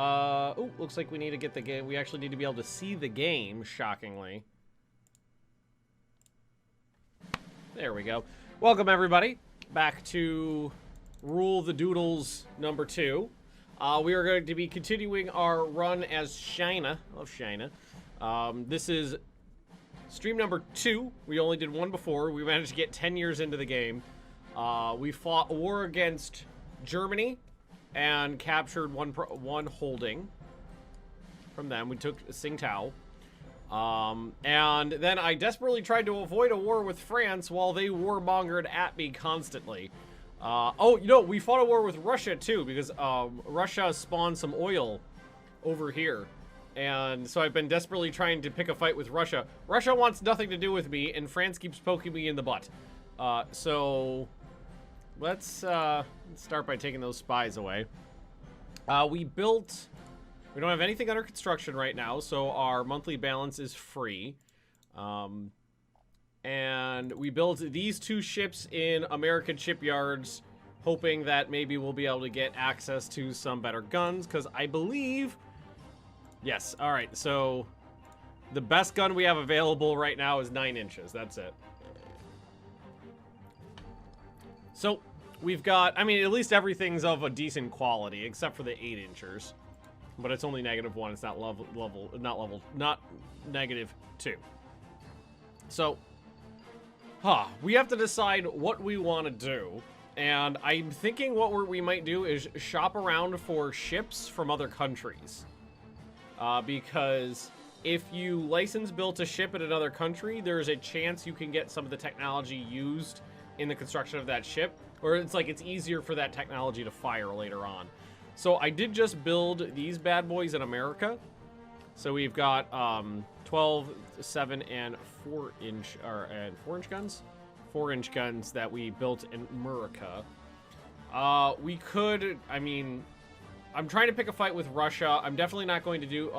Oh, looks like we need to get the game. We actually need to be able to see the game, shockingly. There we go. Welcome, everybody, back to Rule the Doodles number 2. We are going to be continuing our run as China. I love China. This is stream number 2. We only did one before. We managed to get 10 years into the game. We fought a war against Germany and captured one holding from them. We took Tsingtao. And then I desperately tried to avoid a war with France while they warmongered at me constantly. Oh, you know, we fought a war with Russia too, because Russia spawned some oil over here. And so I've been desperately trying to pick a fight with Russia. Russia wants nothing to do with me, and France keeps poking me in the butt. So let's start by taking those spies away. We don't have anything under construction right now, so our monthly balance is free. And we built these 2 ships in American shipyards, hoping that maybe we'll be able to get access to some better guns, because I believe... Yes, alright, so the best gun we have available right now is 9 inches. That's it. So, we've got... I mean, at least everything's of a decent quality, except for the 8-inchers. But it's only -1. It's not not -2. So, we have to decide what we want to do. And I'm thinking what we might do is shop around for ships from other countries. Because if you license built a ship in another country, there's a chance you can get some of the technology used in the construction of that ship. Or it's like it's easier for that technology to fire later on. So I did just build these bad boys in America. So we've got 12, 7, and 4-inch and 4-inch guns, 4-inch guns that we built in America. We could, I mean, I'm trying to pick a fight with Russia. I'm definitely not going to do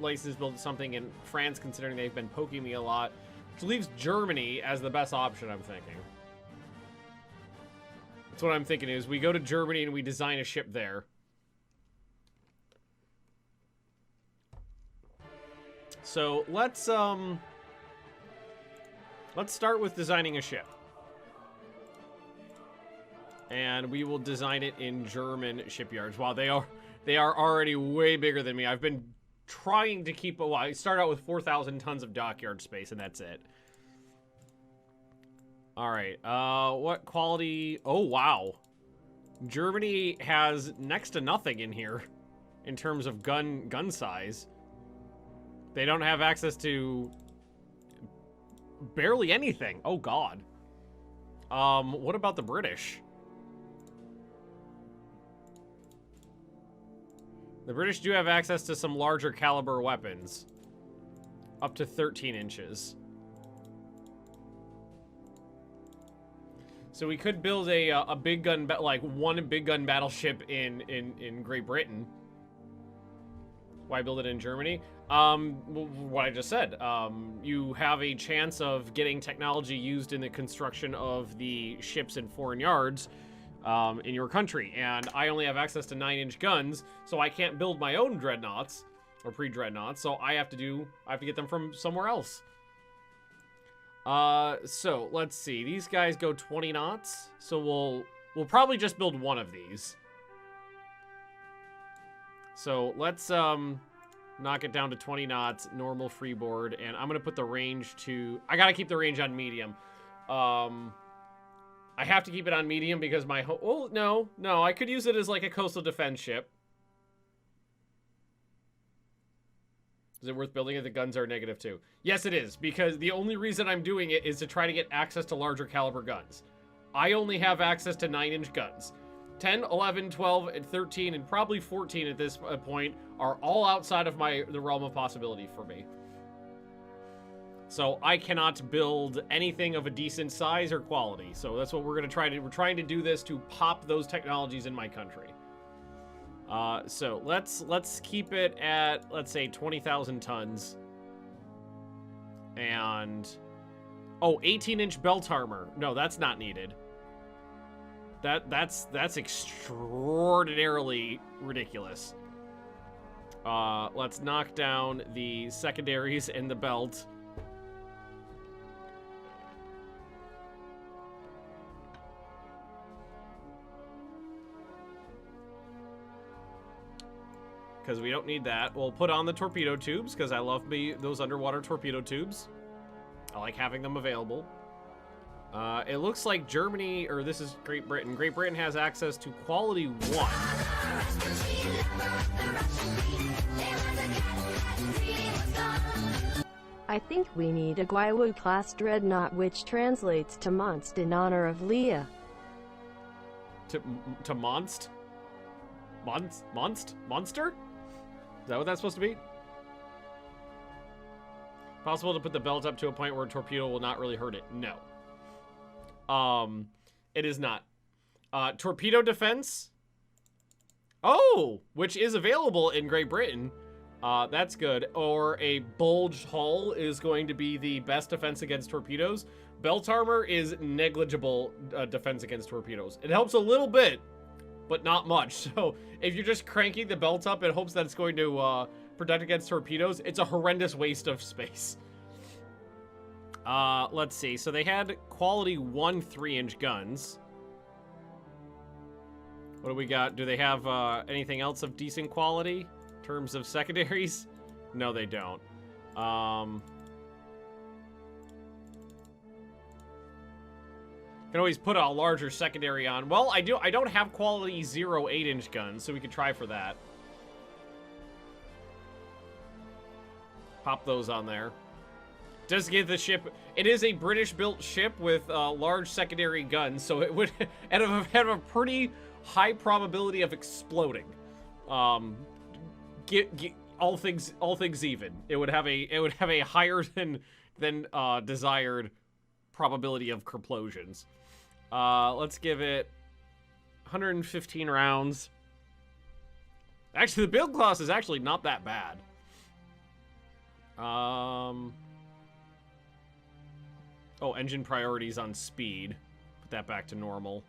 license build something in France, considering they've been poking me a lot, which leaves Germany as the best option. I'm thinking. That's what I'm thinking is we go to Germany and we design a ship there. So let's start with designing a ship. And we will design it in German shipyards. Wow, they are already way bigger than me. I've been trying to keep I start out with 4,000 tons of dockyard space, and that's it. All right, what quality? Oh, wow. Germany has next to nothing in here in terms of gun size. They don't have access to barely anything. Oh, God. What about the British? The British do have access to some larger caliber weapons. Up to 13 inches. So we could build a big gun, like one big gun battleship in Great Britain. Why build it in Germany? What I just said. You have a chance of getting technology used in the construction of the ships in foreign yards in your country. And I only have access to 9-inch guns, so I can't build my own dreadnoughts or pre-dreadnoughts. So I have to get them from somewhere else. So let's see. These guys go 20 knots, so we'll probably just build one of these. So let's knock it down to 20 knots, normal freeboard, and I'm gonna put the range to... I gotta keep the range on medium. I have to keep it on medium because my... Oh, no, I could use it as like a coastal defense ship. Is it worth building it? The guns are -2. Yes, it is, because the only reason I'm doing it is to try to get access to larger caliber guns. I only have access to 9-inch guns. 10, 11, 12, and 13, and probably 14 at this point are all outside of the realm of possibility for me. So I cannot build anything of a decent size or quality. So that's what we're going to try to... We're trying to do this to pop those technologies in my country. So let's keep it at, let's say, 20,000 tons. And... Oh, 18-inch belt armor. No, that's not needed. That's extraordinarily ridiculous. Let's knock down the secondaries and the belt. Because we don't need that. We'll put on the torpedo tubes, because I love those underwater torpedo tubes. I like having them available. It looks like Germany, or this is Great Britain. Great Britain has access to quality 1. I think we need a Guaiwu-class dreadnought, which translates to Monst in honor of Leah. To Monst? Monster? Is that what that's supposed to be? Possible to put the belt up to a point where a torpedo will not really hurt it? No. It is not. Torpedo defense. Oh, which is available in Great Britain. That's good. Or a bulged hull is going to be the best defense against torpedoes. Belt armor is negligible defense against torpedoes. It helps a little bit, but not much. So if you're just cranking the belt up in hopes that it's going to protect against torpedoes, it's a horrendous waste of space. Let's see. So they had quality 1 3-inch guns. What do we got? Do they have anything else of decent quality in terms of secondaries? No, they don't. Can always put a larger secondary on. Well, I don't have quality 0 8-inch guns, so we could try for that. Pop those on there. Does give the ship... It is a British-built ship with large secondary guns, so it would have a pretty high probability of exploding. Get all things even. It would have a higher than desired probability of complosions. Let's give it 115 rounds. Actually, the build class is actually not that bad. Oh, engine priorities on speed. Put that back to normal.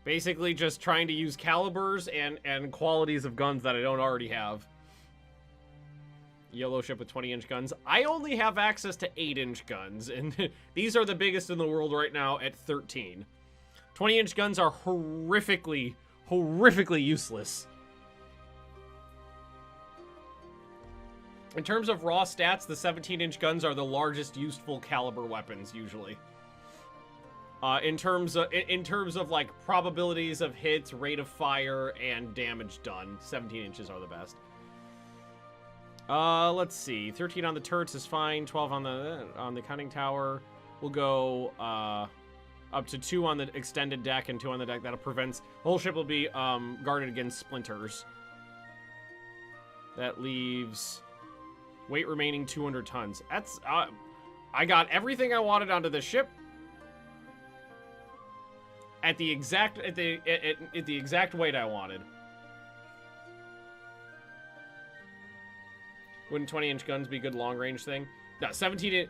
Basically just trying to use calibers and qualities of guns that I don't already have. Yellow ship with 20-inch guns. I only have access to 8-inch guns, and these are the biggest in the world right now at 13. 20-inch guns are horrifically useless. In terms of raw stats, the 17-inch guns are the largest useful caliber weapons, usually. In terms of like probabilities of hits, rate of fire, and damage done, 17 inches are the best. Let's see. 13 on the turrets is fine. 12 on the conning tower. We'll go up to 2 on the extended deck and 2 on the deck. That'll prevent... The whole ship will be guarded against splinters. That leaves weight remaining 200 tons. That's I got everything I wanted onto the ship at the exact weight I wanted. Wouldn't 20-inch guns be a good long-range thing? No, 17-inch...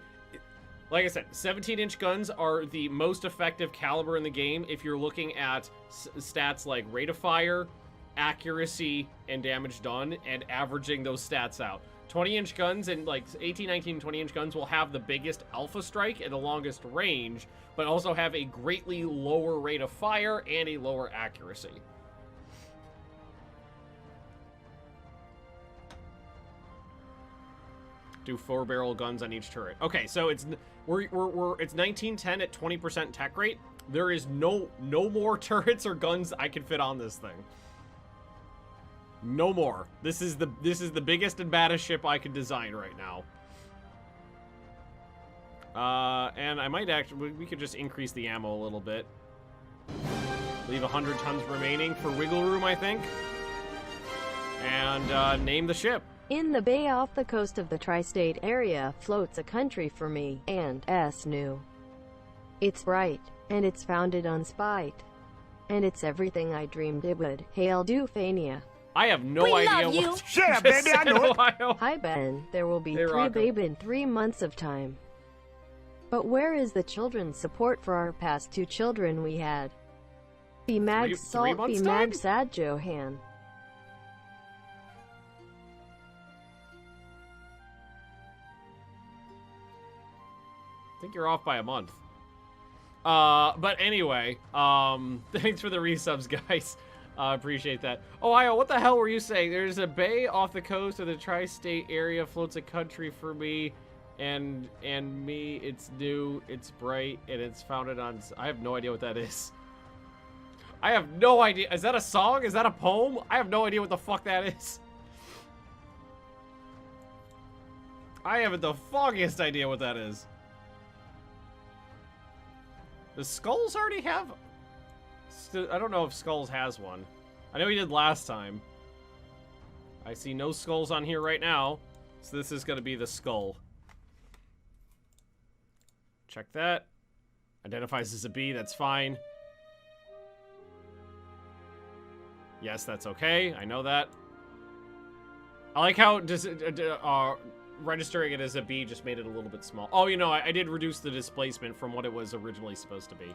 Like I said, 17-inch guns are the most effective caliber in the game if you're looking at stats like rate of fire, accuracy, and damage done, and averaging those stats out. 20-inch guns and like 18, 19, 20-inch guns will have the biggest alpha strike and the longest range, but also have a greatly lower rate of fire and a lower accuracy. Do 4-barrel guns on each turret. Okay, so it's 1910 at 20% tech rate. There is no more turrets or guns I can fit on this thing. No more. This is the biggest and baddest ship I could design right now. And I might actually... We could just increase the ammo a little bit. Leave 100 tons remaining for wiggle room, I think. And name the ship. In the bay off the coast of the tri-state area floats a country for me and new. It's bright, and it's founded on spite. And it's everything I dreamed it would. Hail Dufania. I have no idea what to yeah, baby, I know it. Hi, Ben. There will be Hey, 3 Rocco. babe in 3 months of time. But where is the children's support for our past 2 children we had? Be mag 3 salt, months be time? mag sad Johan. I think you're off by a month. But anyway, thanks for the resubs, guys. Appreciate that. Oh, Io, what the hell were you saying? There's a bay off the coast of the tri-state area, floats a country for me, and me. It's new, it's bright, and it's founded on. I have no idea what that is. I have no idea. Is that a song? Is that a poem? I have no idea what the fuck that is. I haven't the foggiest idea what that is. Does Skulls already have? I don't know if Skulls has one. I know he did last time. I see no skulls on here right now, so this is going to be the skull. Check that. Identifies as a B, that's fine. Yes, that's okay. I know that. I like how registering it as a B just made it a little bit small. Oh, you know, I did reduce the displacement from what it was originally supposed to be.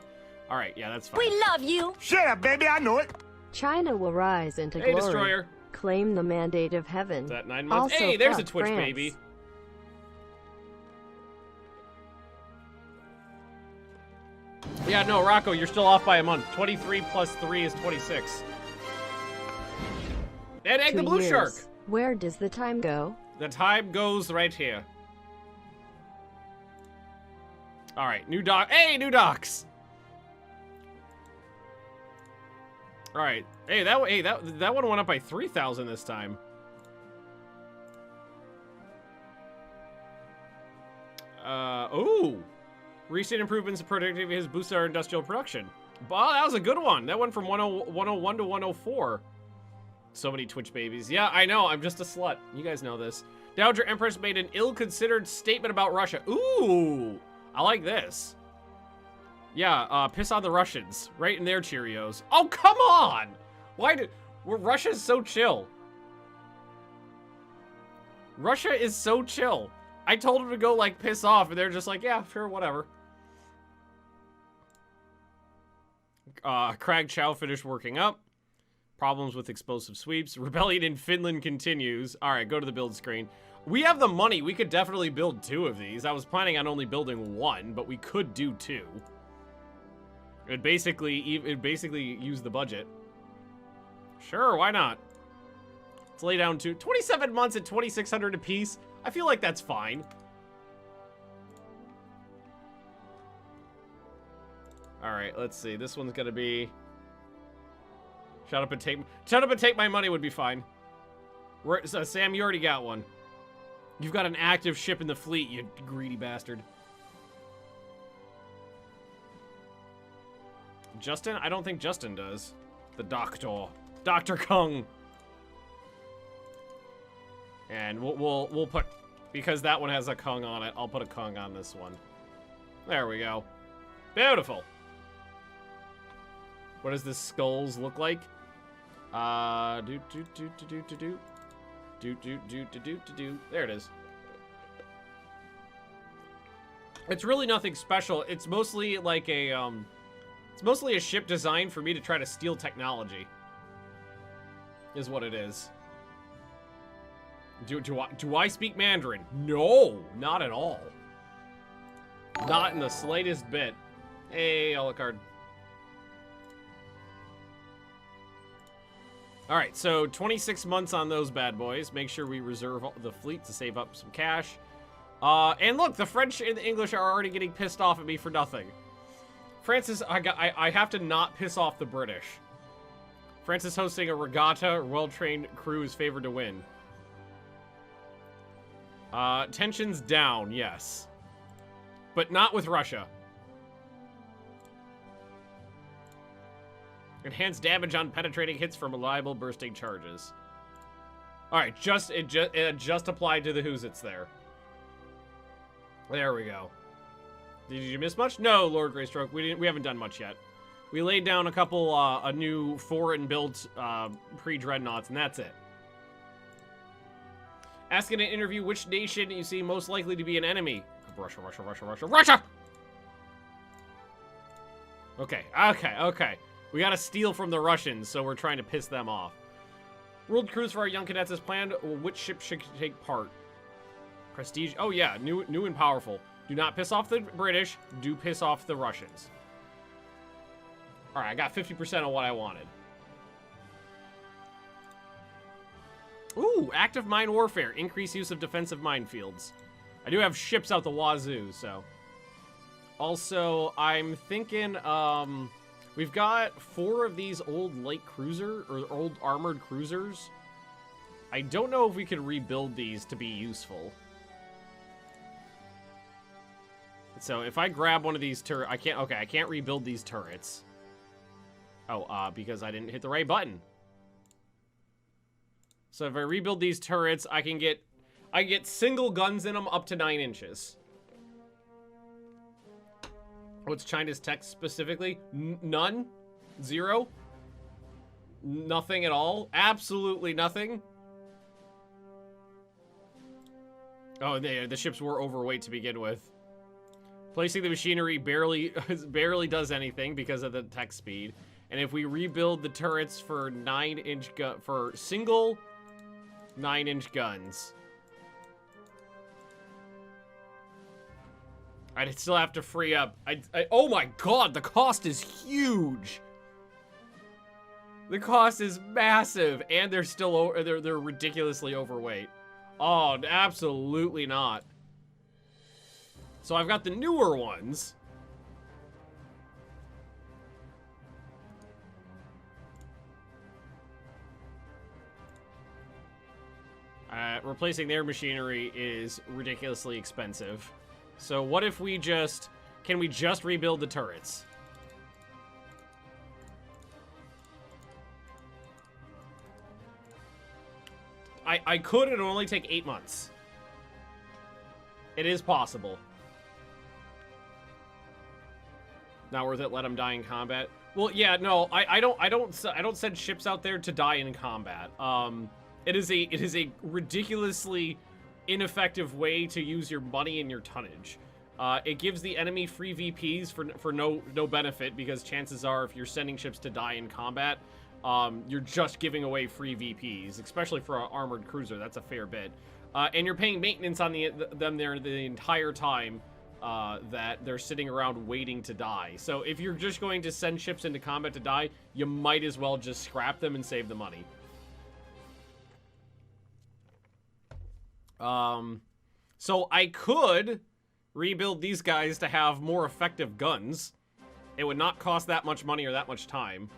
All right, yeah, that's fine. We love you. Yeah, baby, I know it. China will rise into Hey, glory. Destroyer. Claim the mandate of heaven. Is that 9 months? Also, Hey, there's a fuck Twitch France. baby. Yeah, no, Rocco, you're still off by a month. 23 plus 3 is 26. And egg 2 the blue years. shark. Where does the time go? The time goes right here. All right, new dock. Hey, new docks. All right. Hey, that one went up by 3,000 this time. Ooh. Recent improvements in productivity has boosted our industrial production. Wow, that was a good one. That went from 101 to 104. So many Twitch babies. Yeah, I know. I'm just a slut. You guys know this. Dowager Empress made an ill-considered statement about Russia. Ooh. I like this. Yeah, piss on the Russians. Right in their Cheerios. Oh, come on! Russia's so chill. Russia is so chill. I told them to go, like, piss off, and they're just like, yeah, sure, whatever. Crag Chow finished working up. Problems with explosive sweeps. Rebellion in Finland continues. Alright, go to the build screen. We have the money. We could definitely build 2 of these. I was planning on only building 1, but we could do 2. It'd basically use the budget. Sure, why not? Let's lay down 2. 27 months at 2,600 apiece. I feel like that's fine. Alright, let's see. This one's gonna be... Shut up and take my money would be fine. Sam, you already got one. You've got an active ship in the fleet, you greedy bastard. Justin? I don't think Justin does. The Doctor. Dr. Kung. And we'll put... Because that one has a Kung on it, I'll put a Kung on this one. There we go. Beautiful. What does this skulls look like? There it is. It's really nothing special. It's mostly like a it's mostly a ship designed for me to try to steal technology. Is what it is. Do I speak Mandarin? No, not at all. Not in the slightest bit. Hey, Alucard. All right, so 26 months on those bad boys. Make sure we reserve the fleet to save up some cash. And look, the French and the English are already getting pissed off at me for nothing. Francis, I have to not piss off the British. France is hosting a regatta. Well-trained crew is favored to win. Tensions down, yes. But not with Russia. Enhanced damage on penetrating hits from reliable bursting charges. Alright, it just applied to the who's it's there. There we go. Did you miss much? No, Lord Greystroke. We haven't done much yet. We laid down a couple a new foreign built pre-dreadnoughts, and that's it. Ask in an interview which nation you see most likely to be an enemy. Russia, Russia, Russia, Russia, Russia! Okay. We gotta steal from the Russians, so we're trying to piss them off. World cruise for our young cadets is planned. Which ship should take part? Prestige. Oh yeah, new and powerful. Do not piss off the British. Do piss off the Russians. All right, I got 50% of what I wanted. Ooh, active mine warfare. Increased use of defensive minefields. I do have ships out the wazoo, so. Also, I'm thinking, we've got 4 of these old light cruiser, or old armored cruisers. I don't know if we could rebuild these to be useful. So if I grab one of these turrets, I can't rebuild these turrets. Oh, because I didn't hit the right button. So if I rebuild these turrets, I get single guns in them up to 9 inches. What's China's text specifically? None? 0? Nothing at all? Absolutely nothing? Oh, the ships were overweight to begin with. Placing the machinery barely does anything because of the text speed. And if we rebuild the turrets for 9-inch for single 9-inch guns, I'd still have to free up. Oh my god, the cost is huge. The cost is massive, and they're still they're ridiculously overweight. Oh, absolutely not. So I've got the newer ones. Replacing their machinery is ridiculously expensive. So what if we can we just rebuild the turrets? I could, it'll only take 8 months. It is possible. Not worth it, let them die in combat. Well, yeah, no, I don't send ships out there to die in combat. It is a ridiculously ineffective way to use your money and your tonnage. It gives the enemy free VPs for no benefit, because chances are if you're sending ships to die in combat, you're just giving away free VPs, especially for an armored cruiser. That's a fair bit. And you're paying maintenance on them there the entire time that they're sitting around waiting to die. So if you're just going to send ships into combat to die, you might as well just scrap them and save the money. So I could rebuild these guys to have more effective guns. It would not cost that much money or that much time.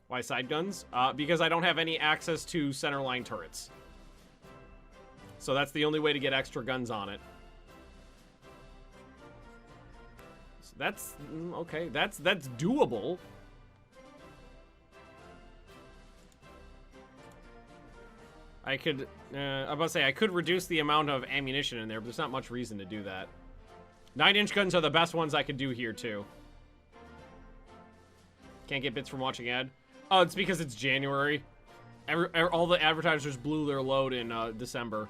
Why side guns? Because I don't have any access to centerline turrets. So that's the only way to get extra guns on it. So that's okay. That's doable. I could, I'm about to say, I could reduce the amount of ammunition in there, but there's not much reason to do that. 9-inch guns are the best ones I could do here, too. Can't get bits from watching ad. Oh, it's because it's January. All the advertisers blew their load in December.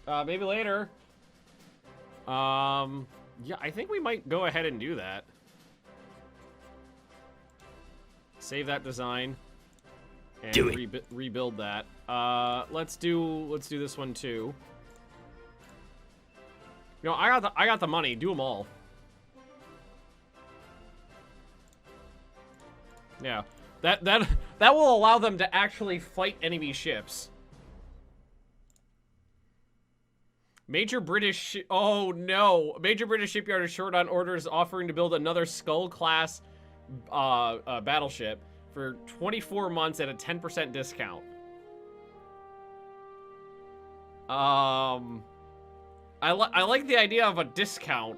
Maybe later. Yeah, I think we might go ahead and do that. Save that design. And rebuild that. Let's do this one too. You know, I got the money. Do them all. Yeah, that will allow them to actually fight enemy ships. Major British. Oh no! Major British shipyard is short on orders, offering to build another Skull class battleship for 24 months at a 10% discount. I like the idea of a discount.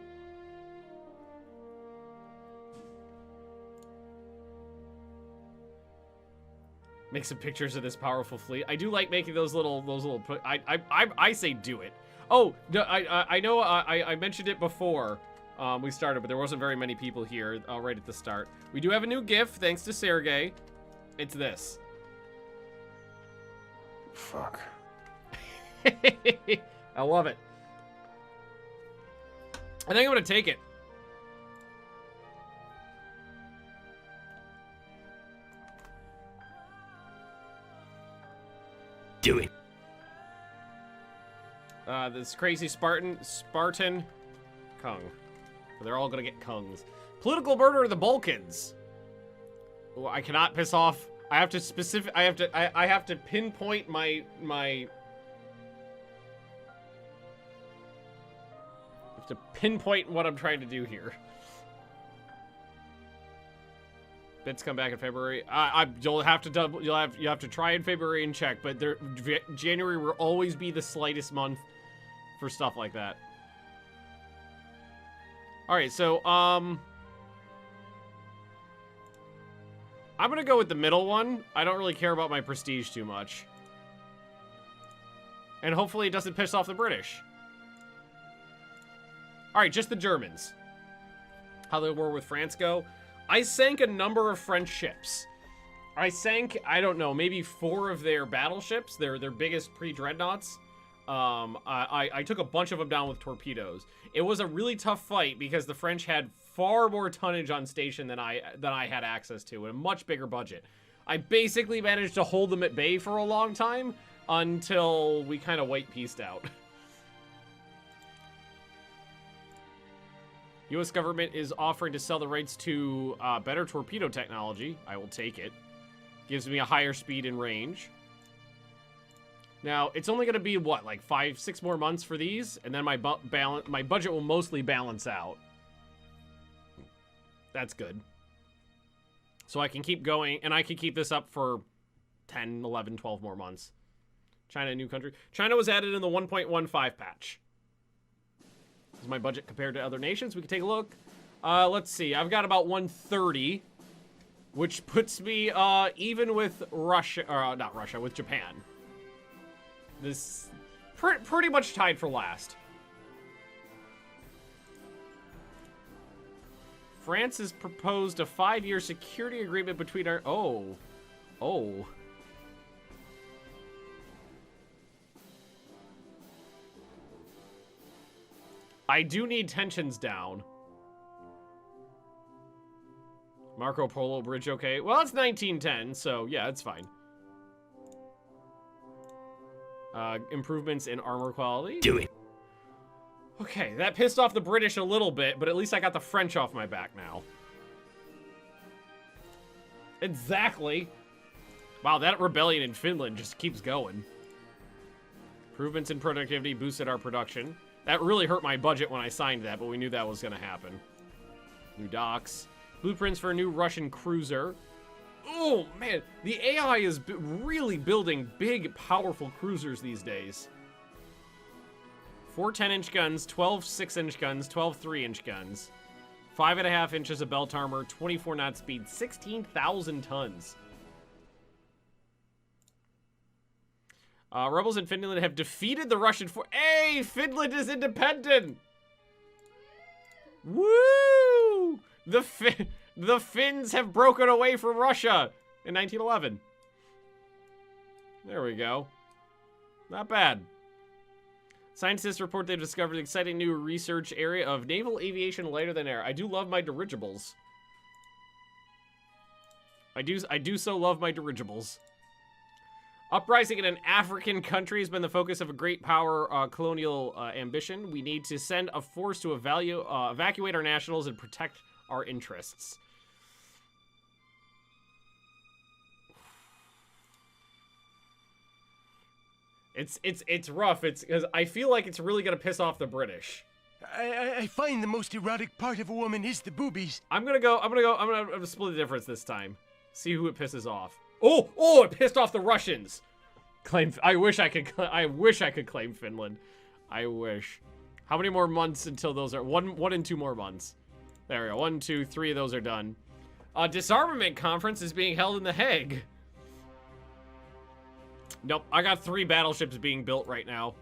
Make some pictures of this powerful fleet. I do like making those little. I say do it. Oh, no, I know. I mentioned it before. We started, but there wasn't very many people here right at the start. We do have a new GIF, thanks to Sergey. It's this. Fuck. I love it. I think I'm gonna take it. This crazy Spartan, Kung. They're all gonna get Kungs. Political murder of the Balkans. Oh, I cannot piss off. I have to I have to pinpoint my. I have to pinpoint what I'm trying to do here. Bids come back in February. You'll have to try in February and check, but January will always be the slightest month for stuff like that. All right, so I'm gonna go with the middle one. I don't really care about my prestige too much, and hopefully it doesn't piss off the British. All right, just the Germans. How the war with France go? I sank a number of French ships. I sank, I don't know, maybe 4 of their battleships, their biggest pre-dreadnoughts. I took a bunch of them down with torpedoes. It was a really tough fight because the French had far more tonnage on station than I had access to, and a much bigger budget. I basically managed to hold them at bay for a long time until we kind of white-pieced out. U.S. government is offering to sell the rights to better torpedo technology. I will take it. Gives me a higher speed and range. Now, it's only going to be, what, like 5-6 more months for these? And then my budget will mostly balance out. That's good. So I can keep going, and I can keep this up for 10, 11, 12 more months. China, a new country. China was added in the 1.15 patch. Is my budget compared to other nations? We can take a look. Let's see. I've got about 130, which puts me even with Russia, or not Russia, with Japan. This pretty much tied for last. France has proposed a 5-year security agreement between our... Oh. I do need tensions down. Marco Polo Bridge, okay. Well, it's 1910, so yeah, it's fine. Improvements in armor quality. Do it. Okay, that pissed off the British a little bit, but at least I got the French off my back now. Exactly. Wow, that rebellion in Finland just keeps going. Improvements in productivity boosted our production. That really hurt my budget when I signed that, but we knew that was going to happen. New docks. Blueprints for a new Russian cruiser. Oh, man. The AI is really building big, powerful cruisers these days. 4 10-inch guns, 12 6-inch guns, 12 3-inch guns. 5.5 inches of belt armor, 24 knot speed, 16,000 tons. Rebels in Finland have defeated the Russian force. Hey, Finland is independent! Woo! The Finns have broken away from Russia in 1911. There we go. Not bad. Scientists report they've discovered an exciting new research area of naval aviation lighter than air. I do love my dirigibles. I do so love my dirigibles. Uprising in an African country has been the focus of a great power colonial ambition. We need to send a force to evacuate our nationals and protect our interests. It's rough. It's because I feel like it's really gonna piss off the British. I find the most erotic part of a woman is the boobies. I'm gonna split the difference this time. See who it pisses off. Oh, it pissed off the Russians. I wish I could claim Finland. I wish. How many more months until those are 1 and 2 more months? There we go. 1, 2, 3 of those are done. A disarmament conference is being held in The Hague. Nope, I got 3 battleships being built right now.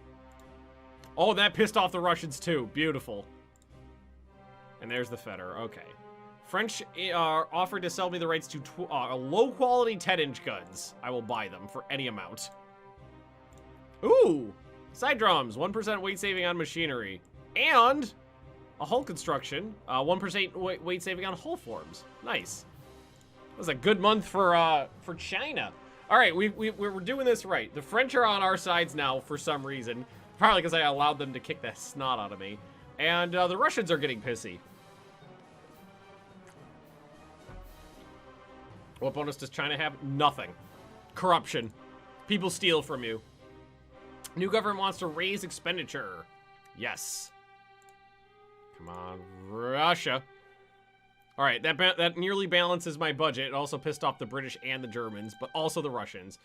Oh, that pissed off the Russians too. Beautiful. And there's the Feder. Okay. French offered to sell me the rights to low-quality 10-inch guns. I will buy them for any amount. Ooh! Side drums. 1% weight saving on machinery. And a hull construction. 1% weight saving on hull forms. Nice. That was a good month for China. All right, we're doing this right. The French are on our sides now for some reason. Probably because I allowed them to kick the snot out of me. And the Russians are getting pissy. What bonus does China have? Nothing. Corruption. People steal from you. New government wants to raise expenditure. Yes. Come on, Russia. All right, that nearly balances my budget. It also pissed off the British and the Germans, but also the Russians.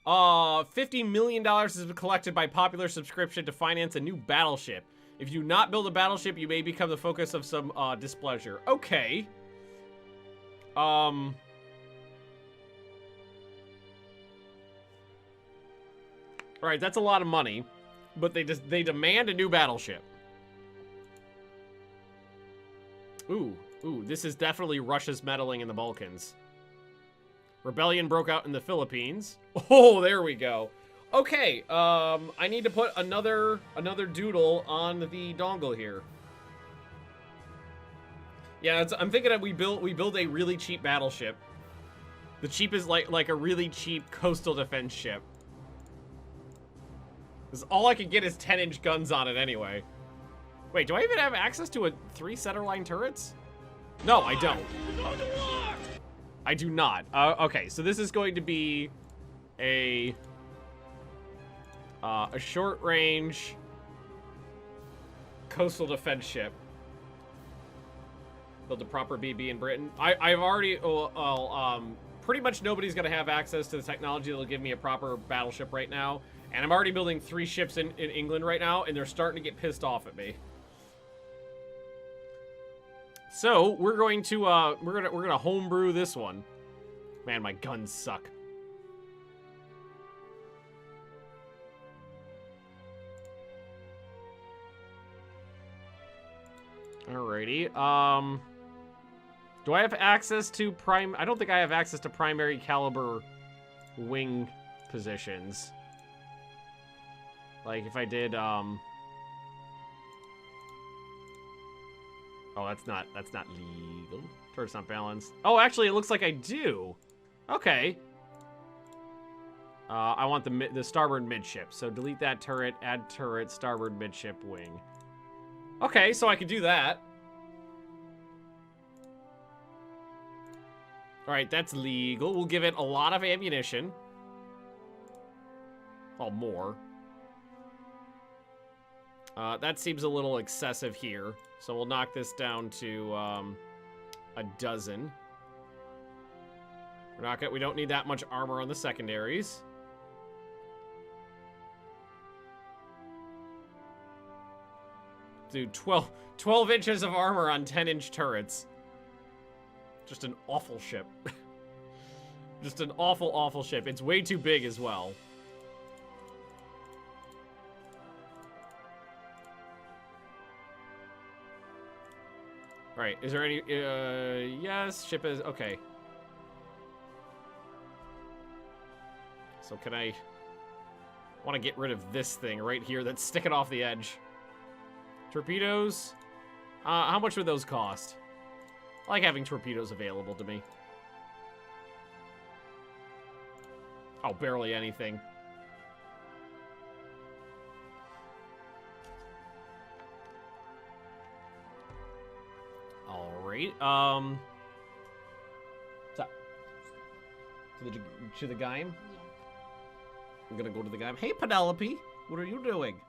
$50 million has been collected by popular subscription to finance a new battleship. If you do not build a battleship, you may become the focus of some displeasure. Okay. All right, that's a lot of money, but they demand a new battleship. Ooh, this is definitely Russia's meddling in the Balkans. Rebellion broke out in the Philippines. Oh, there we go. Okay, I need to put another doodle on the dongle here. Yeah, I'm thinking that we build a really cheap battleship. The cheapest, like a really cheap coastal defense ship. Because all I can get is 10-inch guns on it anyway. Wait, do I even have access to 3 centerline turrets? No, I don't. I do not. Okay, so this is going to be a short-range coastal defense ship. Build a proper BB in Britain. I've already, pretty much nobody's gonna have access to the technology that'll give me a proper battleship right now. And I'm already building 3 ships in England right now, and they're starting to get pissed off at me. So we're going to we're gonna homebrew this one. Man, my guns suck. Alrighty. Do I have access to I don't think I have access to primary caliber wing positions. Like if I did oh, that's not legal. Turret's not balanced. Oh, actually it looks like I do. Okay. I want the starboard midship. So delete that turret, add turret, starboard midship wing. Okay, so I can do that. All right, that's legal. We'll give it a lot of ammunition. Well, more. That seems a little excessive here. So we'll knock this down to a dozen. We don't need that much armor on the secondaries. Dude, 12 inches of armor on 10-inch turrets. Just an awful ship. Just an awful, awful ship. It's way too big as well. Alright, is there any... yes, ship is... okay. So can I want to get rid of this thing right here that's sticking off the edge. Torpedoes. How much would those cost? I like having torpedoes available to me. Oh, barely anything. All right. To the game? Yeah. I'm gonna go to the game. Hey, Penelope, what are you doing?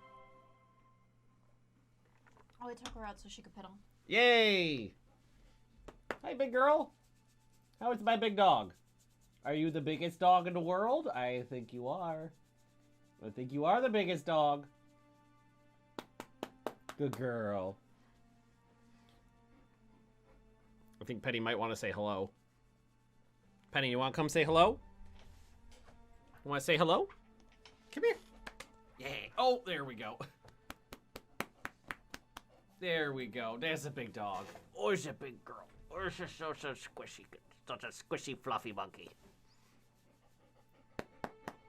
Oh, I took her out so she could pedal. Yay! Hi, big girl. How is my big dog? Are you the biggest dog in the world? I think you are. I think you are the biggest dog. Good girl. I think Penny might want to say hello. Penny, you want to come say hello? You want to say hello? Come here. Yeah. Oh, there we go. There we go. There's a big dog. Oh, it's a big girl. Oh, it's just so squishy. Such a squishy, fluffy monkey.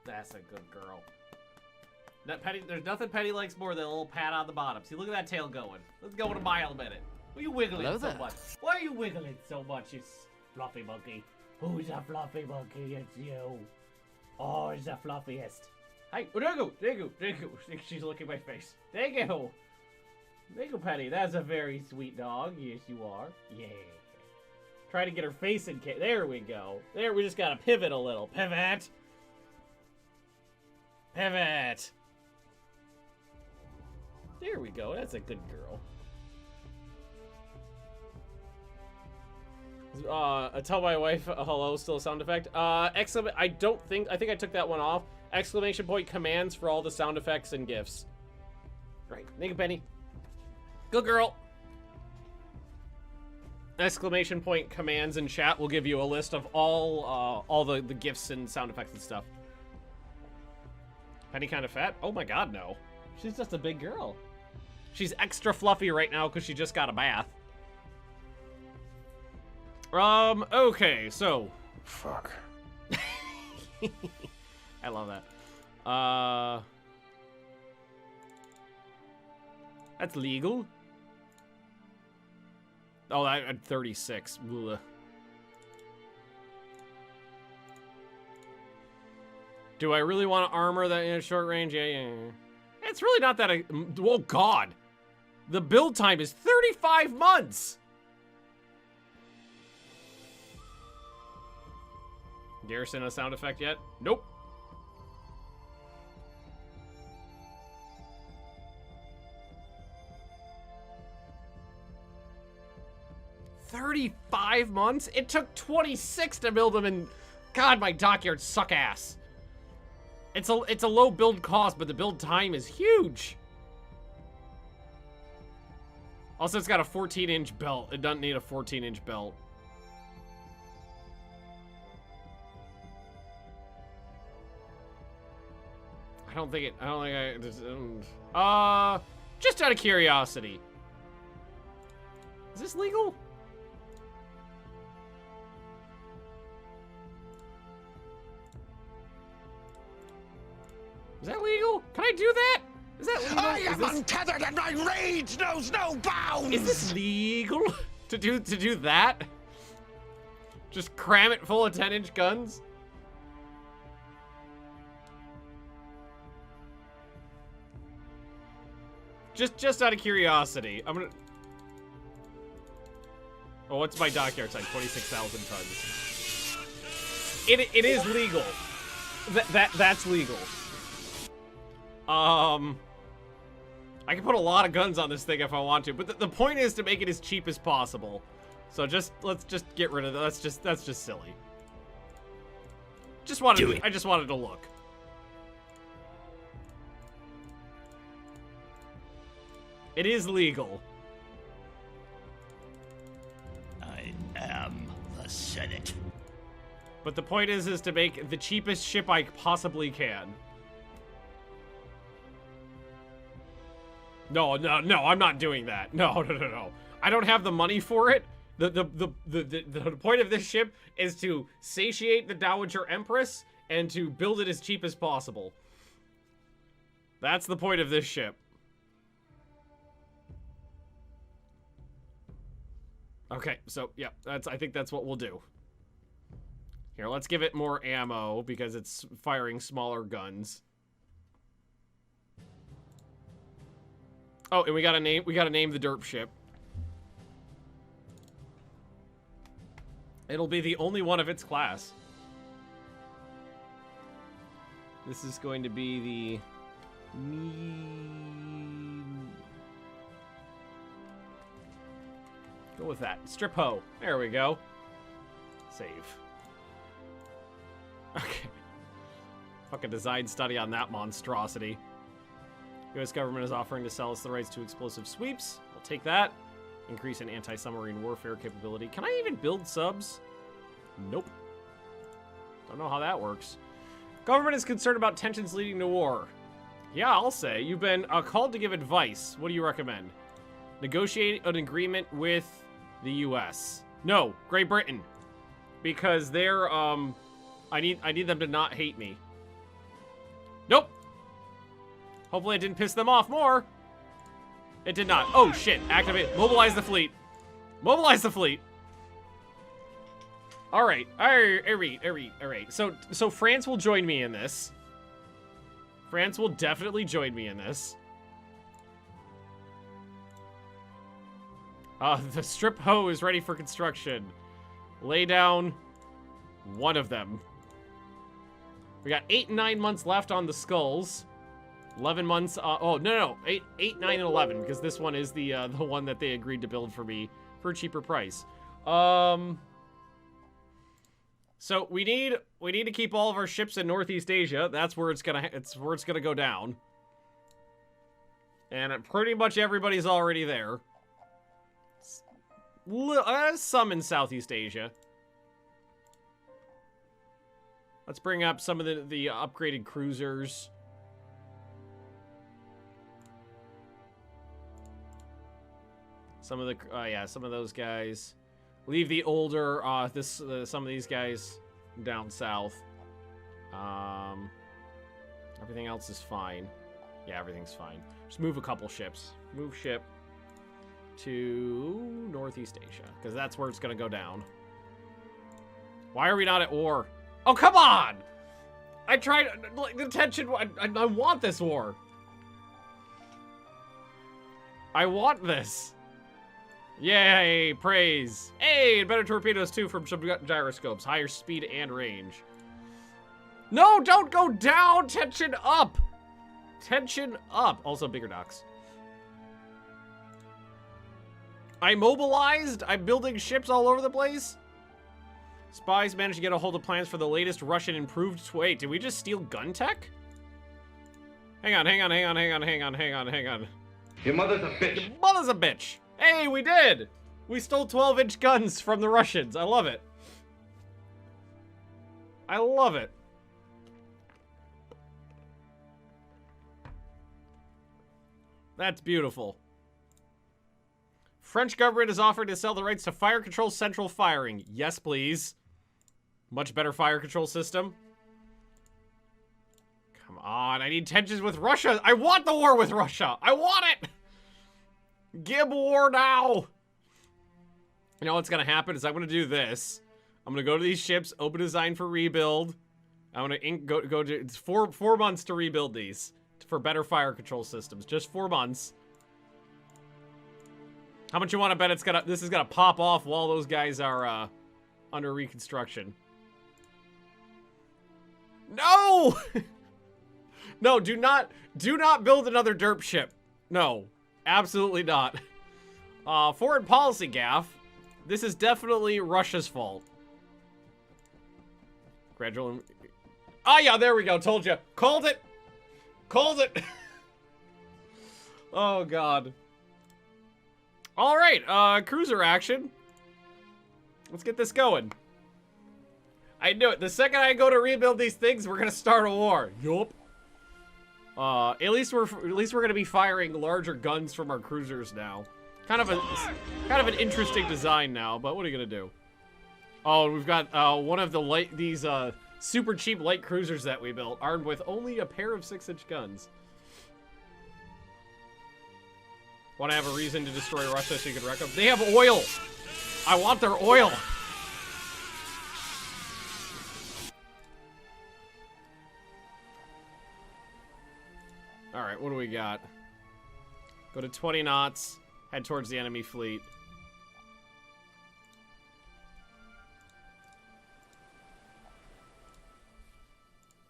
That's a good girl. There's nothing Penny likes more than a little pat on the bottom. See, look at that tail going. Let's go in a mile a minute. Why are you wiggling so much? Why are you wiggling so much, you fluffy monkey? Who's a fluffy monkey? It's you. Oh, he's the fluffiest. Hi. Oh, there you go. She's licking my face. Thank you. Thank you, Penny. That's a very sweet dog. Yes, you are. Yeah. Try to get her face in. There we go. There, we just gotta pivot a little. Pivot. Pivot. There we go. That's a good girl. Tell my wife hello, still a sound effect. I think I took that one off. Exclamation point commands for all the sound effects and GIFs. Right. Thank you, Penny. Good girl. Exclamation point commands in chat will give you a list of all the GIFs and sound effects and stuff. Penny kind of fat? Oh my god, no. She's just a big girl. She's extra fluffy right now because she just got a bath. Okay, so. Fuck. I love that. That's legal. Oh, I'm 36. Ugh. Do I really want to armor that in a short range? Yeah. It's really not that. Oh, God. The build time is 35 months. Garrison a sound effect yet? Nope. $35 months? It took 26 to build them, and God, my dockyards suck ass. It's a low build cost, but the build time is huge. Also, it's got a 14-inch belt. It doesn't need a 14-inch belt. Just out of curiosity. Is this legal? Is that legal? Can I do that? Is that legal? I am untethered and my rage knows no bounds! Is this legal to do that? Just cram it full of 10-inch guns? Just out of curiosity, I'm gonna. Oh, what's my dockyard size? 26,000 tons. It is legal. That's legal. I can put a lot of guns on this thing if I want to, but the point is to make it as cheap as possible. So let's just get rid of that. That's just silly. I just wanted to look. It is legal. I am the Senate. But the point is to make the cheapest ship I possibly can. No, I'm not doing that. No. I don't have the money for it. The point of this ship is to satiate the Dowager Empress and to build it as cheap as possible. That's the point of this ship. Okay, so yeah, I think that's what we'll do. Here, let's give it more ammo because it's firing smaller guns. Oh, and we gotta name the derp ship. It'll be the only one of its class. This is going to be the Go with that. Strip hoe. There we go. Save. Okay. Fucking design study on that monstrosity. U.S. government is offering to sell us the rights to explosive sweeps. I'll take that. Increase in anti-submarine warfare capability. Can I even build subs? Nope. Don't know how that works. Government is concerned about tensions leading to war. Yeah, I'll say. You've been called to give advice. What do you recommend? Negotiate an agreement with the U.S. No, Great Britain. Because they're, I need them to not hate me. Nope. Hopefully it didn't piss them off more. It did not. Oh, shit. Activate. Mobilize the fleet. Mobilize the fleet. All right. All right. So France will join me in this. France will definitely join me in this. The strip hoe is ready for construction. Lay down one of them. We got 8 and 9 months left on the skulls. 11 months. Oh no, 8, 9, and 11 because this one is the one that they agreed to build for me for a cheaper price. So we need to keep all of our ships in Northeast Asia. That's where it's gonna go down. And pretty much everybody's already there. Some in Southeast Asia. Let's bring up some of the upgraded cruisers. Some of the some of those guys. Leave the older some of these guys down south. Everything else is fine. Yeah, everything's fine. Just move a couple ships. Move ship to Northeast Asia because that's where it's gonna go down. Why are we not at war? Oh, come on! I tried, like, the tension, I want this war. I want this. Yay, praise. Hey, better torpedoes too from some gyroscopes. Higher speed and range. No, don't go down! Tension up! Tension up. Also, bigger docks. I mobilized? I'm building ships all over the place? Spies managed to get a hold of plans for the latest Russian improved... Wait, did we just steal gun tech? Hang on. Your mother's a bitch. Your mother's a bitch. Hey, we did! We stole 12-inch guns from the Russians. I love it. I love it. That's beautiful. French government is offering to sell the rights to fire control central firing. Yes, please. Much better fire control system. Come on, I need tensions with Russia. I want the war with Russia. I want it. Give war now. You know what's gonna happen is I'm gonna do this. I'm gonna go to these ships, open design for rebuild. I'm gonna go to it's four months to rebuild these for better fire control systems. Just 4 months. How much you want to bet this is gonna pop off while those guys are under reconstruction? No! No, do not build another derp ship. No, absolutely not. Foreign policy gaffe. This is definitely Russia's fault. Gradual. Oh yeah, there we go. Told you. Called it. Called it. Oh god. All right, cruiser action. Let's get this going. I knew it. The second I go to rebuild these things, we're gonna start a war. Yup. At least we're gonna be firing larger guns from our cruisers now. Kind of an interesting design now, but what are you gonna do? Oh, we've got one of these super cheap light cruisers that we built, armed with only a pair of 6-inch guns. Want to have a reason to destroy Russia so you can wreck them? They have oil! I want their oil! Alright, what do we got? Go to 20 knots, head towards the enemy fleet.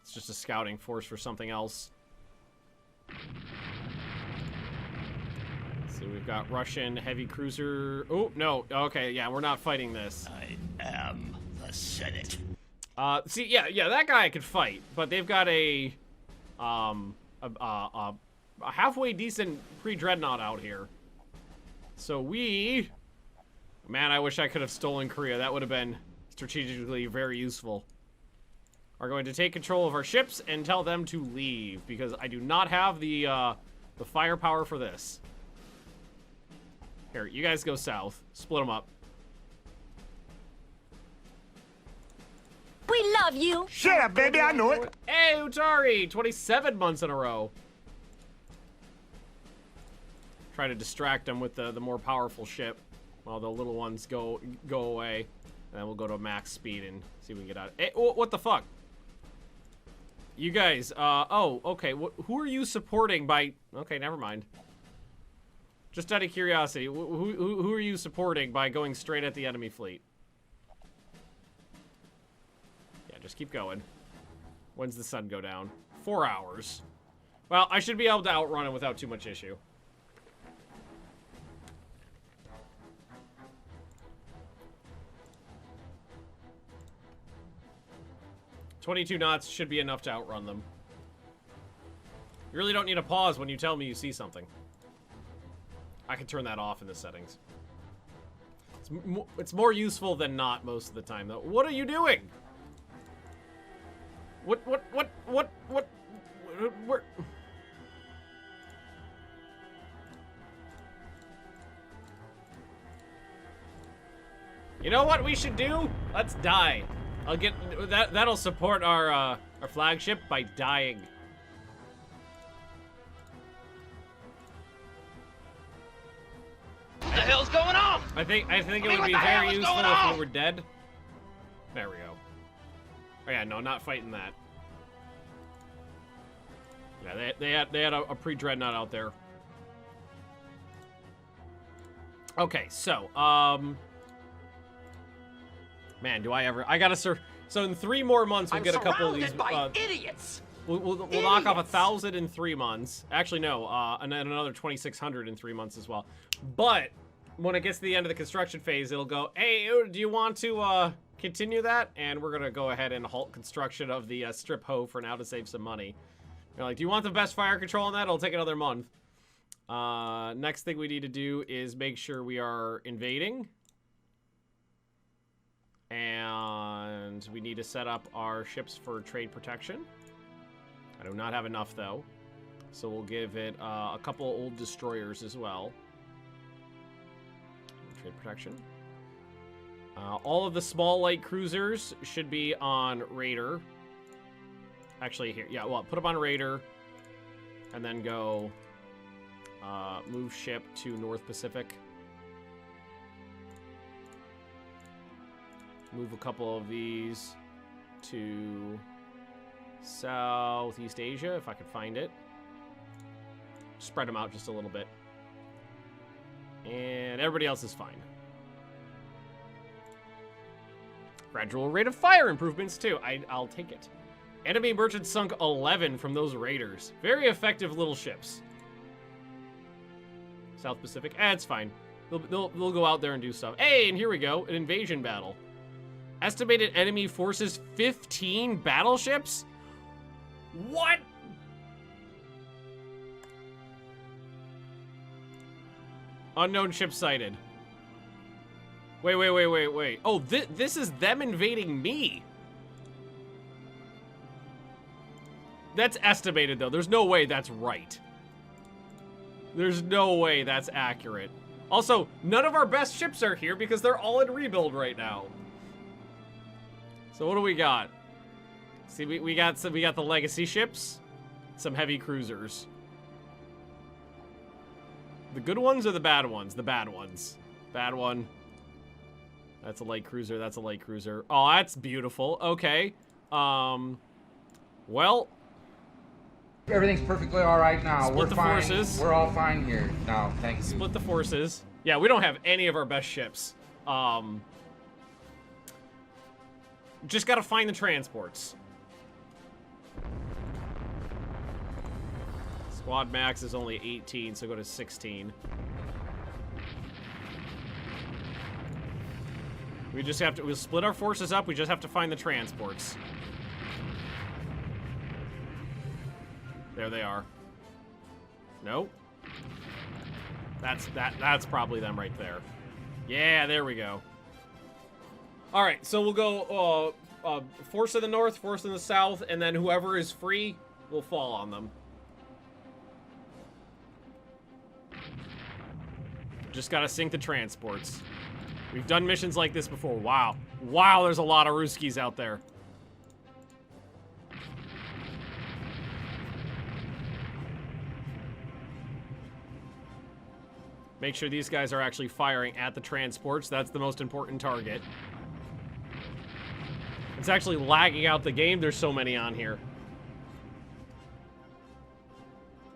It's just a scouting force for something else. So we've got Russian heavy cruiser. Oh, no. Okay, yeah, we're not fighting this. I am the Senate. See, yeah, that guy I could fight, but they've got a halfway decent pre-dreadnought out here. So man, I wish I could have stolen Korea. That would have been strategically very useful. Are going to take control of our ships and tell them to leave because I do not have the firepower for this. Here, you guys go south. Split them up. We love you. Shut up, baby, I know it. Hey, Utari! 27 months in a row. Try to distract them with the more powerful ship while the little ones go away. And then we'll go to max speed and see if we can get out. Hey, what the fuck? You guys, oh, okay, who are you supporting by... Okay, never mind. Just out of curiosity, who are you supporting by going straight at the enemy fleet? Yeah, just keep going. When's the sun go down? 4 hours. Well, I should be able to outrun it without too much issue. "22 knots should be enough to outrun them. You really don't need a pause when you tell me you see something. I can turn that off in the settings. It's more useful than not most of the time, though. What are you doing? What, where? You know what we should do? Let's die. I'll get that'll support our flagship by dying. What the hell's going on? I think it would be very useful if we were dead. There we go. Oh yeah, no, not fighting that. Yeah, they had a pre-dreadnought out there. Okay, so man, do I ever? I gotta so in 3 more months we'll get a couple of these. By idiots. We'll knock off 1,000 in 3 months. Actually, no, and then another 2,600 in 3 months as well. But when it gets to the end of the construction phase, it'll go, hey, do you want to continue that? And we're gonna go ahead and halt construction of the strip hoe for now to save some money. You're like, do you want the best fire control on that? It'll take another month. Next thing we need to do is make sure we are invading. And we need to set up our ships for trade protection. I do not have enough, though. So we'll give it a couple old destroyers as well. Trade protection. All of the small light cruisers should be on Raider. Actually, here. Yeah, well, put them on Raider. And then go move ship to North Pacific. Move a couple of these to Southeast Asia, if I could find it. Spread them out just a little bit. And everybody else is fine. Gradual rate of fire improvements, too. I'll take it. Enemy merchants sunk 11 from those raiders. Very effective little ships. South Pacific. It's fine. They'll go out there and do stuff. Hey, and here we go. An invasion battle. Estimated enemy forces 15 battleships? What? Unknown ship sighted. Wait. Oh, this is them invading me. That's estimated, though. There's no way that's right. There's no way that's accurate. Also, none of our best ships are here because they're all in rebuild right now. So what do we got? See, we got the legacy ships, some heavy cruisers. The good ones or the bad ones? The bad ones. Bad one. That's a light cruiser. That's a light cruiser. Oh, that's beautiful. Okay. Well. Everything's perfectly all right now. Split the forces. We're all fine here now. Thank you. Split the forces. Yeah, we don't have any of our best ships. Just gotta find the transports. Squad max is only 18, so go to 16. We'll split our forces up, we just have to find the transports. There they are. Nope. That's probably them right there. Yeah, there we go. All right, so we'll go force in the north, force in the south, and then whoever is free will fall on them. Just gotta sink the transports. We've done missions like this before. Wow. Wow, there's a lot of Ruskies out there. Make sure these guys are actually firing at the transports. That's the most important target. It's actually lagging out the game. There's so many on here.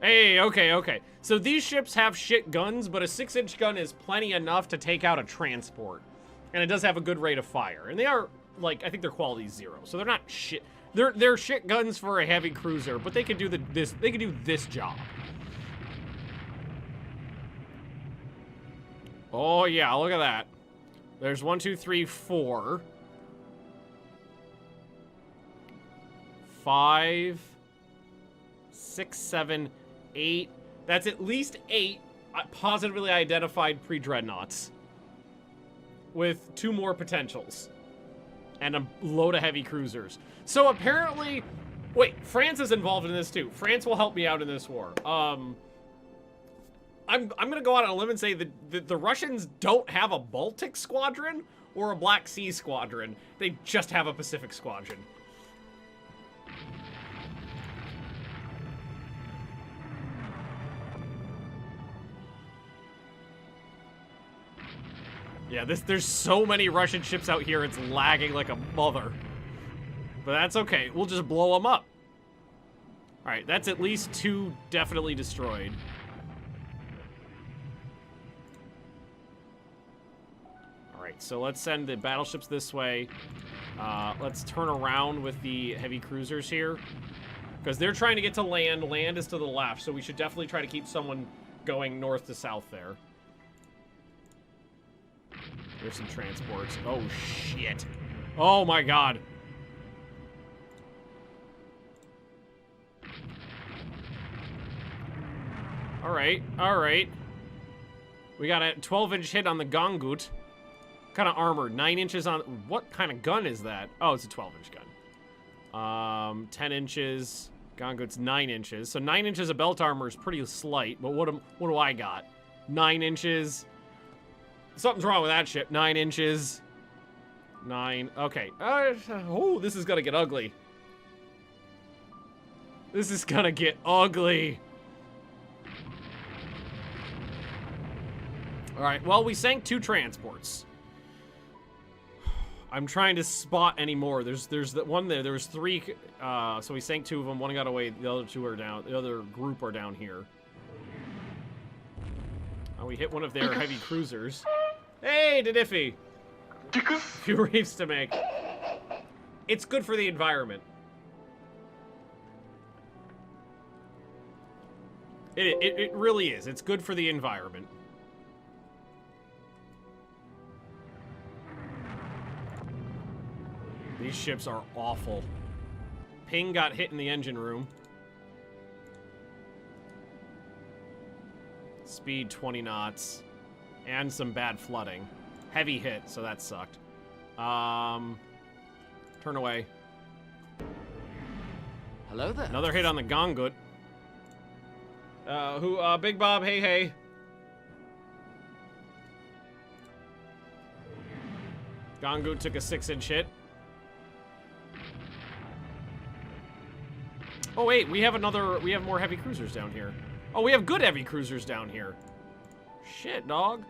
Hey, okay, okay. So these ships have shit guns, but a 6-inch gun is plenty enough to take out a transport. And it does have a good rate of fire. And they are, like, I think their quality is 0. So they're not shit. They're shit guns for a heavy cruiser, but they could do they could do this job. Oh yeah, look at that. There's 1, 2, 3, 4. 5, 6, 7, 8. That's at least 8 positively identified pre-dreadnoughts. With 2 more potentials. And a load of heavy cruisers. So apparently... Wait, France is involved in this too. France will help me out in this war. I'm gonna go out on a limb and say that the Russians don't have a Baltic squadron or a Black Sea squadron. They just have a Pacific squadron. Yeah, there's so many Russian ships out here, it's lagging like a mother. But that's okay, we'll just blow them up. Alright, that's at least 2 definitely destroyed. Alright, so let's send the battleships this way. Let's turn around with the heavy cruisers here. Because they're trying to get to land. Land is to the left, so we should definitely try to keep someone going north to south there. There's some transports. Oh, shit. Oh, my God. All right, all right. We got a 12-inch hit on the Gongut. Kind of armored. 9 inches on... What kind of gun is that? Oh, it's a 12-inch gun. 10 inches. Gongut's 9 inches. So 9 inches of belt armor is pretty slight, but what do I got? 9 inches... Something's wrong with that ship. 9 inches. 9. Okay. Oh, this is gonna get ugly. This is gonna get ugly. Alright, well, we sank 2 transports. I'm trying to spot any more. There's the one there. There was 3. So we sank 2 of them. One got away. The other 2 are down. The other group are down here. We hit one of their heavy cruisers. Hey, Dadiffy! A few reefs to make. It's good for the environment. It really is. It's good for the environment. These ships are awful. Ping got hit in the engine room. Speed 20 knots. And some bad flooding. Heavy hit, so that sucked. Turn away. Hello there. Another hit on the Gongut. Big Bob, hey, hey. Gongut took a 6-inch hit. Oh, wait, we have more heavy cruisers down here. Oh, we have good heavy cruisers down here. Shit, dog.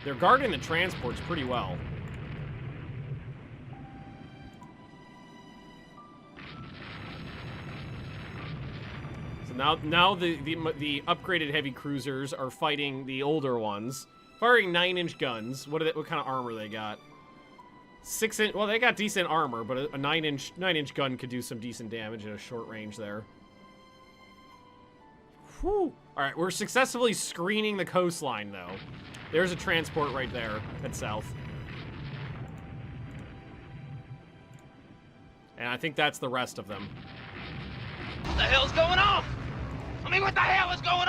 They're guarding the transports pretty well. So now the upgraded heavy cruisers are fighting the older ones, firing 9-inch guns. What kind of armor they got? 6-inch. Well, they got decent armor, but a 9-inch gun could do some decent damage at a short range there. Whew. All right, we're successfully screening the coastline though. There's a transport right there at south. And I think that's the rest of them. What the hell's going on? I mean, what the hell is going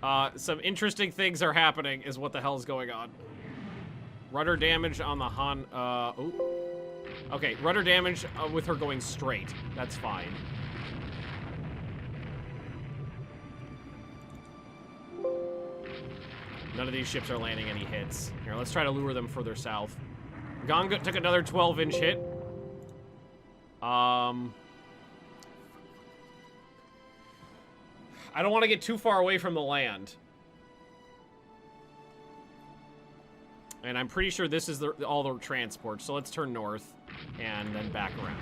on? Some interesting things are happening is what the hell is going on. Rudder damage on the Han, oh. Okay, rudder damage with her going straight. That's fine. None of these ships are landing any hits. Here, let's try to lure them further south. Gongut took another 12-inch hit. I don't want to get too far away from the land. And I'm pretty sure this is all the transport. So let's turn north and then back around.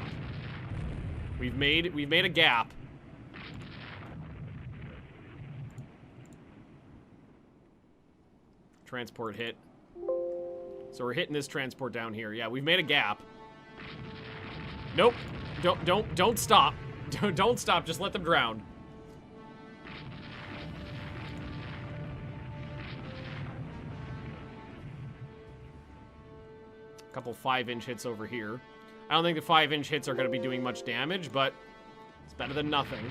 We've made a gap. Transport hit. So we're hitting this transport down here. Yeah, we've made a gap. Nope. Don't stop. Don't stop. Just let them drown. A couple 5-inch hits over here. I don't think the 5-inch hits are going to be doing much damage, but it's better than nothing.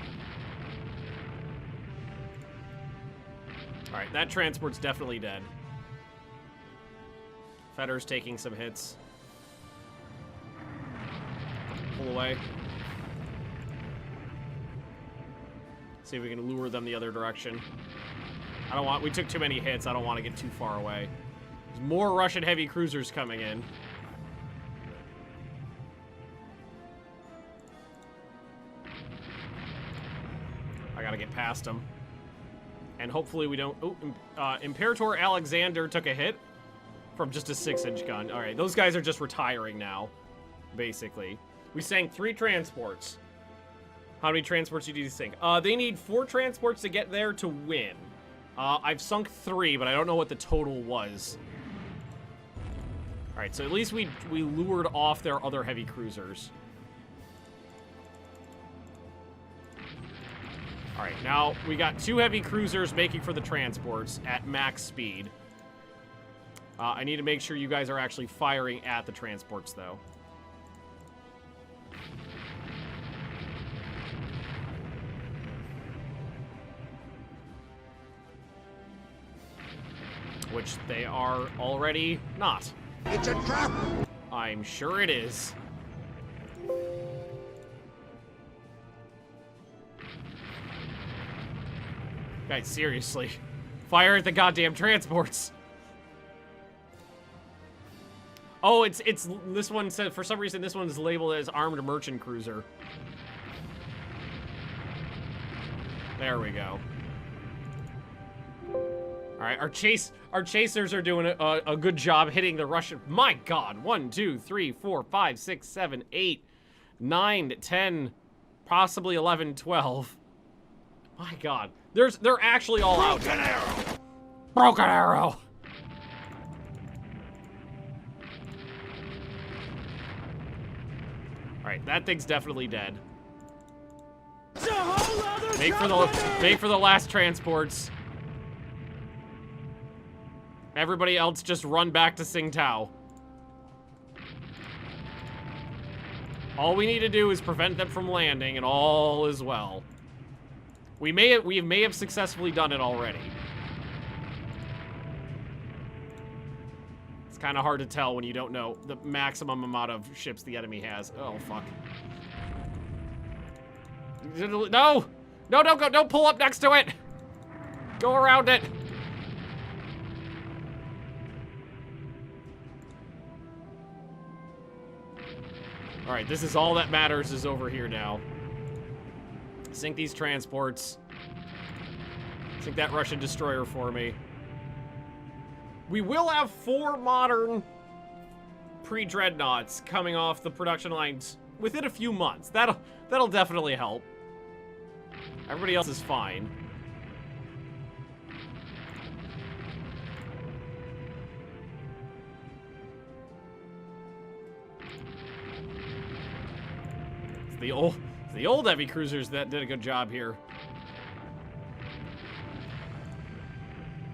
All right, that transport's definitely dead. Fetter's taking some hits. Pull away. See if we can lure them the other direction. We took too many hits. I don't want to get too far away. There's more Russian heavy cruisers coming in. I gotta get past them. And hopefully we don't... Oh, Imperator Alexander took a hit from just a 6-inch gun. All right, those guys are just retiring now, basically. We sank 3 transports. How many transports do you think? They need 4 transports to get there to win. I've sunk 3, but I don't know what the total was. All right, so at least we lured off their other heavy cruisers. All right, now we got 2 heavy cruisers making for the transports at max speed. I need to make sure you guys are actually firing at the transports, though. Which they are already not. It's a trap! I'm sure it is. Guys, seriously. Fire at the goddamn transports. Oh, it's this one said, for some reason, this one's labeled as armed merchant cruiser. There we go. All right, our chasers are doing a good job hitting the Russian. My God, 1, 2, 3, 4, 5, 6, 7, 8, 9, 10, possibly 11, 12. My God, they're actually all out. Broken arrow! Broken arrow. All right, that thing's definitely dead. Make for the last transports. Everybody else just run back to Tsingtao. All we need to do is prevent them from landing, and all is well. We may have successfully done it already. It's kind of hard to tell when you don't know the maximum amount of ships the enemy has. Oh, fuck. No! No, don't go. Don't pull up next to it. Go around it. All right, this is all that matters is over here now. Sink these transports. Sink that Russian destroyer for me. We will have 4 modern pre-dreadnoughts coming off the production lines within a few months. That'll definitely help. Everybody else is fine. It's the old heavy cruisers that did a good job here.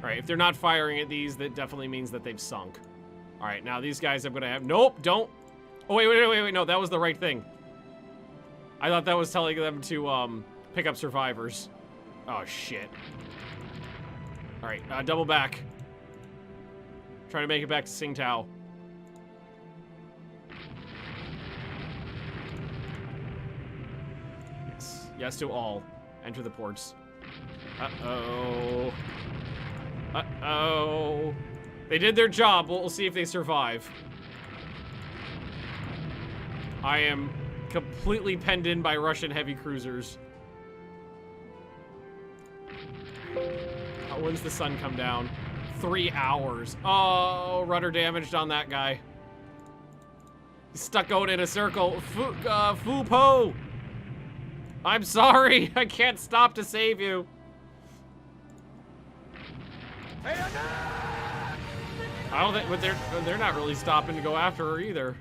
All right, if they're not firing at these, that definitely means that they've sunk. All right, now these guys I'm gonna have. Nope, don't. Oh wait. No, that was the right thing. I thought that was telling them to pick up survivors. Oh shit. All right, double back. Trying to make it back to Tsingtao. Yes to all. Enter the ports. Uh-oh. Uh-oh. They did their job. We'll see if they survive. I am completely penned in by Russian heavy cruisers. When's the sun come down? 3 hours. Oh, rudder damaged on that guy. He's stuck going in a circle. Fu-po! I'm sorry. I can't stop to save you. I don't think, but they're not really stopping to go after her either.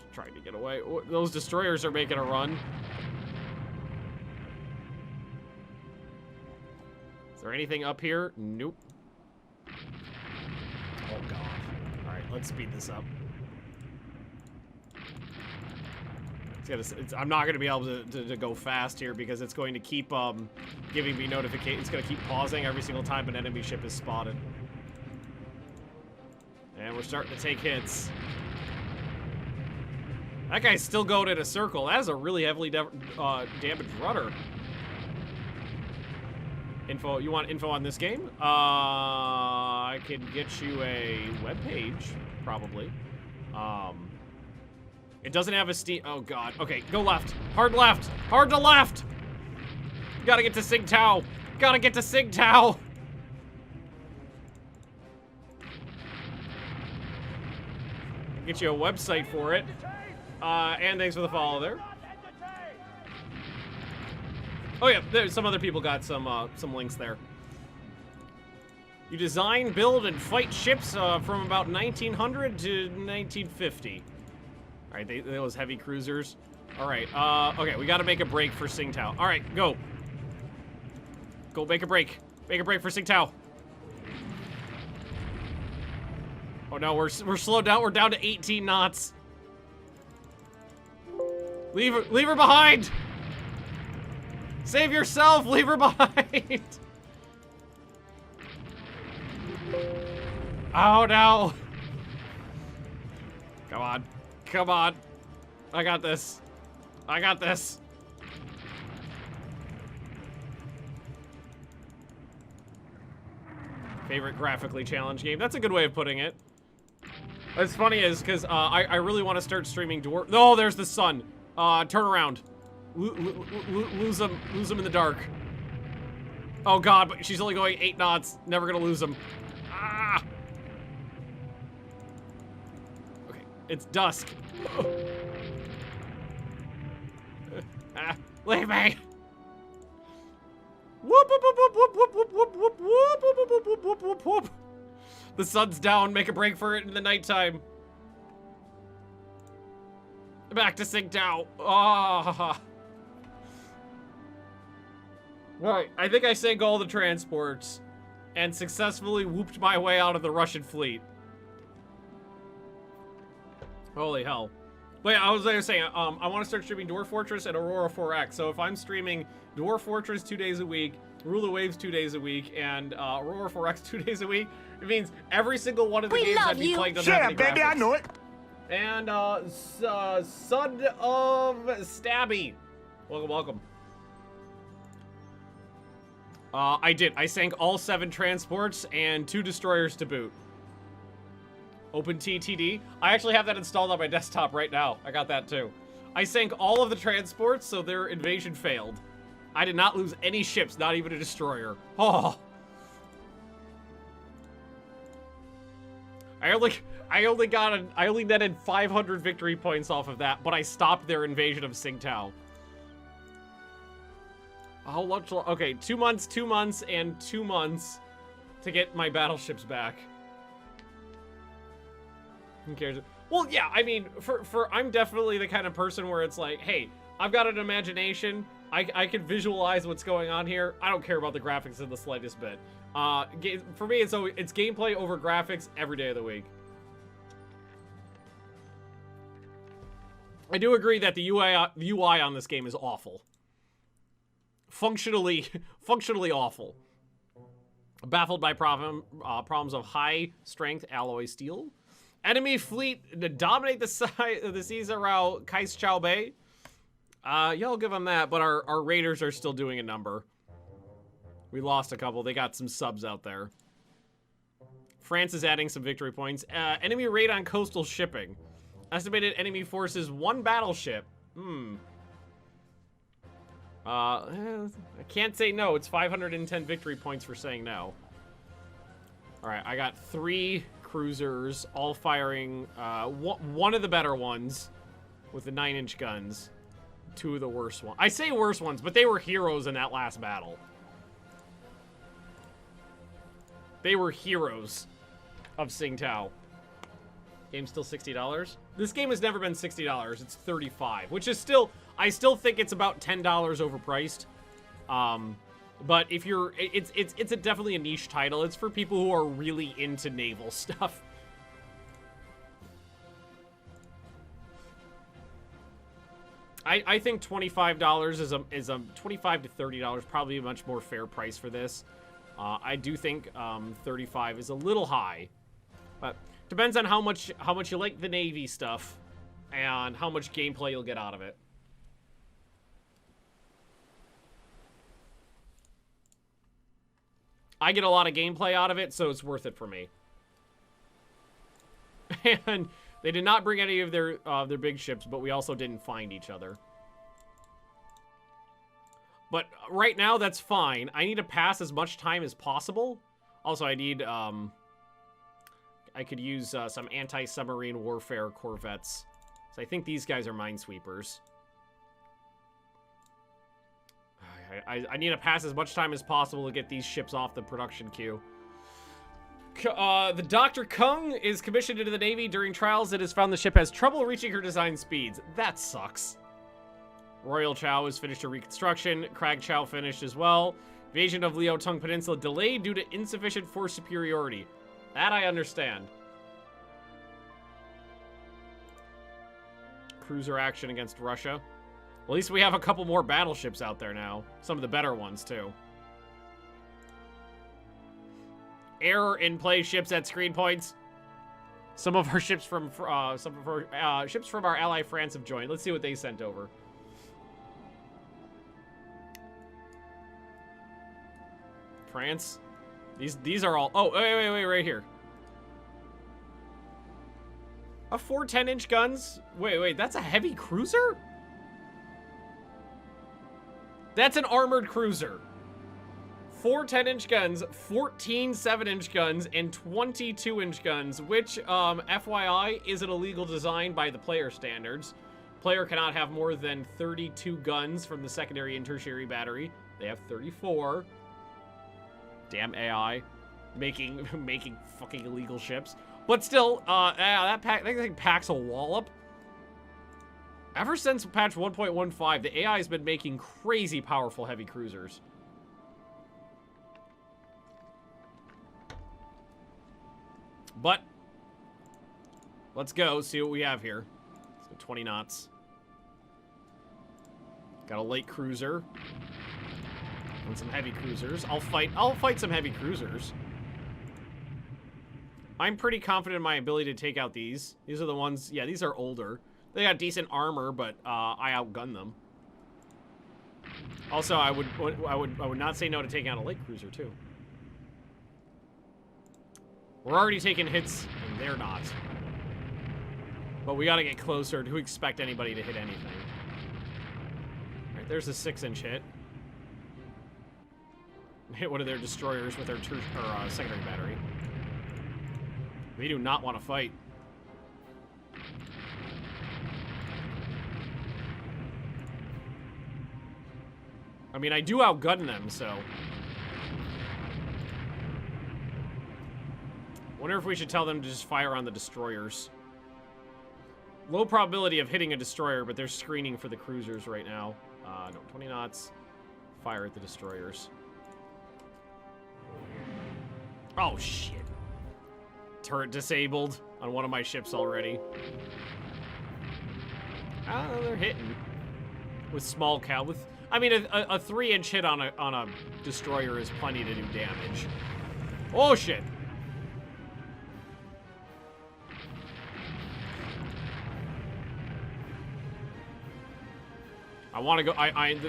Just trying to get away. Those destroyers are making a run. Is there anything up here? Nope. Oh god. All right, let's speed this up. I'm not going to be able to go fast here because it's going to keep giving me notifications. It's going to keep pausing every single time an enemy ship is spotted. And we're starting to take hits. That guy's still going in a circle. That is a really heavily damaged rudder. Info, you want info on this game? I can get you a webpage, probably. It doesn't have a Steam. Oh god. Okay, go left. Hard left. Hard to left. Gotta get to Tsingtao. Gotta get to Tsingtao. Get you a website for it. And thanks for the follow there. Oh yeah, there's some other people got some links there. You design, build, and fight ships from about 1900 to 1950. All right, those heavy cruisers. All right, okay, we got to make a break for Tsingtao. All right, go. Go make a break. Make a break for Tsingtao. Oh no, we're slowed down. We're down to 18 knots. Leave her behind. Save yourself. Leave her behind. Oh no. Come on. Come on. I got this. I got this. Favorite graphically challenged game. That's a good way of putting it. What's funny is because I really want to start streaming Dwarf. Oh, there's the sun. Turn around. Lose him in the dark. Oh god, but she's only going 8 knots. Never gonna lose him. Ah. Okay, it's dusk. Leave me. Whoop, whoop, whoop, whoop, whoop, whoop, whoop, whoop, whoop, whoop, whoop, whoop, whoop, whoop. The sun's down. Make a break for it in the nighttime. Back to Tsingtao. Ah. Alright, I think I sank all the transports and successfully whooped my way out of the Russian fleet. Holy hell. Wait, I was saying, I want to start streaming Dwarf Fortress and Aurora 4X. So if I'm streaming Dwarf Fortress 2 days a week, Rule of Waves 2 days a week, and Aurora 4X 2 days a week, it means every single one of the games I'd be playing doesn't have any baby, graphics. I know it. And Son of Stabby. Welcome, welcome. I did. I sank all 7 transports and 2 destroyers to boot. Open TTD. I actually have that installed on my desktop right now. I got that too. I sank all of the transports, so their invasion failed. I did not lose any ships, not even a destroyer. Oh. I only netted 500 victory points off of that, but I stopped their invasion of Tsingtao. How much? Okay, 2 months, 2 months, and 2 months to get my battleships back. Who cares? Well, yeah, I mean, I'm definitely the kind of person where it's like, hey, I've got an imagination. I can visualize what's going on here. I don't care about the graphics in the slightest bit. For me, it's gameplay over graphics every day of the week. I do agree that the UI on this game is awful. Functionally awful. Baffled by problems of high strength alloy steel. Enemy fleet to dominate the seas around Kaisachou Bay. Yeah, I'll give them that, but our raiders are still doing a number. We lost a couple. They got some subs out there. France is adding some victory points. Enemy raid on coastal shipping. Estimated enemy forces 1 battleship. I can't say no. It's 510 victory points for saying no. All right, I got 3 cruisers, all firing one of the better ones with the 9-inch guns. 2 of the worst ones. I say worst ones, but they were heroes in that last battle. They were heroes of Tsingtao. Game's still $60. This game has never been $60. It's $35, which is still, I still think it's about $10 overpriced. But if you're, it's definitely a niche title. It's for people who are really into naval stuff. I think $25 is a $25 to $30 probably a much more fair price for this. I do think 35 is a little high, but depends on how much you like the Navy stuff and how much gameplay you'll get out of it. I get a lot of gameplay out of it, so it's worth it for me. And they did not bring any of their big ships, but we also didn't find each other. But right now, that's fine. I need to pass as much time as possible. Also, I need, I could use some anti-submarine warfare corvettes. So I think these guys are minesweepers. I need to pass as much time as possible to get these ships off the production queue. The Dr. Kung is commissioned into the Navy. During trials, it has found the ship has trouble reaching her design speeds. That sucks. Royal Chow is finished her reconstruction. Crag Chow finished as well. Invasion of Liaotung Peninsula delayed due to insufficient force superiority. That I understand. Cruiser action against Russia. At least we have a couple more battleships out there now. Some of the better ones, too. Error in play ships at screen points. Some of our ships from our ally France have joined. Let's see what they sent over. France. These are all. Oh, wait, right here. A 4 10-inch guns. Wait, that's a heavy cruiser? That's an armored cruiser. 4 10-inch guns, 14 7-inch guns, and 22 inch guns, which, FYI, is an illegal design by the player standards. Player cannot have more than 32 guns from the secondary and tertiary battery. They have 34. Damn AI. Making fucking illegal ships. But still, that thing packs a wallop. Ever since patch 1.15, the AI has been making crazy powerful heavy cruisers. But let's go see what we have here. So 20 knots. Got a light cruiser and some heavy cruisers. I'll fight some heavy cruisers. I'm pretty confident in my ability to take out these. These are the ones, yeah, these are older. They got decent armor, but I outgun them. Also, I would not say no to taking out a light cruiser too. We're already taking hits, and they're not. But we gotta get closer to expect anybody to hit anything. All right, there's a 6-inch hit. Hit one of their destroyers with their secondary battery. We do not want to fight. I mean, I do outgun them, so. Wonder if we should tell them to just fire on the destroyers. Low probability of hitting a destroyer, but they're screening for the cruisers right now. No, 20 knots. Fire at the destroyers. Oh, shit. Turret disabled on one of my ships already. They're hitting. With small cal. I mean, a 3-inch hit on a destroyer is plenty to do damage. Oh, shit. I want to go.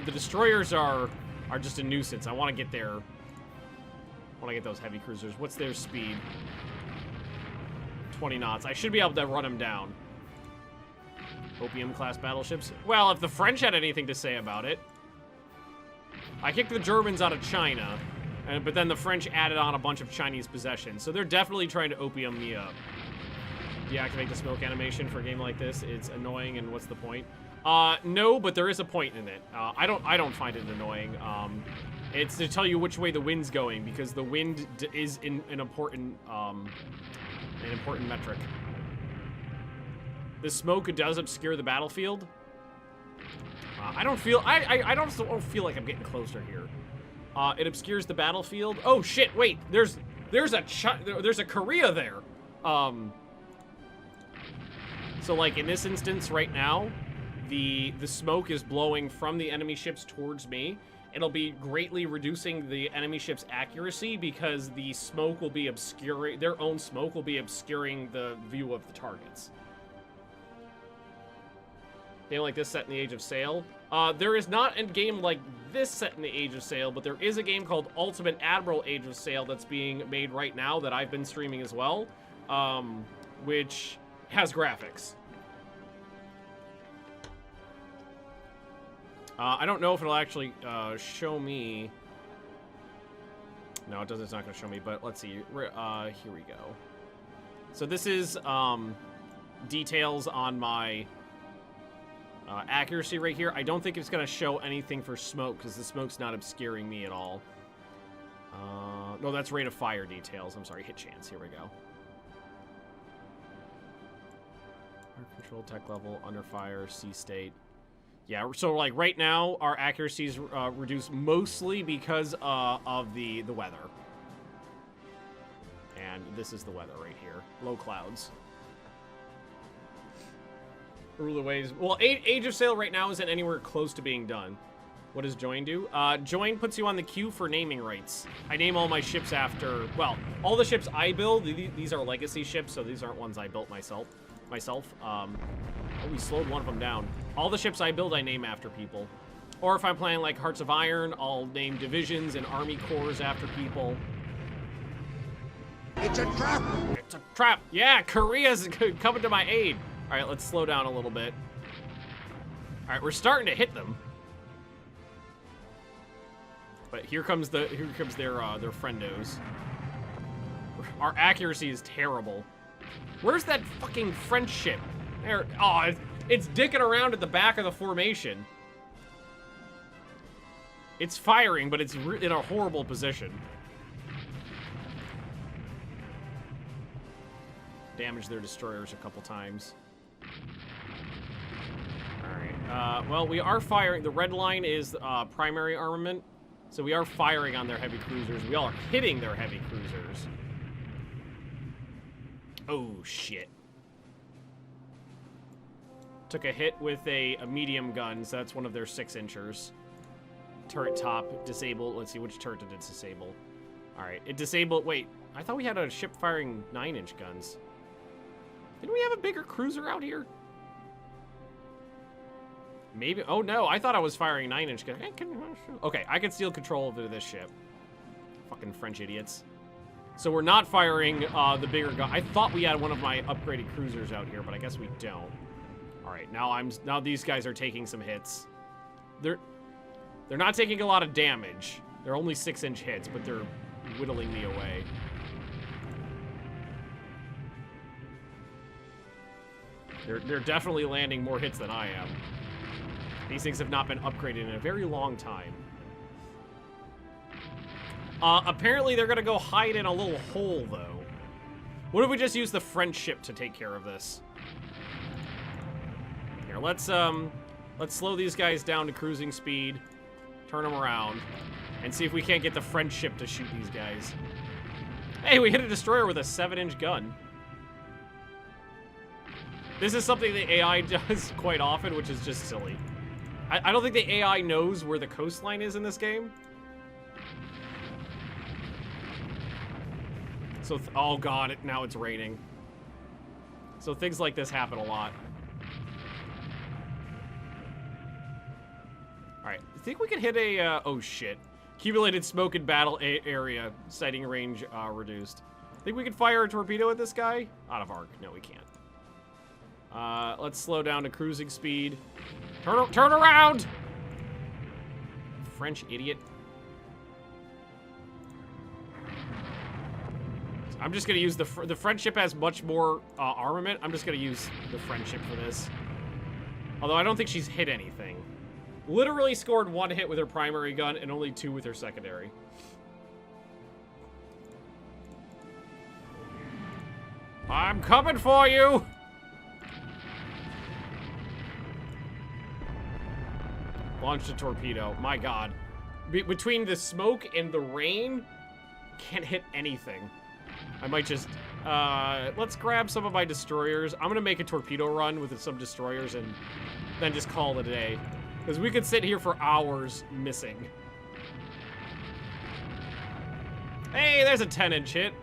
The destroyers are just a nuisance. I want to get there. I want to get those heavy cruisers. What's their speed? 20 knots. I should be able to run them down. Opium class battleships. Well, if the French had anything to say about it. I kicked the Germans out of China, but then the French added on a bunch of Chinese possessions. So they're definitely trying to opium me up. Deactivate the smoke animation for a game like this. It's annoying, and what's the point? No, but there is a point in it. I don't find it annoying. It's to tell you which way the wind's going, because the wind is an important metric. The smoke does obscure the battlefield. I don't feel feel like I'm getting closer here. It obscures the battlefield. Oh shit! Wait, there's a Korea there. So like in this instance right now, the smoke is blowing from the enemy ships towards me. It'll be greatly reducing the enemy ship's accuracy because the smoke will be obscuring, their own smoke will be obscuring the view of the targets. Game like this set in the Age of Sail. There is not a game like this set in the Age of Sail, but there is a game called Ultimate Admiral Age of Sail that's being made right now that I've been streaming as well, which has graphics. I don't know if it'll actually show me. No, it doesn't. It's not going to show me. But let's see. Here we go. So this is details on my accuracy right here. I don't think it's going to show anything for smoke because the smoke's not obscuring me at all. No, that's rate of fire details. I'm sorry, hit chance. Here we go. Control tech level, under fire, sea state. Yeah, so like right now, our accuracy is reduced mostly because of the weather. And this is the weather right here. Low clouds. Rule of ways. Well, Age of Sail right now isn't anywhere close to being done. What does join do? Join puts you on the queue for naming rights. I name all my ships after, well, all the ships I build, these are legacy ships, so these aren't ones I built myself. Oh, we slowed one of them down. All the ships I build, I name after people. Or if I'm playing like Hearts of Iron, I'll name divisions and army corps after people. It's a trap! It's a trap! Yeah, Korea's coming to my aid. All right, let's slow down a little bit. All right, we're starting to hit them. But here comes their friendos. Our accuracy is terrible. Where's that fucking French ship? There. Oh, it's dicking around at the back of the formation. It's firing, but it's in a horrible position. Damaged their destroyers a couple times. Alright. Well, we are firing. The red line is primary armament. So we are firing on their heavy cruisers. We are hitting their heavy cruisers. Oh, shit. Took a hit with a medium gun, so that's one of their 6-inchers. Turret top, disabled. Let's see, which turret did it disable? Alright, it disabled. Wait, I thought we had a ship firing 9-inch guns. Didn't we have a bigger cruiser out here? Maybe. Oh, no, I thought I was firing 9-inch guns. Okay, I can steal control of this ship. Fucking French idiots. So we're not firing the bigger gun. I thought we had one of my upgraded cruisers out here, but I guess we don't. All right, now these guys are taking some hits. They're not taking a lot of damage. They're only 6-inch hits, but they're whittling me away. They're definitely landing more hits than I am. These things have not been upgraded in a very long time. Apparently they're gonna go hide in a little hole, though. What if we just use the French ship to take care of this? Here, let's slow these guys down to cruising speed, turn them around, and see if we can't get the French ship to shoot these guys. Hey, we hit a destroyer with a 7-inch gun. This is something the AI does quite often, which is just silly. I don't think the AI knows where the coastline is in this game. So, oh god, now it's raining. So things like this happen a lot. Alright, I think we can hit a, oh shit. Accumulated smoke in battle area, sighting range reduced. Think we can fire a torpedo at this guy? Out of arc. No, we can't. Let's slow down to cruising speed. Turn around! French idiot. I'm just gonna use the French ship has much more armament. I'm just gonna use the French ship for this. Although I don't think she's hit anything. Literally scored 1 hit with her primary gun and only 2 with her secondary. I'm coming for you! Launched a torpedo. My god. Between the smoke and the rain, can't hit anything. I might just, let's grab some of my destroyers. I'm gonna make a torpedo run with some destroyers and then just call it a day. Because we could sit here for hours missing. Hey, there's a 10-inch hit.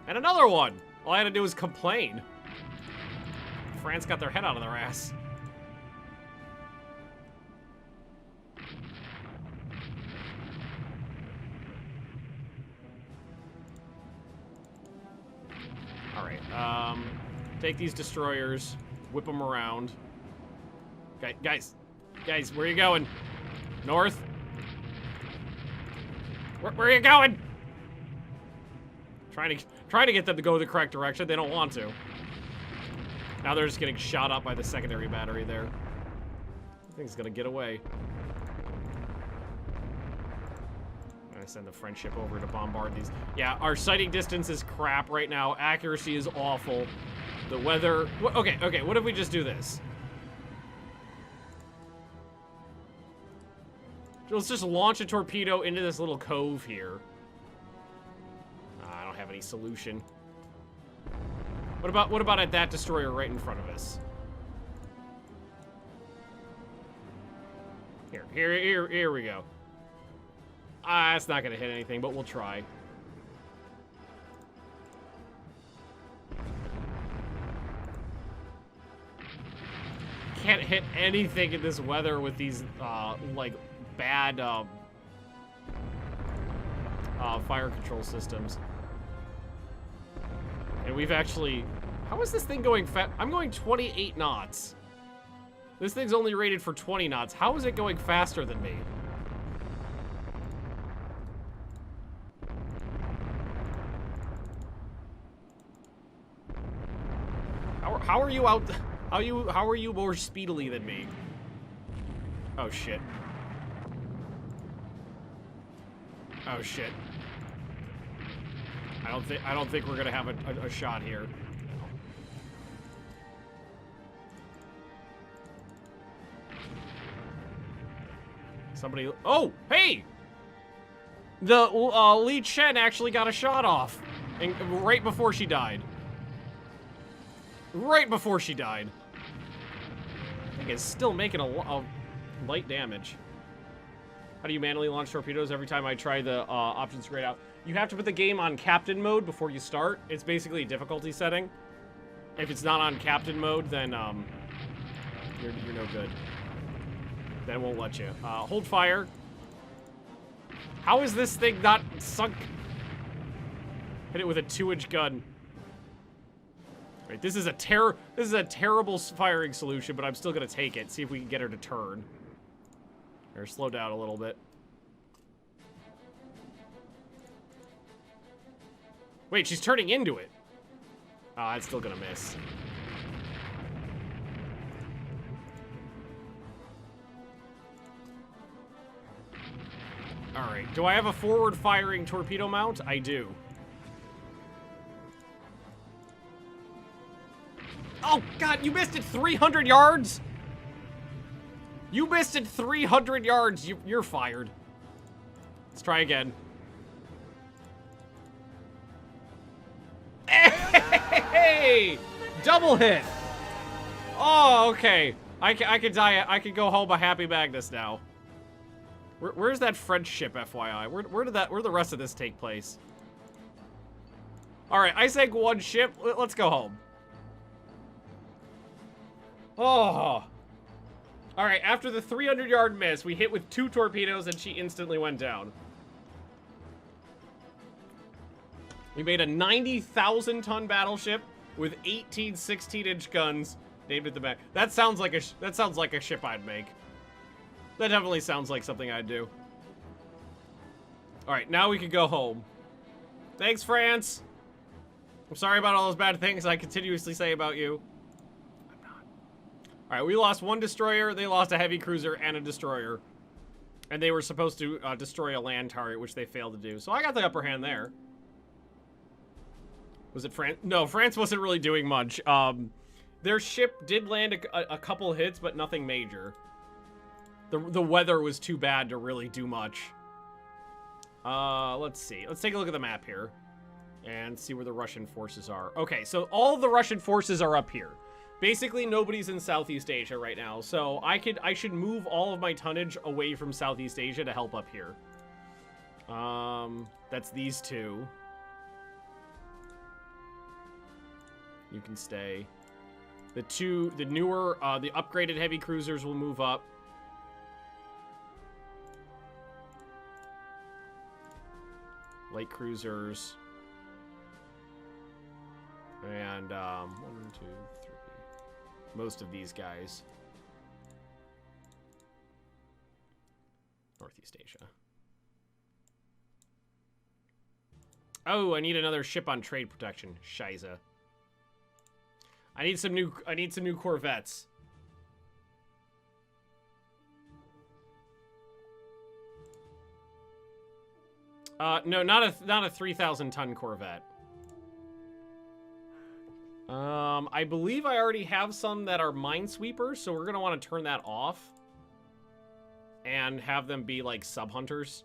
And another one. All I had to do was complain. France got their head out of their ass. Alright, take these destroyers, whip them around. Guys, where are you going? North? Where are you going? Trying to get them to go the correct direction. They don't want to. Now they're just getting shot up by the secondary battery there. I think it's gonna get away. I'm gonna send the French ship over to bombard these. Yeah, our sighting distance is crap right now. Accuracy is awful. The weather. Okay. What if we just do this? Let's just launch a torpedo into this little cove here. I don't have any solution. What about at that destroyer right in front of us? Here we go. It's not gonna hit anything, but we'll try. Can't hit anything in this weather with these, like, bad, fire control systems. And we've actually... How is this thing going fast? I'm going 28 knots. This thing's only rated for 20 knots. How is it going faster than me? How are you out... How are you more speedily than me? Oh, shit. Oh, shit. I don't think we're gonna have a shot here. Somebody... Oh! Hey! The Li Chen actually got a shot off. And right before she died. Right before she died. I think it's still making a light damage. How do you manually launch torpedoes? Every time I try the options grayed out. You have to put the game on captain mode before you start. It's basically a difficulty setting. If it's not on captain mode, then you're no good. Then it won't let you. Hold fire. How is this thing not sunk? Hit it with a 2-inch gun. Right, this is a terrible firing solution, but I'm still gonna take it. See if we can get her to turn. Or slow down a little bit. Wait, she's turning into it. It's still gonna miss. Alright, do I have a forward-firing torpedo mount? I do. Oh, God, you missed it 300 yards? You missed it 300 yards. You're fired. Let's try again. Hey! Double hit! Oh, okay. I can die. I can go home a happy Magnus now. Where's that French ship, FYI? Where'd the rest of this take place? Alright, I sank one ship. Let's go home. Oh. Alright, after the 300-yard miss, we hit with 2 torpedoes and she instantly went down. We made a 90,000-ton battleship with 18 16-inch guns named at the back. That sounds like a ship I'd make. That definitely sounds like something I'd do. Alright, now we can go home. Thanks, France! I'm sorry about all those bad things I continuously say about you. I'm not. Alright, we lost one destroyer, they lost a heavy cruiser and a destroyer. And they were supposed to destroy a land target, which they failed to do. So I got the upper hand there. Was it France? No, France wasn't really doing much. Their ship did land a couple hits, but nothing major. The weather was too bad to really do much. Let's see. Let's take a look at the map here and see where the Russian forces are. Okay, so all the Russian forces are up here. Basically, nobody's in Southeast Asia right now, so I should move all of my tonnage away from Southeast Asia to help up here. That's these two. You can stay. The newer, the upgraded heavy cruisers will move up. Light cruisers. And, 1, 2, 3. Most of these guys. Northeast Asia. Oh, I need another ship on trade protection. Shiza. I need some new corvettes. No, not a 3,000 ton corvette. I believe I already have some that are minesweepers, so we're gonna want to turn that off and have them be like sub-hunters,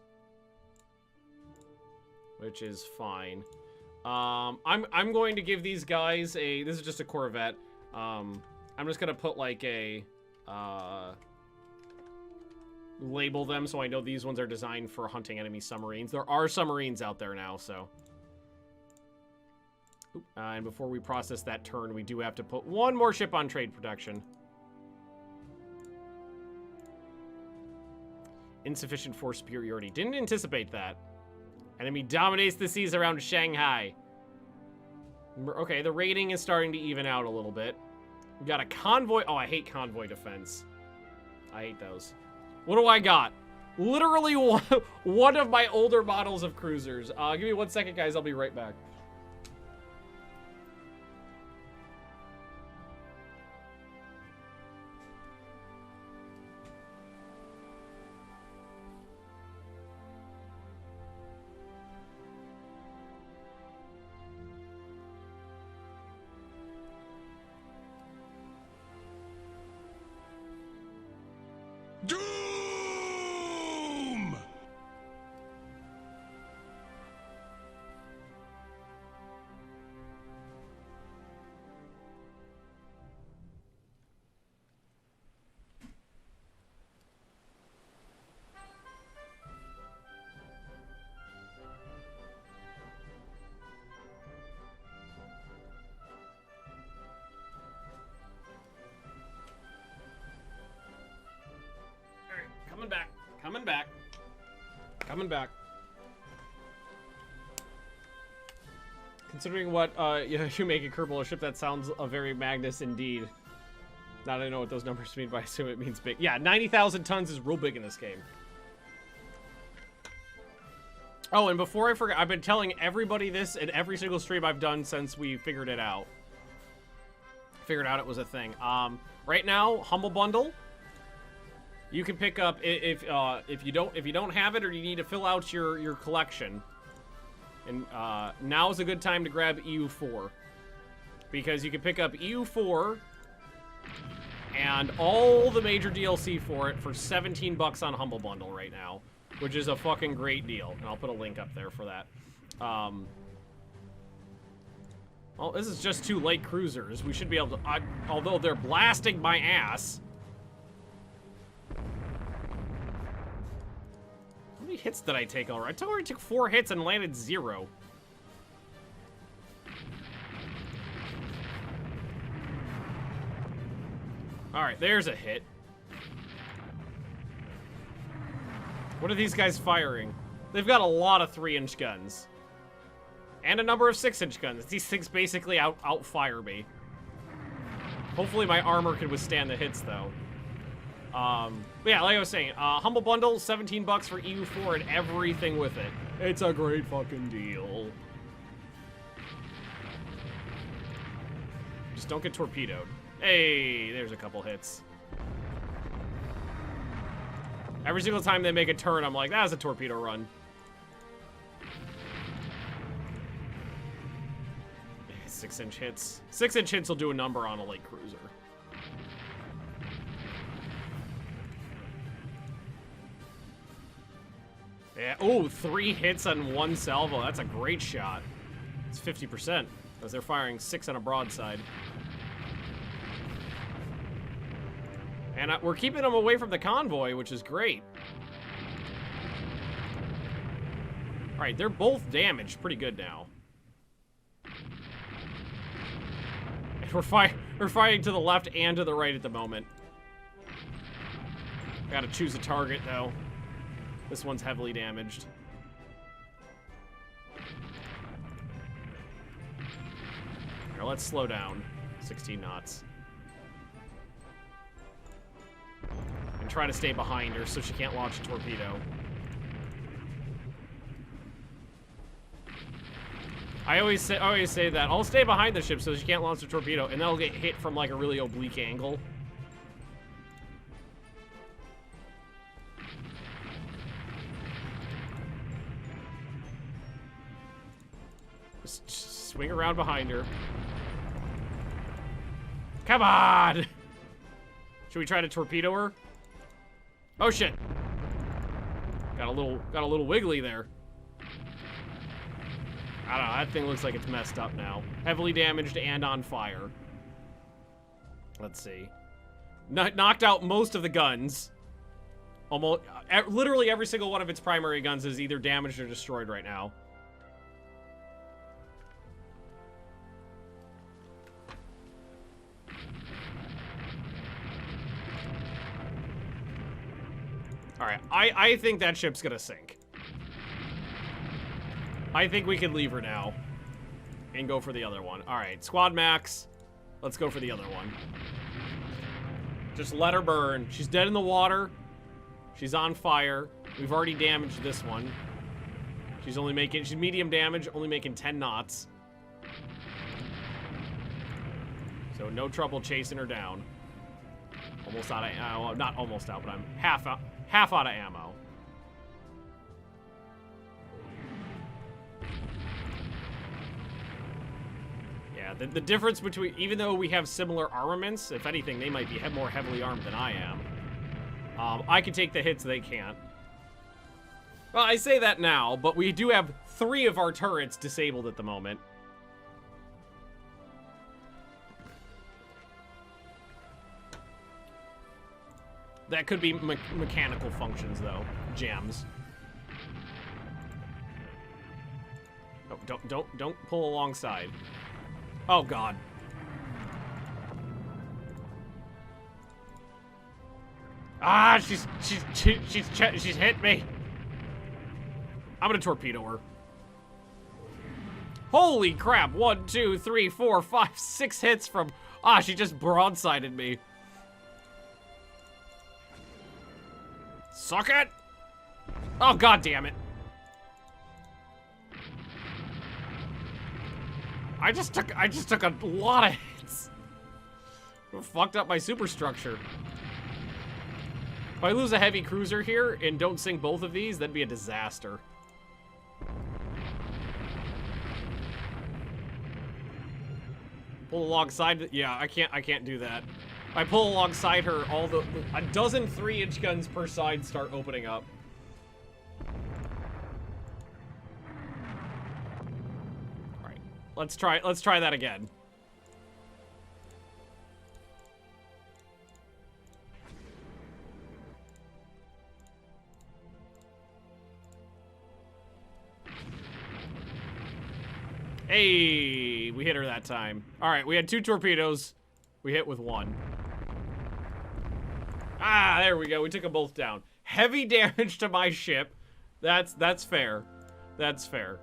which is fine. I'm going to give these guys a, this is just a corvette. I'm just gonna put like a, label them so I know these ones are designed for hunting enemy submarines. There are submarines out there now, so. And before we process that turn, we do have to put one more ship on trade protection. Insufficient force superiority. Didn't anticipate that. Enemy dominates the seas around Shanghai. Okay, the rating is starting to even out a little bit. We got a convoy. Oh, I hate convoy defense. I hate those. What do I got? Literally one of my older models of cruisers. Give me 1 second, guys. I'll be right back. Doom! Coming back. Considering what you make a Kerbal ship, that sounds a very Magnus indeed. Now that I know what those numbers mean, but I assume it means big. Yeah, 90,000 tons is real big in this game. Oh, and before I forget, I've been telling everybody this in every single stream I've done since we figured it out. Figured out it was a thing. Right now, Humble Bundle. You can pick up if you don't have it or you need to fill out your collection. And now is a good time to grab EU4 because you can pick up EU4 and all the major DLC for it for 17 bucks on Humble Bundle right now, which is a fucking great deal. And I'll put a link up there for that. Well, this is just 2 light cruisers. We should be able to, although they're blasting my ass. How many hits did I take already? I already took 4 hits and landed 0. Alright, there's a hit. What are these guys firing? They've got a lot of 3-inch guns. And a number of 6-inch guns. These things basically outfire me. Hopefully my armor can withstand the hits, though. But yeah, like I was saying, Humble Bundle, 17 bucks for EU4 and everything with it. It's a great fucking deal. Just don't get torpedoed. Hey, there's a couple hits. Every single time they make a turn, I'm like, that was a torpedo run. 6-inch hits. 6-inch hits will do a number on a light cruiser. Yeah. Oh, 3 hits on 1 salvo. That's a great shot. It's 50%, because they're firing 6 on a broadside. And we're keeping them away from the convoy, which is great. All right, they're both damaged pretty good now. And we're firing to the left and to the right at the moment. Gotta choose a target, though. This one's heavily damaged. Here, let's slow down. 16 knots. And try to stay behind her so she can't launch a torpedo. I always say that. I'll stay behind the ship so she can't launch a torpedo, and then I'll get hit from like a really oblique angle. Just swing around behind her. Come on! Should we try to torpedo her? Oh shit! Got a little wiggly there. I don't know, that thing looks like it's messed up now. Heavily damaged and on fire. Let's see. Knocked out most of the guns. Almost, literally every single one of its primary guns is either damaged or destroyed right now. Alright, I think that ship's gonna sink. I think we can leave her now. And go for the other one. Alright, squad max. Let's go for the other one. Just let her burn. She's dead in the water. She's on fire. We've already damaged this one. She's medium damage, only making 10 knots. So no trouble chasing her down. Almost out of, not almost out, but I'm half out of ammo. Yeah, the difference between, even though we have similar armaments, if anything, they might be more heavily armed than I am. I can take the hits, they can't. Well, I say that now, but we do have 3 of our turrets disabled at the moment. That could be mechanical functions, though. Jams. Oh, don't pull alongside. Oh God. Ah, she's hit me. I'm gonna torpedo her. Holy crap! 1, 2, 3, 4, 5, 6 hits from. Ah, she just broadsided me. Suck it! Oh God damn it! I just took a lot of hits. Fucked up my superstructure. If I lose a heavy cruiser here and don't sink both of these, that'd be a disaster. Pull alongside. Yeah, I can't do that. If I pull alongside her, a dozen 3-inch guns per side start opening up. All right, let's try that again. Hey, we hit her that time. All right, we had 2 torpedoes. We hit with 1. Ah, there we go. We took them both down. Heavy damage to my ship. That's fair. That's fair.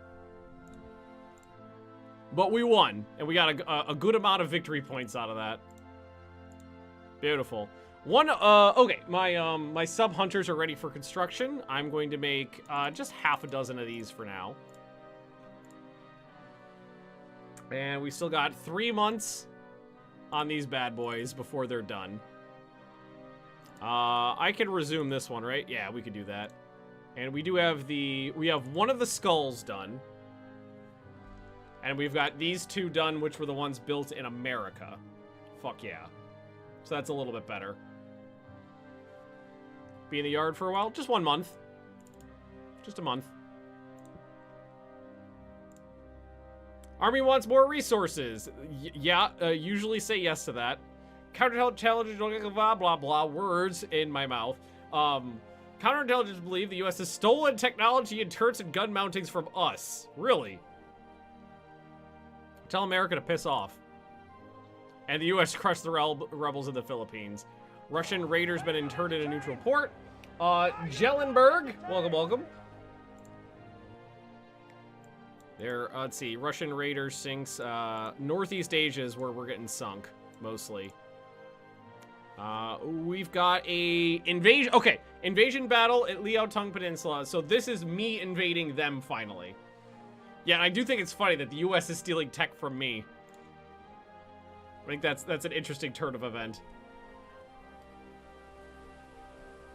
But we won, and we got a good amount of victory points out of that. Beautiful. Okay, my sub hunters are ready for construction. I'm going to make just half a dozen of these for now. And we still got 3 months on these bad boys before they're done. I can resume this one, right? Yeah, we could do that. And we do have we have one of the skulls done. And we've got these 2 done, which were the ones built in America. Fuck yeah. So that's a little bit better. Be in the yard for a while? Just 1 month. Just a month. Army wants more resources. Usually say yes to that. Counterintelligence, blah, blah, blah, words in my mouth. Counterintelligence believe the U.S. has stolen technology and turrets and gun mountings from us. Really? Tell America to piss off. And the U.S. crushed the rebels in the Philippines. Russian raiders been interred in a neutral port. Jellenberg, welcome, welcome. There, let's see, Russian raiders sinks. Northeast Asia is where we're getting sunk, mostly. We've got a invasion. Okay, invasion battle at Liaotung Peninsula. So this is me invading them finally. Yeah, I do think it's funny that the U.S. is stealing tech from me. I think that's an interesting turn of event.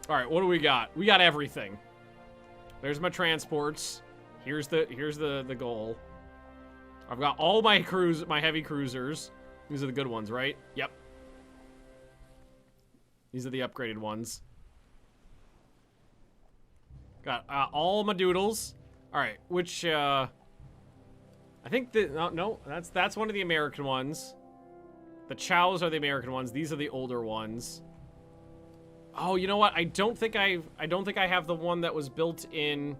All right, what do we got? We got everything. There's my transports. Here's the goal. I've got all my heavy cruisers. These are the good ones, right? Yep. These are the upgraded ones. Got all my doodles. All right, which I think no, that's one of the American ones. The Chows are the American ones. These are the older ones. Oh, you know what? I don't think I have the one that was built in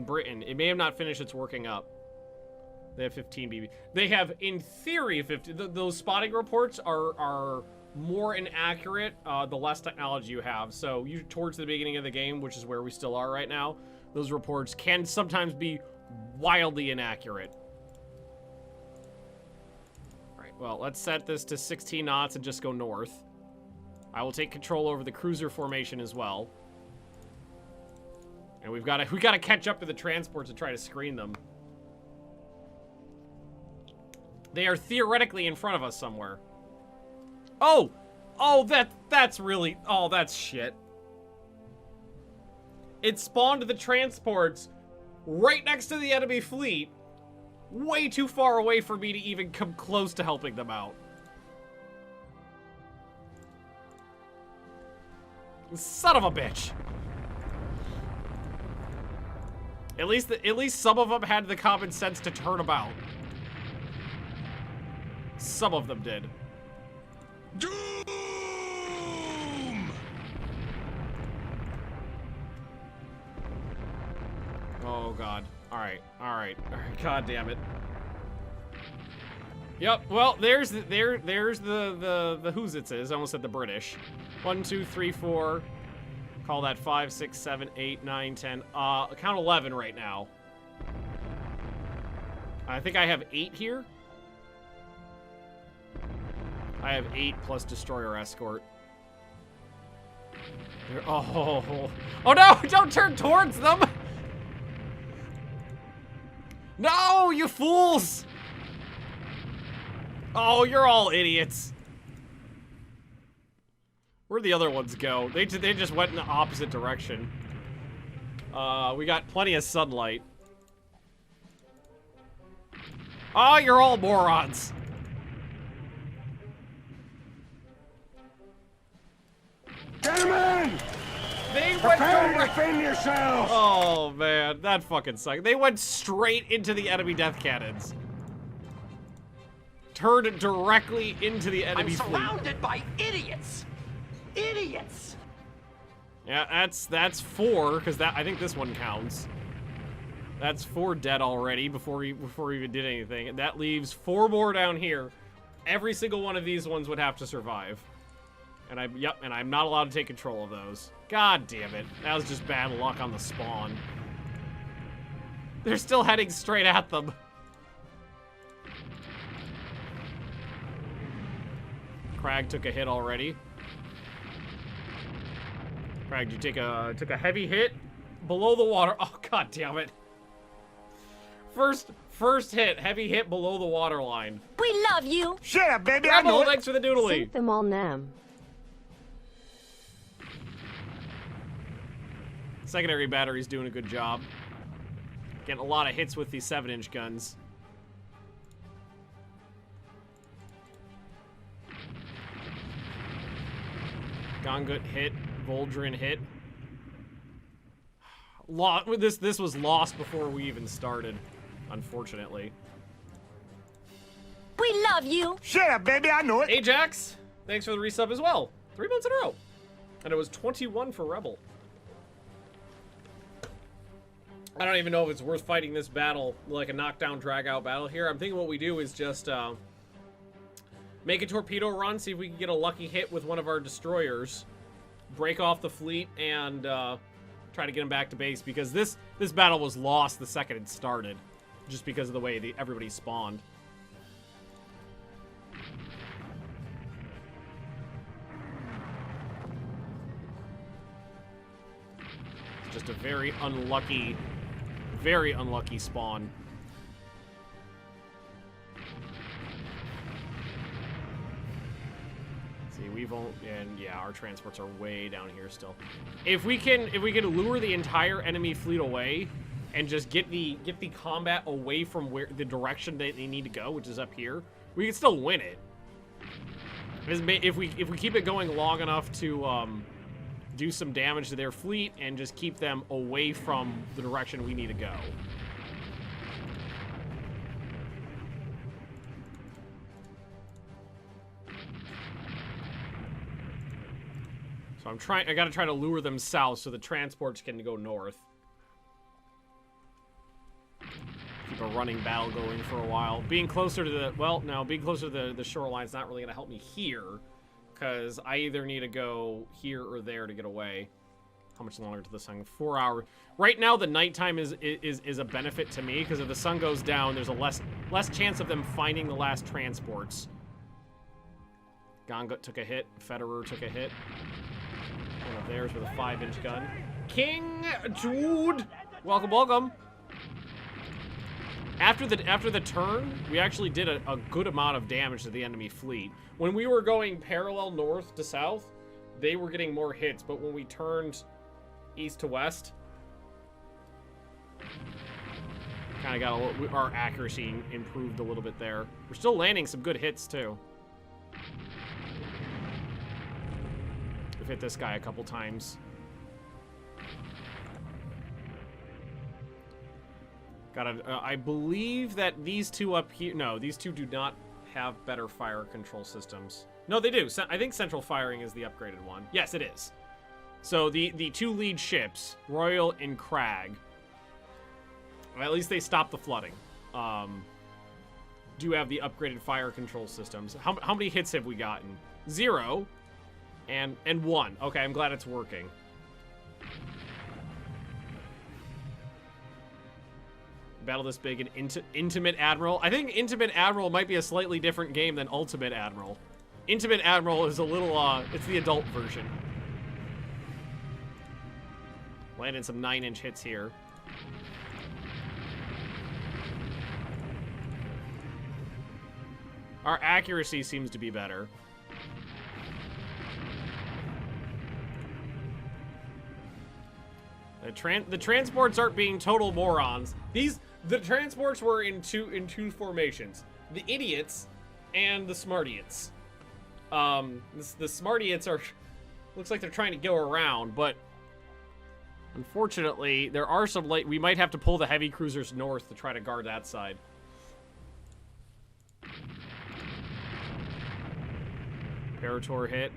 Britain. It may have not finished its working up. They have 15 BB. They have, in theory, 50. Those spotting reports are more inaccurate the less technology you have. So towards the beginning of the game, which is where we still are right now, those reports can sometimes be wildly inaccurate. All right, well, let's set this to 16 knots and just go north. I will take control over the cruiser formation as well. And we gotta catch up to the transports and try to screen them. They are theoretically in front of us somewhere. Oh, that's really, that's shit. It spawned the transports right next to the enemy fleet, way too far away for me to even come close to helping them out. Son of a bitch. At least some of them had the common sense to turn about. Some of them did. Doom! Oh god. All right. God damn it. Yep. Well, there's the who's it is. I almost said the British. 1, 2, 3, 4. Call that 5, 6, 7, 8, 9, 10. Count 11 right now. I think I have 8 here. I have 8 plus destroyer escort. Oh no! Don't turn towards them! No, you fools! Oh, you're all idiots. Where'd the other ones go? They just went in the opposite direction. We got plenty of sunlight. Oh, you're all morons. Gentlemen! They went Prepare to defend yourselves! Oh, man. That fucking sucked. They went straight into the enemy death cannons. Turned directly into the enemy fleet. I'm surrounded by idiots! Idiots! Yeah, that's 4, because I think this one counts. That's 4 dead already before we even did anything. And that leaves 4 more down here. Every single one of these ones would have to survive. And I'm not allowed to take control of those. God damn it. That was just bad luck on the spawn. They're still heading straight at them. Crag took a hit already. Craig, you took a heavy hit below the water. Oh, god damn it. First hit, heavy hit below the water line. We love you. Shut up, baby. I know Rebel, it. thanks for the doodly. Sink them all, Nam. Secondary battery's doing a good job. Getting a lot of hits with these 7-inch guns. Gongut hit. Voldrin hit. This was lost before we even started, unfortunately. We love you. Shut up, baby. I know it. Ajax, thanks for the resub as well. 3 months in a row. And it was 21 for Rebel. I don't even know if it's worth fighting this battle, like a knockdown, drag-out battle here. I'm thinking what we do is just make a torpedo run, see if we can get a lucky hit with one of our destroyers, break off the fleet, and try to get them back to base, because this battle was lost the second it started, just because of the way everybody spawned. It's just a very unlucky spawn. See, and yeah, our transports are way down here still. If we can lure the entire enemy fleet away and just get the combat away from the direction that they need to go, which is up here, we can still win it. If we keep it going long enough to do some damage to their fleet and just keep them away from the direction we need to go. So I gotta try to lure them south so the transports can go north. Keep a running battle going for a while. Being closer to being closer to the shoreline's not really gonna help me here, because I either need to go here or there to get away. How much longer to the sun? 4 hours. Right now, the nighttime is a benefit to me, because if the sun goes down, there's a less chance of them finding the last transports. Gongut took a hit. Federer took a hit. One of theirs with a 5-inch gun. King Jude! Welcome, welcome. After the turn, we actually did a good amount of damage to the enemy fleet. When we were going parallel north to south, they were getting more hits, but when we turned east to west, kind of got our accuracy improved a little bit there. We're still landing some good hits too. We've hit this guy a couple times. I believe that these two up here... No, these two do not have better fire control systems. No, they do. I think central firing is the upgraded one. Yes, it is. So the two lead ships, Royal and Crag, at least they stop the flooding, do have the upgraded fire control systems. How many hits have we gotten? 0 and 1. Okay, I'm glad it's working. Battle this big in Intimate Admiral. I think Intimate Admiral might be a slightly different game than Ultimate Admiral. Intimate Admiral is a little, it's the adult version. Landed some 9-inch hits here. Our accuracy seems to be better. The transports aren't being total morons. The transports were in two formations: the idiots and the smartiots. The smartiots looks like they're trying to go around, but unfortunately there are some we might have to pull the heavy cruisers north to try to guard that side. Parator hit.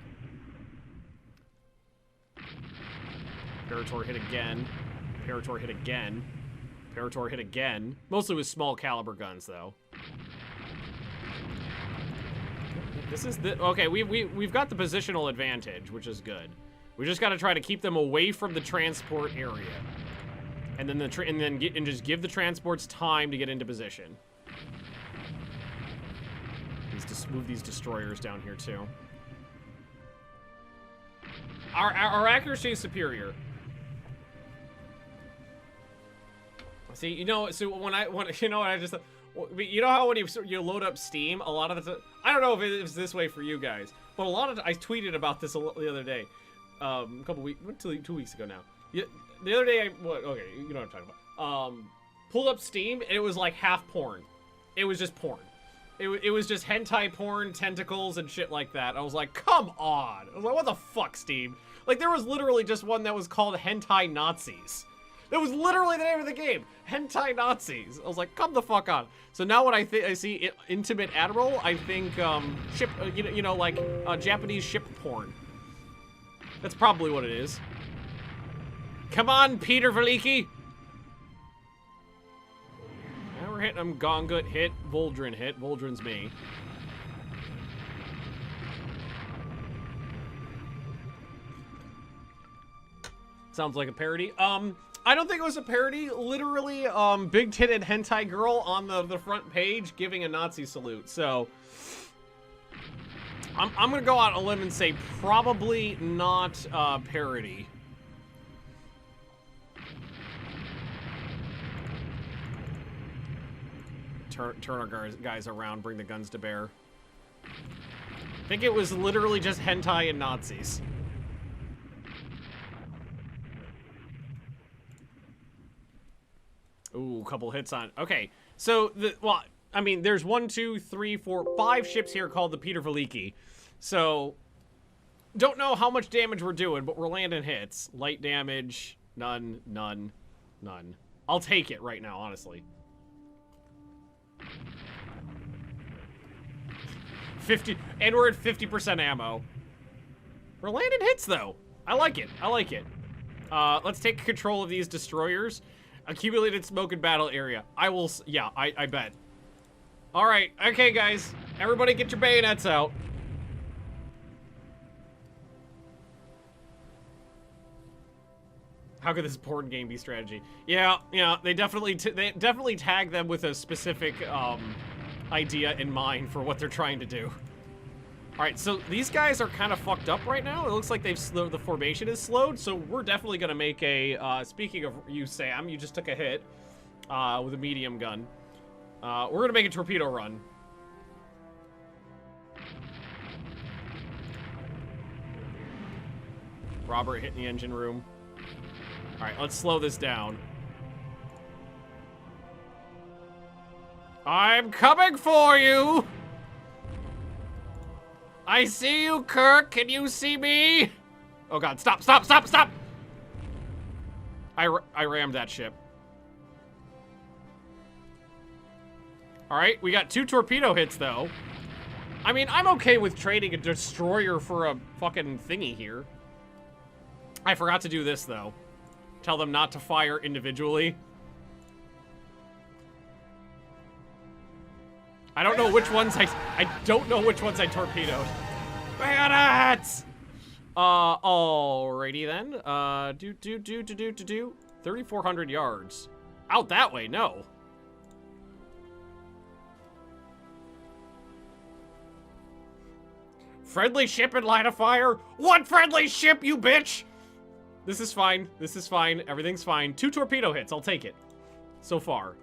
Parator hit again. Parator hit again. Parator hit again. Mostly with small caliber guns, though. This is the... Okay, we've got the positional advantage, which is good. We just got to try to keep them away from the transport area. And then just give the transports time to get into position. Move these destroyers down here, too. Our accuracy is superior. See, you know, so when you know what I just, you know how when you load up Steam, a lot of the, I don't know if it was this way for you guys, but a lot of, I tweeted about this the other day, a couple weeks, 2 weeks ago now. The other day, okay, you know what I'm talking about. Pulled up Steam, and it was like half porn. It was just porn. It was just hentai porn, tentacles, and shit like that. I was like, come on. I was like, what the fuck, Steam? Like, there was literally just one that was called Hentai Nazis. That was literally the name of the game. Hentai Nazis. I was like, come the fuck on. So now when I see Intimate Admiral, I think, ship, you know, like, Japanese ship porn. That's probably what it is. Come on, Peter Veliki. Now we're hitting him. Gongut hit. Voldrin hit. Voldrin's me. Sounds like a parody. I don't think it was a parody. Literally, big-titted hentai girl on the front page giving a Nazi salute. So, I'm gonna go out on a limb and say probably not parody. Turn our guys around, bring the guns to bear. I think it was literally just hentai and Nazis. Ooh, a couple hits on. Okay, so well, I mean, there's 1, 2, 3, 4, 5 ships here called the Peter Veliki. So, don't know how much damage we're doing, but we're landing hits. Light damage, none, none, none. I'll take it right now, honestly. 50, and we're at 50% ammo. We're landing hits, though. I like it. I like it. Let's take control of these destroyers. Accumulated smoke in battle area. I will, yeah, I bet. All right, okay, guys. Everybody get your bayonets out. How could this porn game be strategy? Yeah, they definitely tag them with a specific idea in mind for what they're trying to do. All right, so these guys are kind of fucked up right now. It looks like they've slowed, the formation is slowed, so we're definitely gonna make a, speaking of you, Sam, you just took a hit with a medium gun. We're gonna make a torpedo run. Robert hitting the engine room. All right, let's slow this down. I'm coming for you! I see you, Kirk. Can you see me? Oh god, stop, stop, stop, stop! I rammed that ship. All right, we got 2 torpedo hits, though. I mean, I'm okay with trading a destroyer for a fucking thingy here. I forgot to do this, though. Tell them not to fire individually. I don't know which ones I don't know which ones I torpedoed. Bayonets! Alrighty then. 3,400 yards. Out that way, no. Friendly ship in line of fire? What friendly ship, you bitch? This is fine. This is fine. Everything's fine. 2 torpedo hits. I'll take it. So far.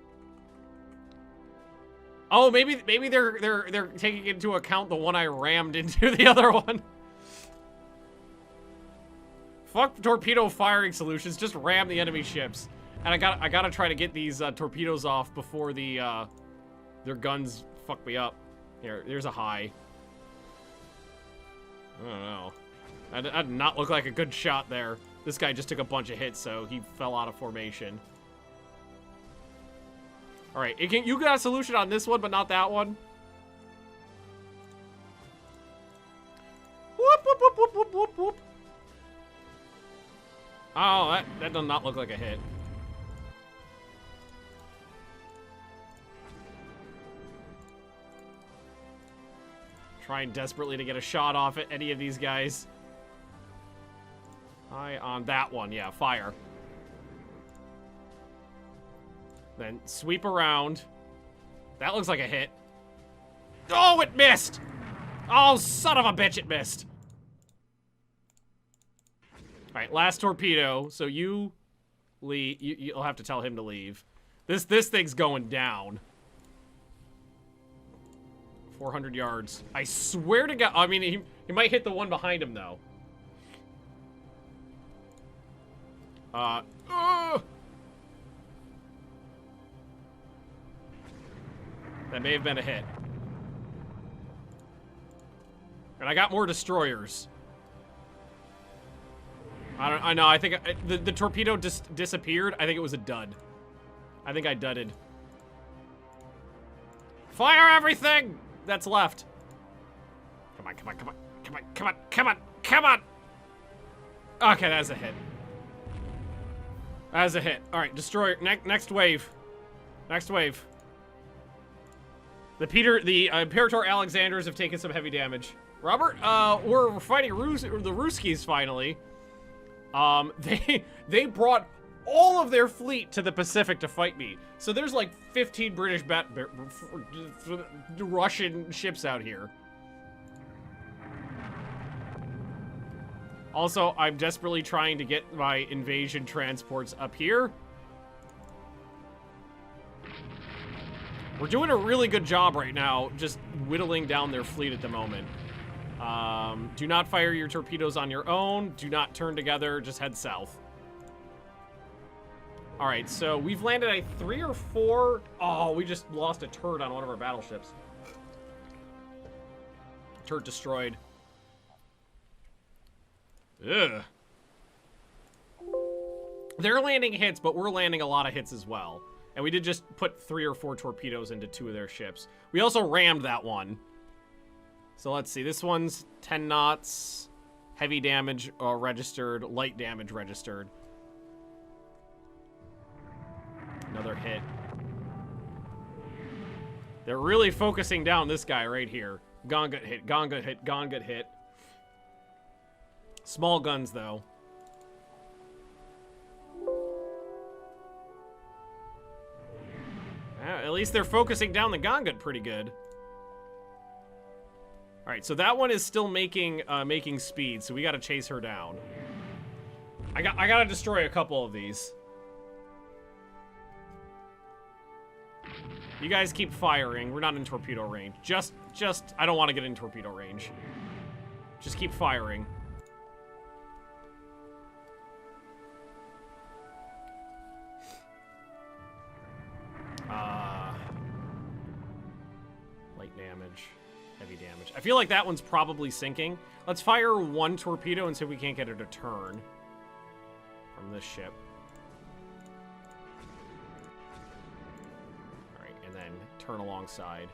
Oh, maybe they're taking into account the one I rammed into the other one. Fuck torpedo firing solutions. Just ram the enemy ships. And I gotta try to get these torpedoes off before the their guns fuck me up. There's a high. I don't know. That did not look like a good shot there. This guy just took a bunch of hits, so he fell out of formation. All right, you got a solution on this one, but not that one. Whoop, whoop, whoop, whoop, whoop, whoop, whoop. Oh, that does not look like a hit. Trying desperately to get a shot off at any of these guys. Eye on that one, yeah, fire. Then sweep around. That looks like a hit. Oh, it missed! Oh, son of a bitch, it missed. right, last torpedo. So you leave. You'll have to tell him to leave. This thing's going down. 400 yards. I swear to God. I mean, he might hit the one behind him though. That may have been a hit. And I got more destroyers. I know, I think the torpedo disappeared. I think it was a dud. I think I dudded. Fire everything that's left. Come on, come on, come on, come on, come on, come on, come on. Okay, that's a hit. That's a hit. All right, destroyer. Next wave. Next wave. The Imperator Alexanders have taken some heavy damage. Robert, we're fighting the Ruskies finally. They brought all of their fleet to the Pacific to fight me. So there's like 15 British Russian ships out here. Also, I'm desperately trying to get my invasion transports up here. We're doing a really good job right now, just whittling down their fleet at the moment. Do not fire your torpedoes on your own. Do not turn together. Just head south. All right, so we've landed at 3 or 4. Oh, we just lost a turret on one of our battleships. Turret destroyed. Ugh. They're landing hits, but we're landing a lot of hits as well. And we did just put 3 or 4 torpedoes into 2 of their ships. We also rammed that one. So let's see. This one's 10 knots. Heavy damage registered. Light damage registered. Another hit. They're really focusing down this guy right here. Gongut hit, Gongut hit, Gongut hit. Small guns, though. At least they're focusing down the Gongut pretty good. All right, so that one is still making speed, so we got to chase her down. I got to destroy a couple of these. You guys keep firing. We're not in torpedo range. Just I don't want to get in torpedo range. Just keep firing. Light damage, heavy damage. I feel like that one's probably sinking. Let's fire 1 torpedo and see if we can't get her to turn from this ship. All right, and then turn alongside.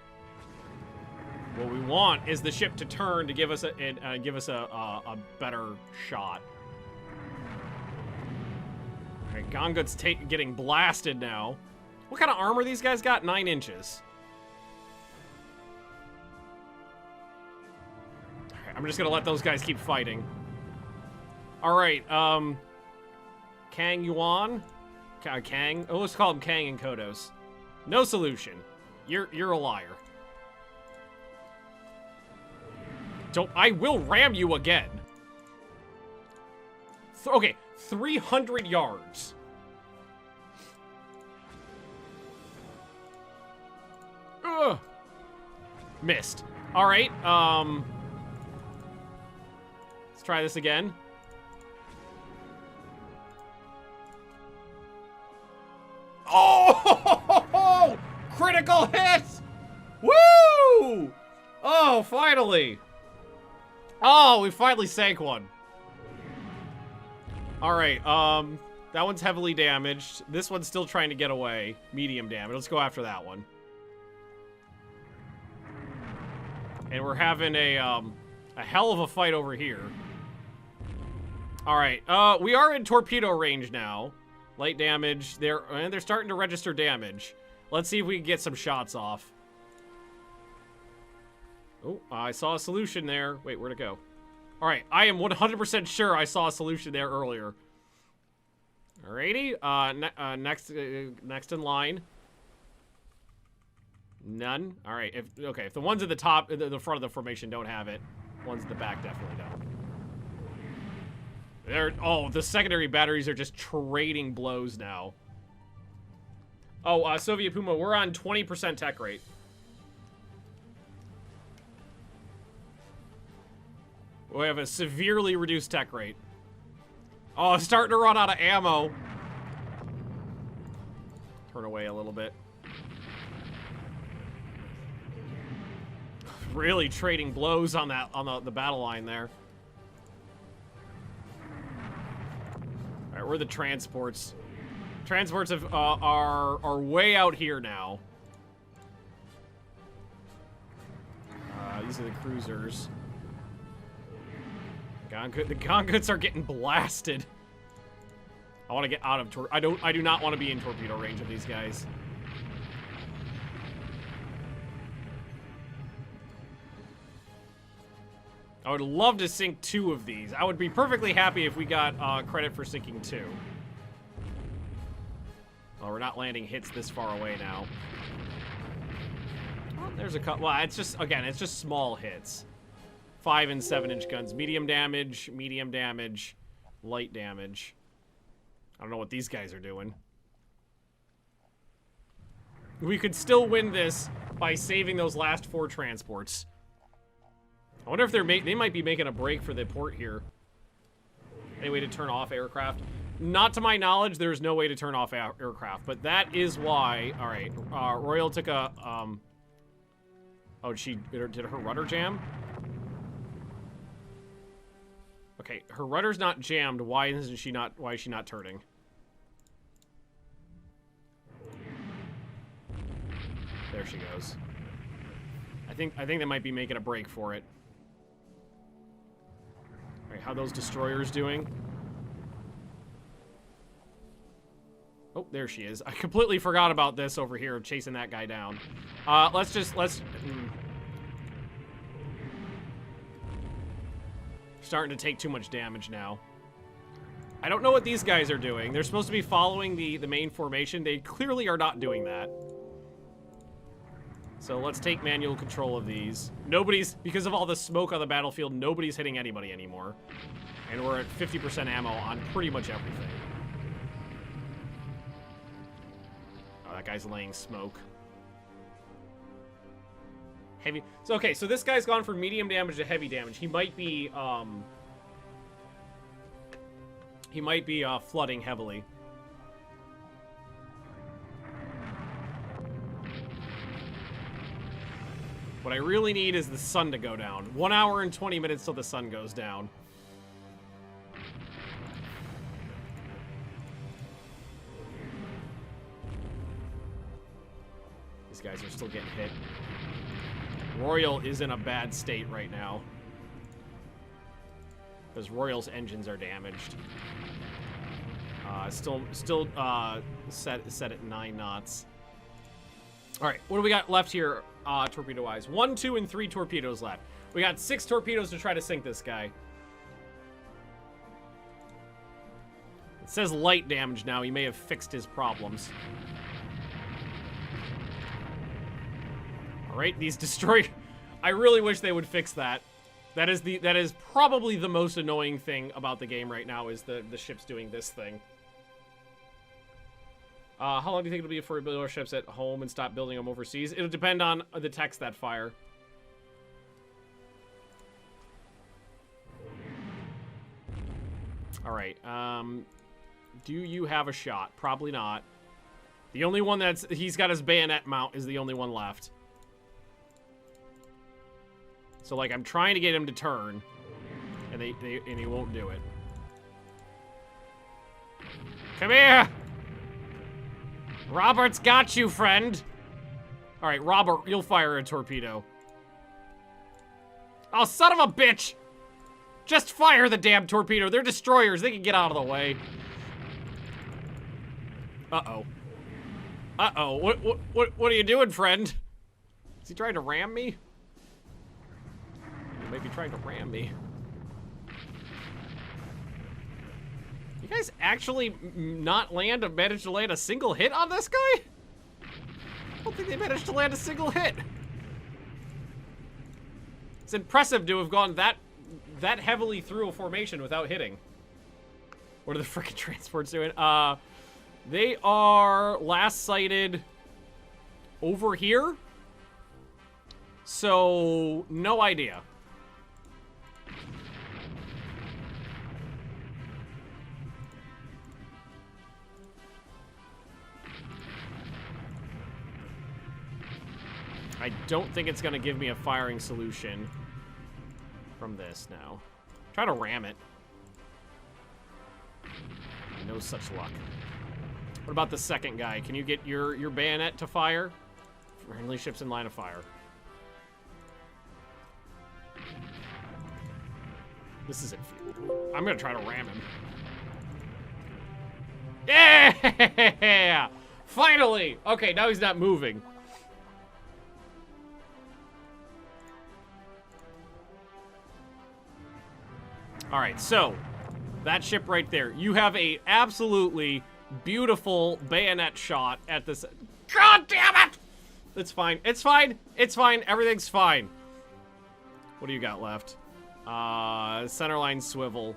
What we want is the ship to turn to give us a better shot. All right, Gongut's getting blasted now. What kind of armor these guys got? 9 inches. Alright, I'm just gonna let those guys keep fighting. Alright, Kang Yuan? Kang? Oh, let's call him Kang and Kodos. No solution. You're a liar. I will ram you again. Okay, 300 yards. Ugh. Missed. All right. Let's try this again. Oh! Critical hit! Woo! Oh, finally. Oh, we finally sank one. All right. That one's heavily damaged. This one's still trying to get away. Medium damage. Let's go after that one. And we're having a hell of a fight over here. All right, we are in torpedo range now. Light damage. They're starting to register damage. Let's see if we can get some shots off. Oh, I saw a solution there. Wait, where'd it go? All right, I am 100% sure I saw a solution there earlier. Alrighty, next in line. None. All right. If the ones at the top, the front of the formation don't have it, ones at the back definitely Oh, the secondary batteries are just trading blows now. Oh, Soviet Puma, we're on 20% tech rate. We have a severely reduced tech rate. Oh, it's starting to run out of ammo. Turn away a little bit. Really trading blows on that the battle line there. All right, where are the transports? Transports are way out here now. These are the cruisers. The Gonguts are getting blasted. I want to get out of I do not want to be in torpedo range of these guys. I would love to sink 2 of these. I would be perfectly happy if we got credit for sinking 2. Well, we're not landing hits this far away now. Oh, there's a couple. Well, it's just, again, it's just small hits. 5 and 7-inch guns. Medium damage, light damage. I don't know what these guys are doing. We could still win this by saving those last 4 transports. I wonder if they might be making a break for the port here. Any way to turn off aircraft? Not to my knowledge, there's no way to turn off aircraft, but that is why. All right, Royal took a oh, did her rudder jam? Okay, her rudder's not jammed. Why is she not turning? There she goes. I think they might be making a break for it. All right, how those destroyers doing? Oh, there she is. I completely forgot about this over here, chasing that guy down. Starting to take too much damage now. I don't know what these guys are doing. They're supposed to be following the main formation. They clearly are not doing that. So let's take manual control of these. Because of all the smoke on the battlefield, nobody's hitting anybody anymore. And we're at 50% ammo on pretty much everything. Oh, that guy's laying smoke. Heavy. So, okay, so this guy's gone from medium damage to heavy damage. He might be flooding heavily. What I really need is the sun to go down. 1 hour and 20 minutes till the sun goes down. These guys are still getting hit. Royal is in a bad state right now. Because Royal's engines are damaged. Still set at 9 knots. Alright, what do we got left here, torpedo-wise? 1, 2, and 3 torpedoes left. We got 6 torpedoes to try to sink this guy. It says light damage now. He may have fixed his problems. Alright, these destroy... I really wish they would fix that. That is probably the most annoying thing about the game right now, is the ships doing this thing. How long do you think it'll be before we build our ships at home and stop building them overseas? It'll depend on the techs that fire. Alright, do you have a shot? Probably not. The only one he's got his bayonet mount is the only one left. So, like, I'm trying to get him to turn, and he won't do it. Come here! Robert's got you, friend! Alright, Robert, you'll fire a torpedo. Oh, son of a bitch! Just fire the damn torpedo. They're destroyers. They can get out of the way. Uh-oh. Uh-oh. What are you doing, friend? Is he trying to ram me? He might be trying to ram me. You guys actually managed to land a single hit on this guy? I don't think they managed to land a single hit. It's impressive to have gone that heavily through a formation without hitting. What are the freaking transports doing? They are last sighted over here. So, no idea. I don't think it's going to give me a firing solution from this now. Try to ram it. No such luck. What about the second guy? Can you get your bayonet to fire? Friendly ships in line of fire. This isn't feasible. I'm going to try to ram him. Yeah! Finally! Okay, now he's not moving. All right, so that ship right there. You have a absolutely beautiful bayonet shot at this. God damn it! It's fine. It's fine. It's fine. Everything's fine. What do you got left? Centerline swivel.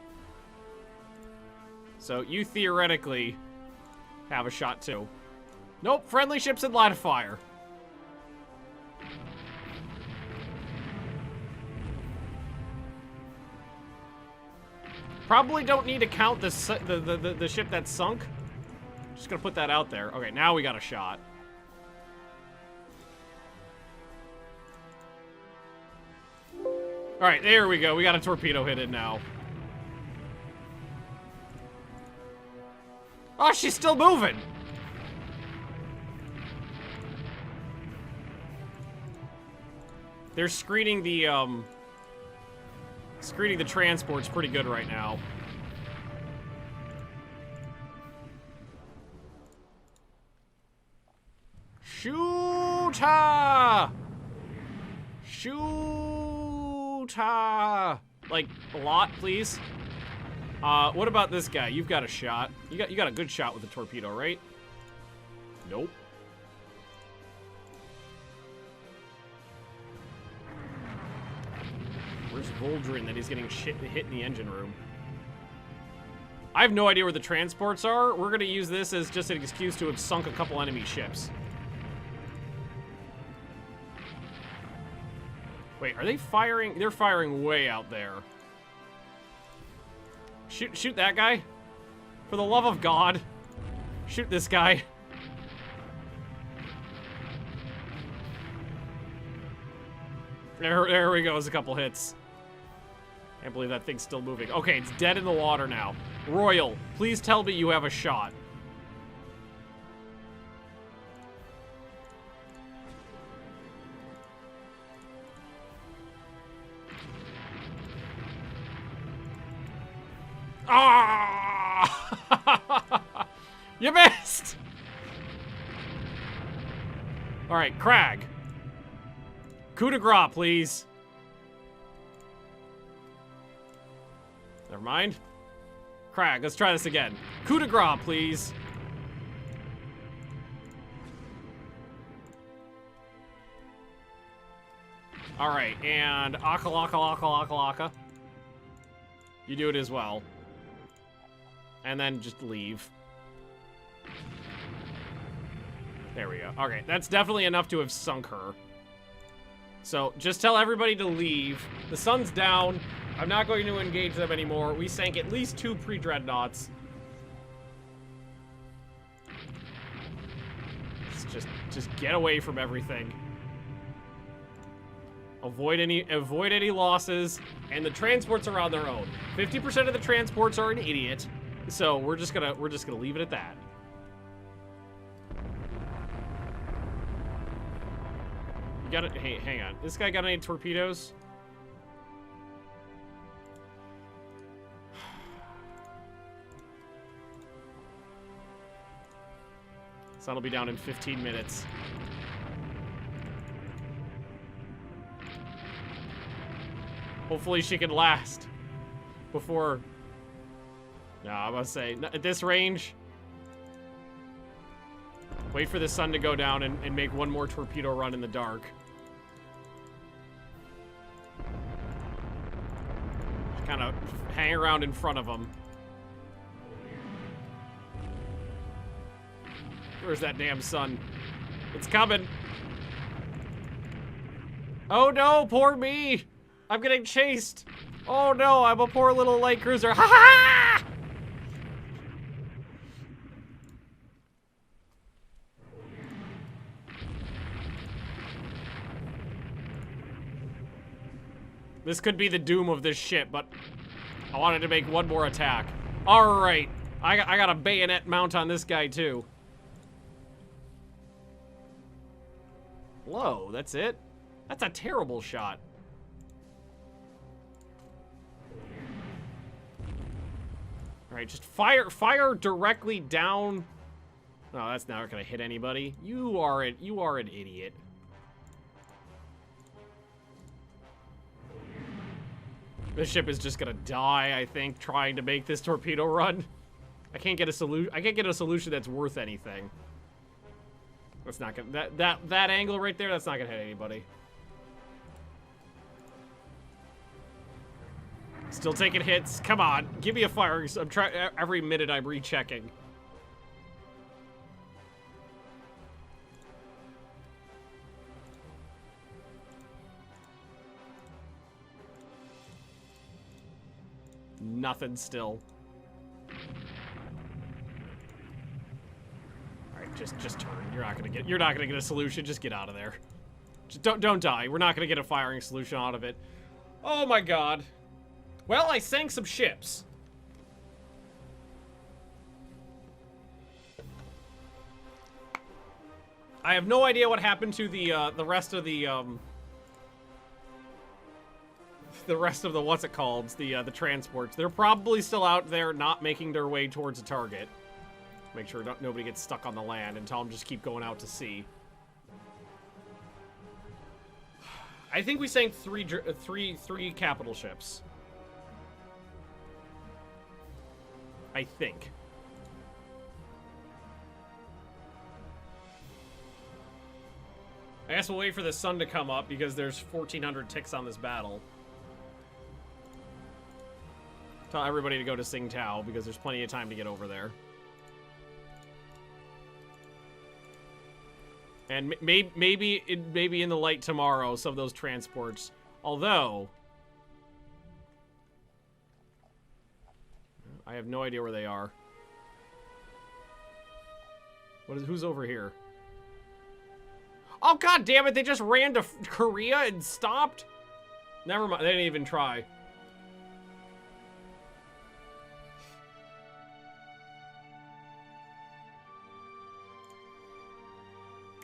So you theoretically have a shot too. Nope. Friendly ships in line of fire. Probably don't need to count the ship that's sunk. Just gonna put that out there. Okay, now we got a shot. All right, there we go. We got a torpedo hit in now. Oh, she's still moving. They're screening the transport's pretty good right now. Shoot her! Shoot her! Like, a lot, please. What about this guy? You've got a shot. You got a good shot with the torpedo, right? Nope. Where's Voldrin that he's getting hit in the engine room? I have no idea where the transports are. We're gonna use this as just an excuse to have sunk a couple enemy ships. Wait, are they firing? They're firing way out there. Shoot that guy. For the love of God. Shoot this guy. There we go. There's a couple hits. Can't believe that thing's still moving. Okay, it's dead in the water now. Royal, please tell me you have a shot. Ah! You missed! All right, Crag. Coup de grace, please. Never mind. Crag, let's try this again. Coup de grace, please. All right, and Akalaka. You do it as well. And then just leave. There we go. Okay, that's definitely enough to have sunk her. So, just tell everybody to leave. The sun's down. I'm not going to engage them anymore. We sank at least 2 pre-dreadnoughts. Just get away from everything. Avoid any losses, and the transports are on their own. 50% of the transports are an idiot, so we're just gonna leave it at that. You got it. Hey, hang on. This guy got any torpedoes? Sun will be down in 15 minutes. Hopefully she can last before... No, I'm gonna say, at this range, wait for the sun to go down and make one more torpedo run in the dark. Kind of hang around in front of them. Where's that damn sun? It's coming. Oh no, poor me. I'm getting chased. Oh no, I'm a poor little light cruiser. Ha ha! This could be the doom of this ship, but I wanted to make one more attack. All right, I got a bayonet mount on this guy too. Whoa, that's it? That's a terrible shot. All right, just fire directly down. No, that's not gonna hit anybody. You are an idiot. This ship is just gonna die, I think, trying to make this torpedo run. I can't get a solution that's worth anything. That's not gonna that angle right there, that's not gonna hit anybody. Still taking hits. Come on, give me a firing. I'm trying every minute. I'm rechecking. Nothing still. All right, just turn. You're not gonna get a solution. Just get out of there. Just don't die. We're not gonna get a firing solution out of it. Oh my god. Well, I sank some ships. I have no idea what happened to the rest of the what's it called? The transports. They're probably still out there, not making their way towards a target. Make sure nobody gets stuck on the land and tell them just keep going out to sea. I think we sank three capital ships. I think. I guess we'll wait for the sun to come up because there's 1,400 ticks on this battle. Tell everybody to go to Tsingtao because there's plenty of time to get over there. And maybe in the light tomorrow, some of those transports. Although I have no idea where they are. Who's over here? Oh god damn it! They just ran to Korea and stopped. Never mind. They didn't even try.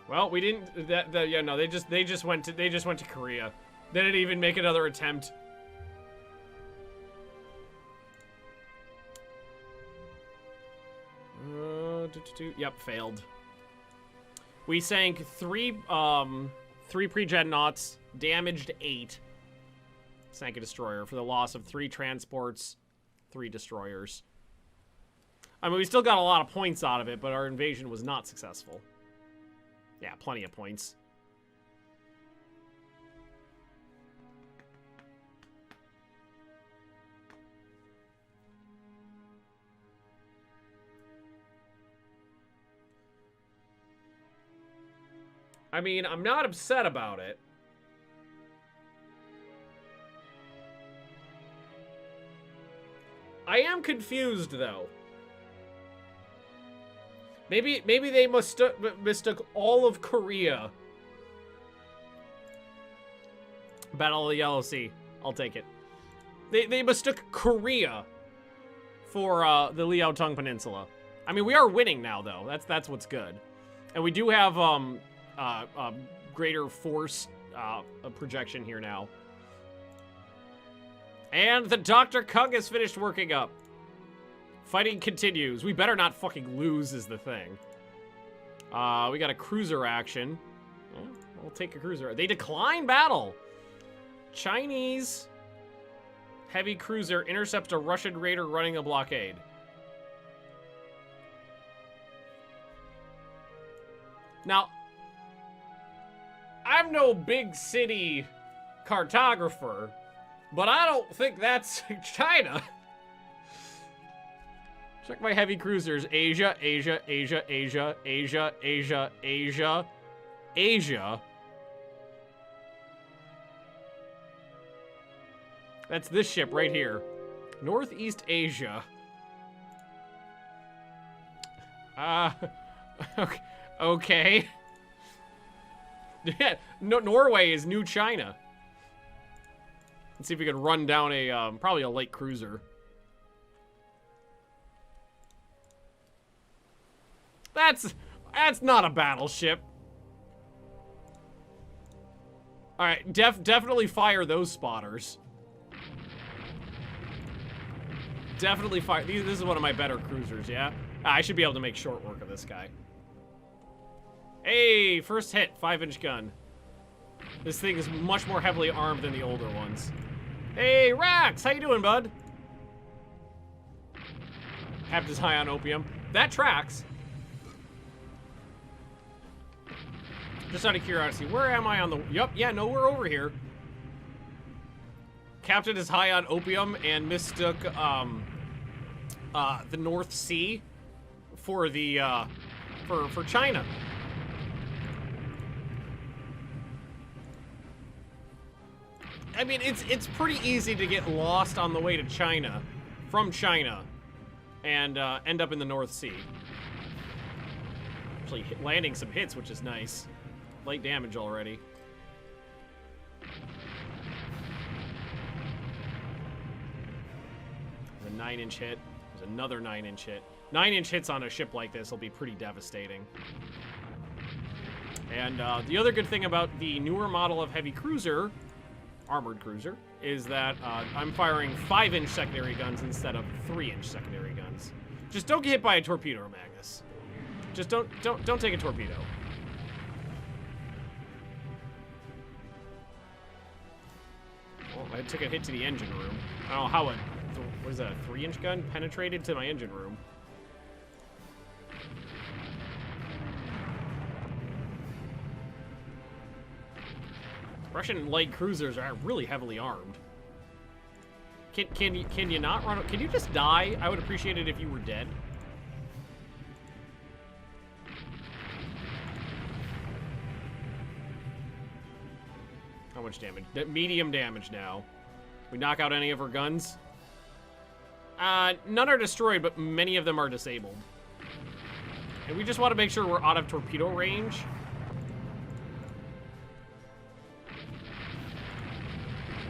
Well, we didn't. Yeah, no. They just went to Korea. They didn't even make another attempt. Yep, failed. We sank three pre-dreadnoughts, damaged 8. Sank a destroyer for the loss of 3 transports, 3 destroyers. I mean, we still got a lot of points out of it, but our invasion was not successful. Yeah, plenty of points. I mean, I'm not upset about it. I am confused, though. Maybe they mistook all of Korea. Battle of the Yellow Sea. I'll take it. They mistook Korea for the Liaotung Peninsula. I mean, we are winning now, though. That's what's good. And we do have greater force projection here now. And the Dr. Kung has finished working up. Fighting continues. We better not fucking lose is the thing. We got a cruiser action. Well, we'll take a cruiser. They decline battle. Chinese heavy cruiser intercepts a Russian raider running a blockade. Now, I'm no big city cartographer, but I don't think that's China. Check my heavy cruisers. Asia, Asia, Asia, Asia, Asia, Asia, Asia, Asia. That's this ship right here. Northeast Asia. Okay. Yeah, no, Norway is New China. Let's see if we can run down a, probably a light cruiser. That's not a battleship. Alright, definitely fire those spotters. Definitely fire. This is one of my better cruisers, yeah? I should be able to make short work of this guy. Hey, first hit, 5-inch gun. This thing is much more heavily armed than the older ones. Hey, Rax, how you doing, bud? Captain's high on opium. That tracks. Just out of curiosity, where am I on the... Yup, yeah, no, we're over here. Captain is high on opium and mistook, the North Sea for the, for China. I mean, it's pretty easy to get lost on the way to China, from China, and, end up in the North Sea. Actually landing some hits, which is nice. Light damage already. There's a 9-inch hit. There's another 9-inch hit. 9-inch hits on a ship like this will be pretty devastating. And the other good thing about the newer model of heavy cruiser, armored cruiser, is that I'm firing 5-inch secondary guns instead of 3-inch secondary guns. Just don't get hit by a torpedo, Magnus. Just don't take a torpedo. Well, I took a hit to the engine room. I don't know how what is that, a 3-inch gun penetrated to my engine room. Russian light cruisers are really heavily armed. Can you not run? Can you just die? I would appreciate it if you were dead. How much damage? Medium damage now. We knock out any of her guns? None are destroyed, but many of them are disabled. And we just want to make sure we're out of torpedo range.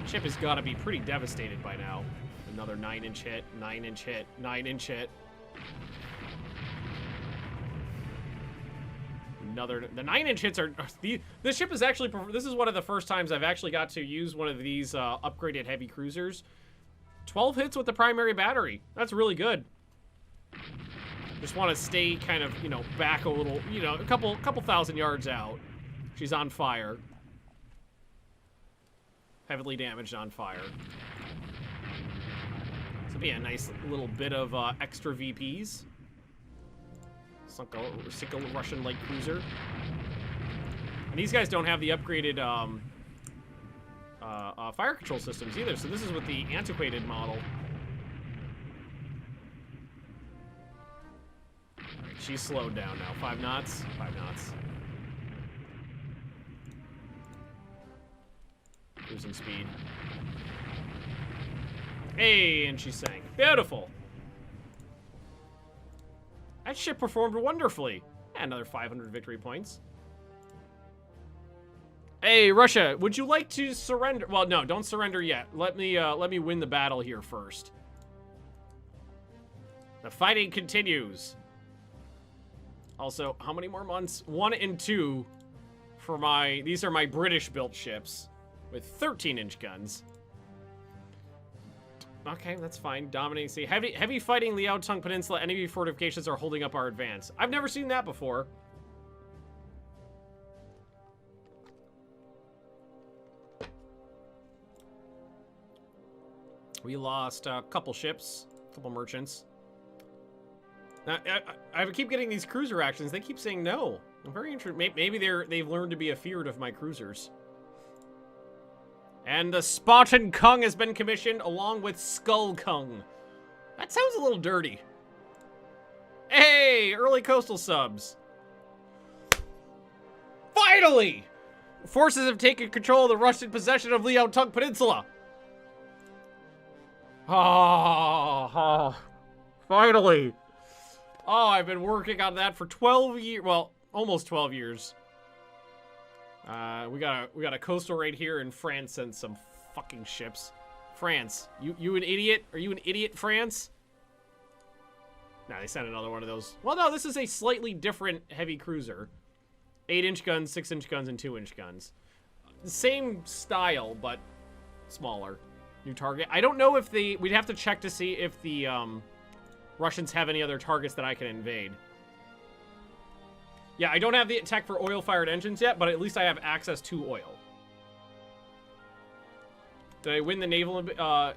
The ship has got to be pretty devastated by now. Another 9-inch hit, 9-inch hit, 9-inch hit. The 9-inch hits are... This ship is actually... This is one of the first times I've actually got to use one of these upgraded heavy cruisers. 12 hits with the primary battery. That's really good. Just want to stay kind of, you know, back a little, you know, a couple thousand yards out. She's on fire. Heavily damaged on fire. This will be a nice little bit of extra VPs. Sunk a Russian light cruiser. And these guys don't have the upgraded fire control systems either, so this is with the antiquated model. Alright, she's slowed down now. 5 knots? 5 knots. Losing speed. Hey, and she sank. Beautiful! That ship performed wonderfully. And another 500 victory points. Hey, Russia, would you like to surrender? Well, no, don't surrender yet. Let me win the battle here first. The fighting continues. Also, how many more months? 1 and 2 for my... These are my British-built ships with 13-inch guns. Okay, that's fine. Dominating sea. Heavy fighting Liaotung Peninsula. Enemy fortifications are holding up our advance. I've never seen that before. We lost a couple ships, a couple merchants. Now, I keep getting these cruiser actions. They keep saying no. I'm very interested. Maybe they've learned to be afeared of my cruisers. And the Spartan Kung has been commissioned along with Skull Kung. That sounds a little dirty. Hey, early coastal subs. Finally! Forces have taken control of the Russian possession of Liaotung Peninsula. Oh, finally. Oh, I've been working on that for 12 years. Well, almost 12 years. We got a coastal right here in France and some fucking ships. France, you an idiot? Are you an idiot, France? Nah, they sent another one of those. Well, no, this is a slightly different heavy cruiser. 8-inch guns, 6-inch guns, and 2-inch guns. Same style, but smaller. New target. I don't know if we'd have to check to see if the Russians have any other targets that I can invade. Yeah, I don't have the tech for oil-fired engines yet, but at least I have access to oil. Did I win the naval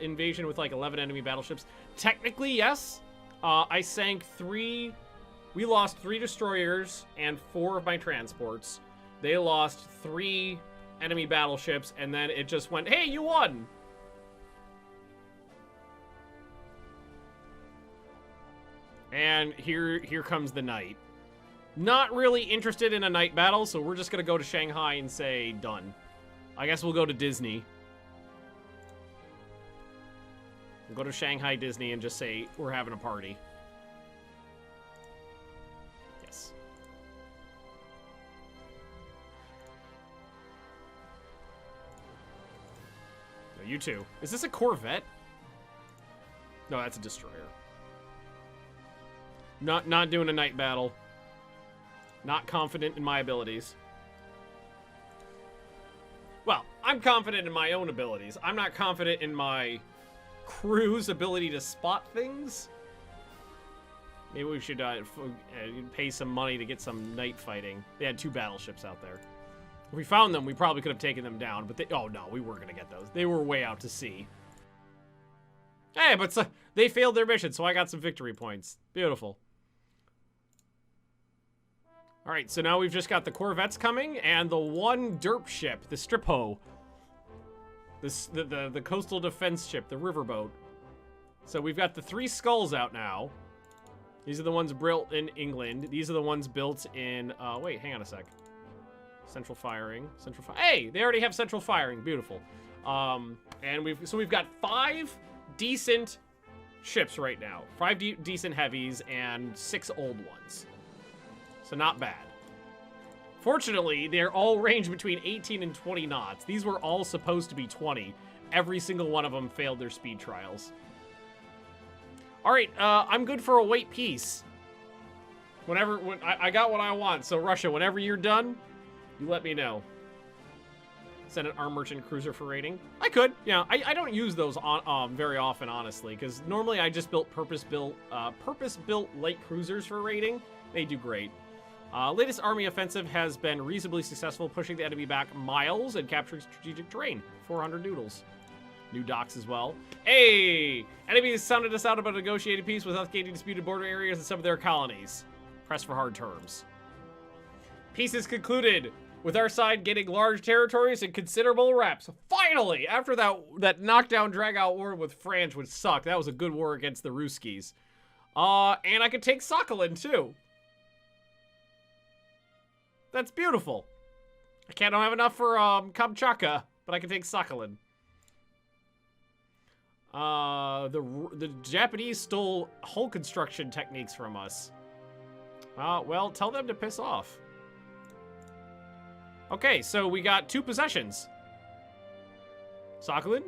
invasion with like 11 enemy battleships? Technically, yes. I sank 3... We lost 3 destroyers and 4 of my transports. They lost 3 enemy battleships, and then it just went, hey, you won! And here comes the night. Not really interested in a night battle, so we're just gonna go to Shanghai and say, done. I guess we'll go to Disney. We'll go to Shanghai Disney and just say, we're having a party. Yes. No, you too. Is this a Corvette? No, that's a destroyer. Not doing a night battle. Not confident in my abilities. Well, I'm confident in my own abilities. I'm not confident in my crew's ability to spot things. Maybe we should pay some money to get some night fighting. They had 2 battleships out there. If we found them, we probably could have taken them down, but oh no, we weren't gonna get those. They were way out to sea. Hey, but they failed their mission, so I got some victory points. Beautiful. All right, so now we've just got the corvettes coming and the one derp ship, the Stripho. The coastal defense ship, the riverboat. So we've got the 3 skulls out now. These are the ones built in England. These are the ones built in, wait, hang on a sec. Central firing, hey, they already have central firing, beautiful. And we've got 5 decent ships right now. 5 decent heavies and 6 old ones. So not bad. Fortunately, they're all ranged between 18 and 20 knots. These were all supposed to be 20. Every single one of them failed their speed trials. All right, I'm good for a wait peace. When I got what I want. So Russia, whenever you're done, you let me know. Send an armed merchant cruiser for raiding. I could, yeah. I don't use those very often, honestly, because normally I just built purpose-built light cruisers for raiding. They do great. Latest army offensive has been reasonably successful, pushing the enemy back miles and capturing strategic terrain. 400 noodles. New docks as well. Hey! Enemies sounded us out about a negotiated peace with us gaining disputed border areas in some of their colonies. Press for hard terms. Peace is concluded, with our side getting large territories and considerable reps. Finally! After that knockdown, drag-out war with France, which sucked. That was a good war against the Ruskies. And I could take Sakhalin, too. That's beautiful. I don't have enough for Kamchatka, but I can take Sakhalin. The Japanese stole hull construction techniques from us. Well, tell them to piss off. Okay, so we got 2 possessions. Sakhalin,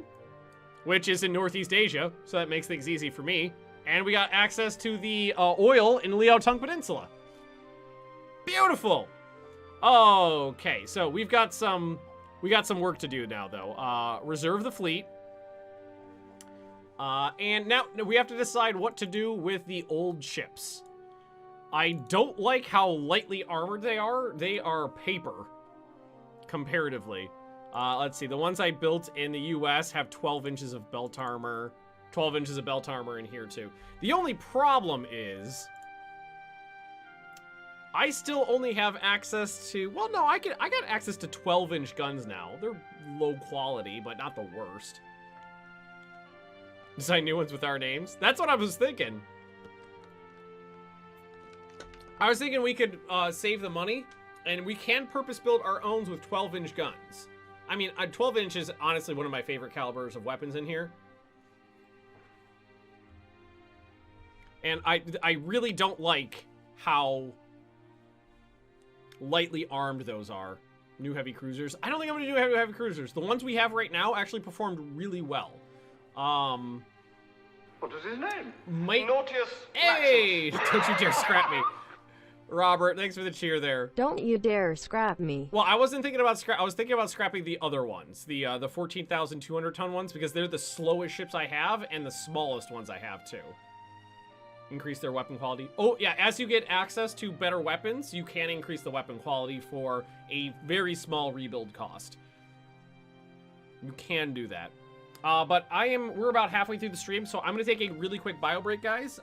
which is in Northeast Asia, so that makes things easy for me. And we got access to the oil in Liaotung Peninsula. Beautiful. Okay, so we got some work to do now, though. Reserve the fleet. And now we have to decide what to do with the old ships. I don't like how lightly armored they are. They are paper, comparatively. Let's see, the ones I built in the US have 12 inches of belt armor. 12 inches of belt armor in here, too. The only problem is I still only have access to, well, no, I got access to 12-inch guns now. They're low quality, but not the worst. Design new ones with our names? That's what I was thinking. I was thinking we could save the money, and we can purpose build our own with 12-inch guns. I mean, 12 inch is honestly one of my favorite calibers of weapons in here. And I really don't like how lightly armed those are. New heavy cruisers. I don't think I'm going to do heavy cruisers. The ones we have right now actually performed really well. What is his name? Nautius. Hey! Don't you dare scrap me. Robert, thanks for the cheer there. Don't you dare scrap me. Well, I wasn't thinking about I was thinking about scrapping the other ones, the 14,200 ton ones, because they're the slowest ships I have and the smallest ones I have too. Increase their weapon quality. Oh yeah, as you get access to better weapons, you can increase the weapon quality for a very small rebuild cost. You can do that. But we're about halfway through the stream, so I'm gonna take a really quick bio break, guys.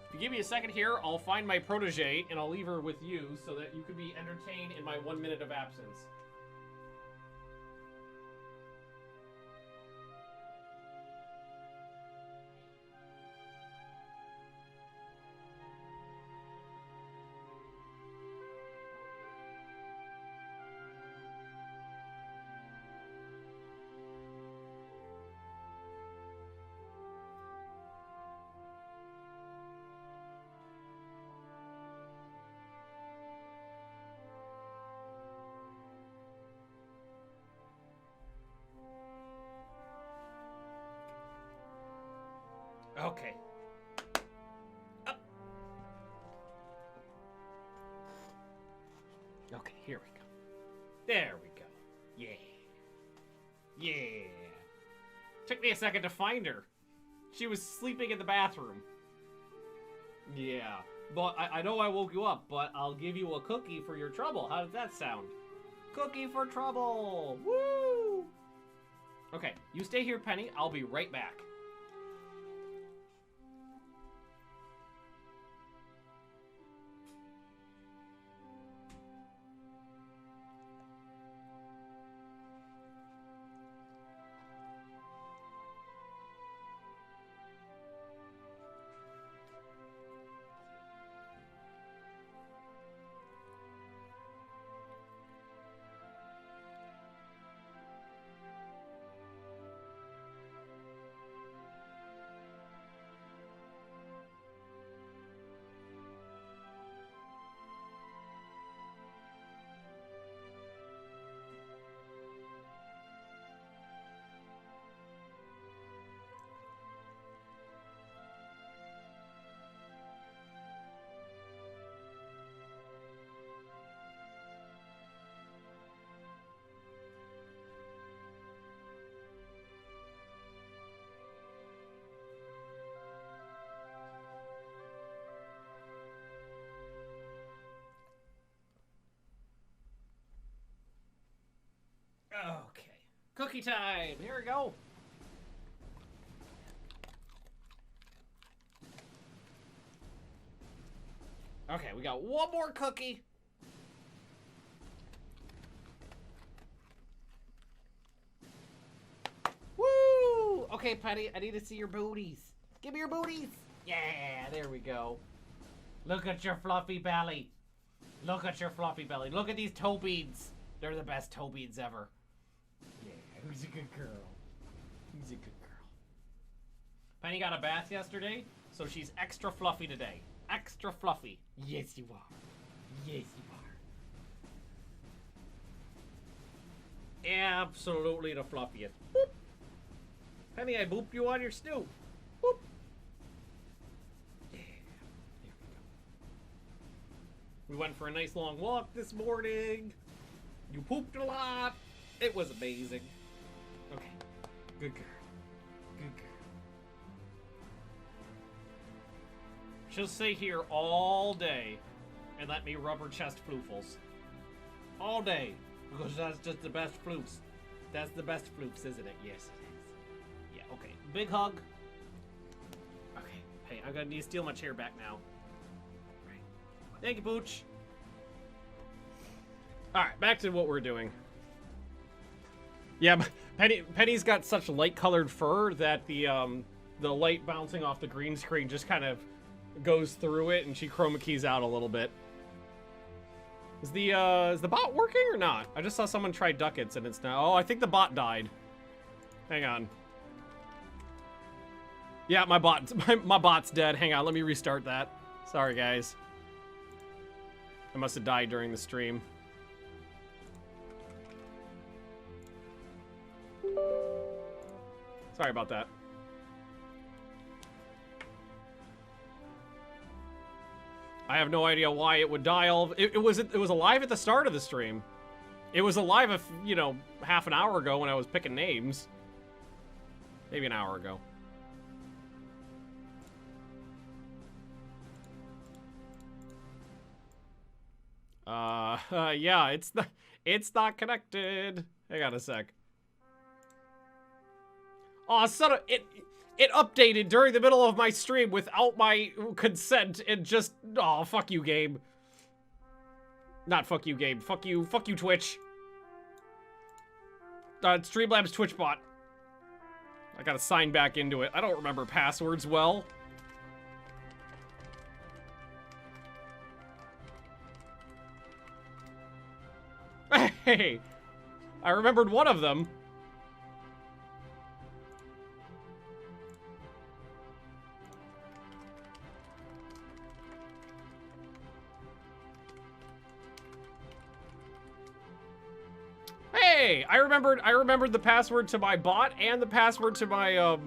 If you give me a second here, I'll find my protege and I'll leave her with you so that you could be entertained in my 1 minute of absence. Okay. Up. Okay, here we go. There we go. Yeah. Yeah. Took me a second to find her. She was sleeping in the bathroom. Yeah. But I know I woke you up, but I'll give you a cookie for your trouble. How does that sound? Cookie for trouble! Woo! Okay, you stay here, Penny. I'll be right back. Okay. Cookie time! Here we go! Okay, we got one more cookie. Woo! Okay, Penny, I need to see your booties. Give me your booties! Yeah, there we go. Look at your fluffy belly. Look at your fluffy belly. Look at these toe beads. They're the best toe beads ever. Yeah, who's a good girl? Who's a good girl? Penny got a bath yesterday, so she's extra fluffy today. Extra fluffy. Yes, you are. Yes, you are. Absolutely the fluffiest. Boop. Penny, I booped you on your snoot. Boop. Yeah. There we go. We went for a nice long walk this morning. You pooped a lot. It was amazing. Okay. Good girl. Good girl. She'll stay here all day and let me rub her chest floofles. All day. Because that's just the best floofs. That's the best floofs, isn't it? Yes, it is. Yeah, okay. Big hug. Okay. Hey, I'm gonna need to steal my chair back now. Right. Thank you, Pooch. Alright, back to what we're doing. Yeah, Penny's got such light-colored fur that the light bouncing off the green screen just kind of goes through it, and she chroma keys out a little bit. Is the bot working or not? I just saw someone try ducats, and it's now... Oh, I think the bot died. Hang on. Yeah, my bot's dead. Hang on, let me restart that. Sorry, guys. I must have died during the stream. Sorry about that. I have no idea why it would die. It was alive at the start of the stream. It was alive, you know, half an hour ago when I was picking names. Maybe an hour ago. Yeah, it's not connected. Hang on a sec. Oh, son of it updated during the middle of my stream without my consent and just, oh, fuck you, game. Not fuck you, game. Fuck you, Twitch. Streamlabs Twitch bot. I gotta sign back into it. I don't remember passwords well. Hey, I remembered one of them. Hey, I remembered the password to my bot and the password to my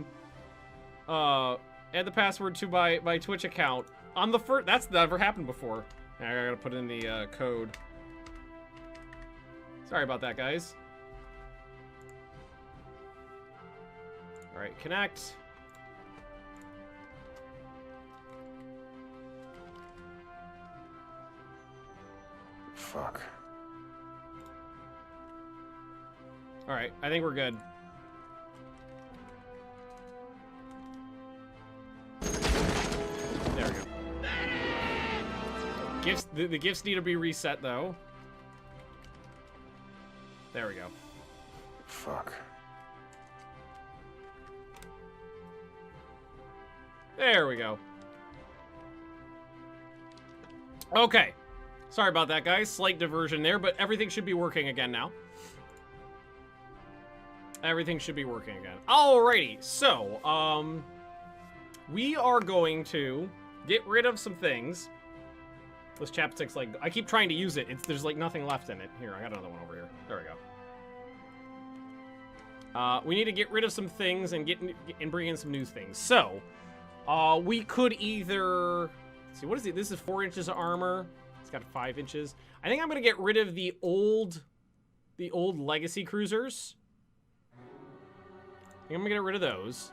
my Twitch account on the first. That's never happened before. I gotta put in the code. Sorry about that, guys. All right, connect. Fuck. All right, I think we're good. There we go. Gifts, the gifts need to be reset, though. There we go. Fuck. There we go. Okay. Sorry about that, guys. Slight diversion there, but everything should be working again now. Everything should be working again. Alrighty, so, we are going to get rid of some things. This chapstick's like, I keep trying to use it. There's like nothing left in it. Here, I got another one over here. There we go. We need to get rid of some things and bring in some new things. So, we could either, let's see, what is it? This is 4 inches of armor. It's got 5 inches. I think I'm gonna get rid of the old legacy cruisers. I think I'm gonna get rid of those.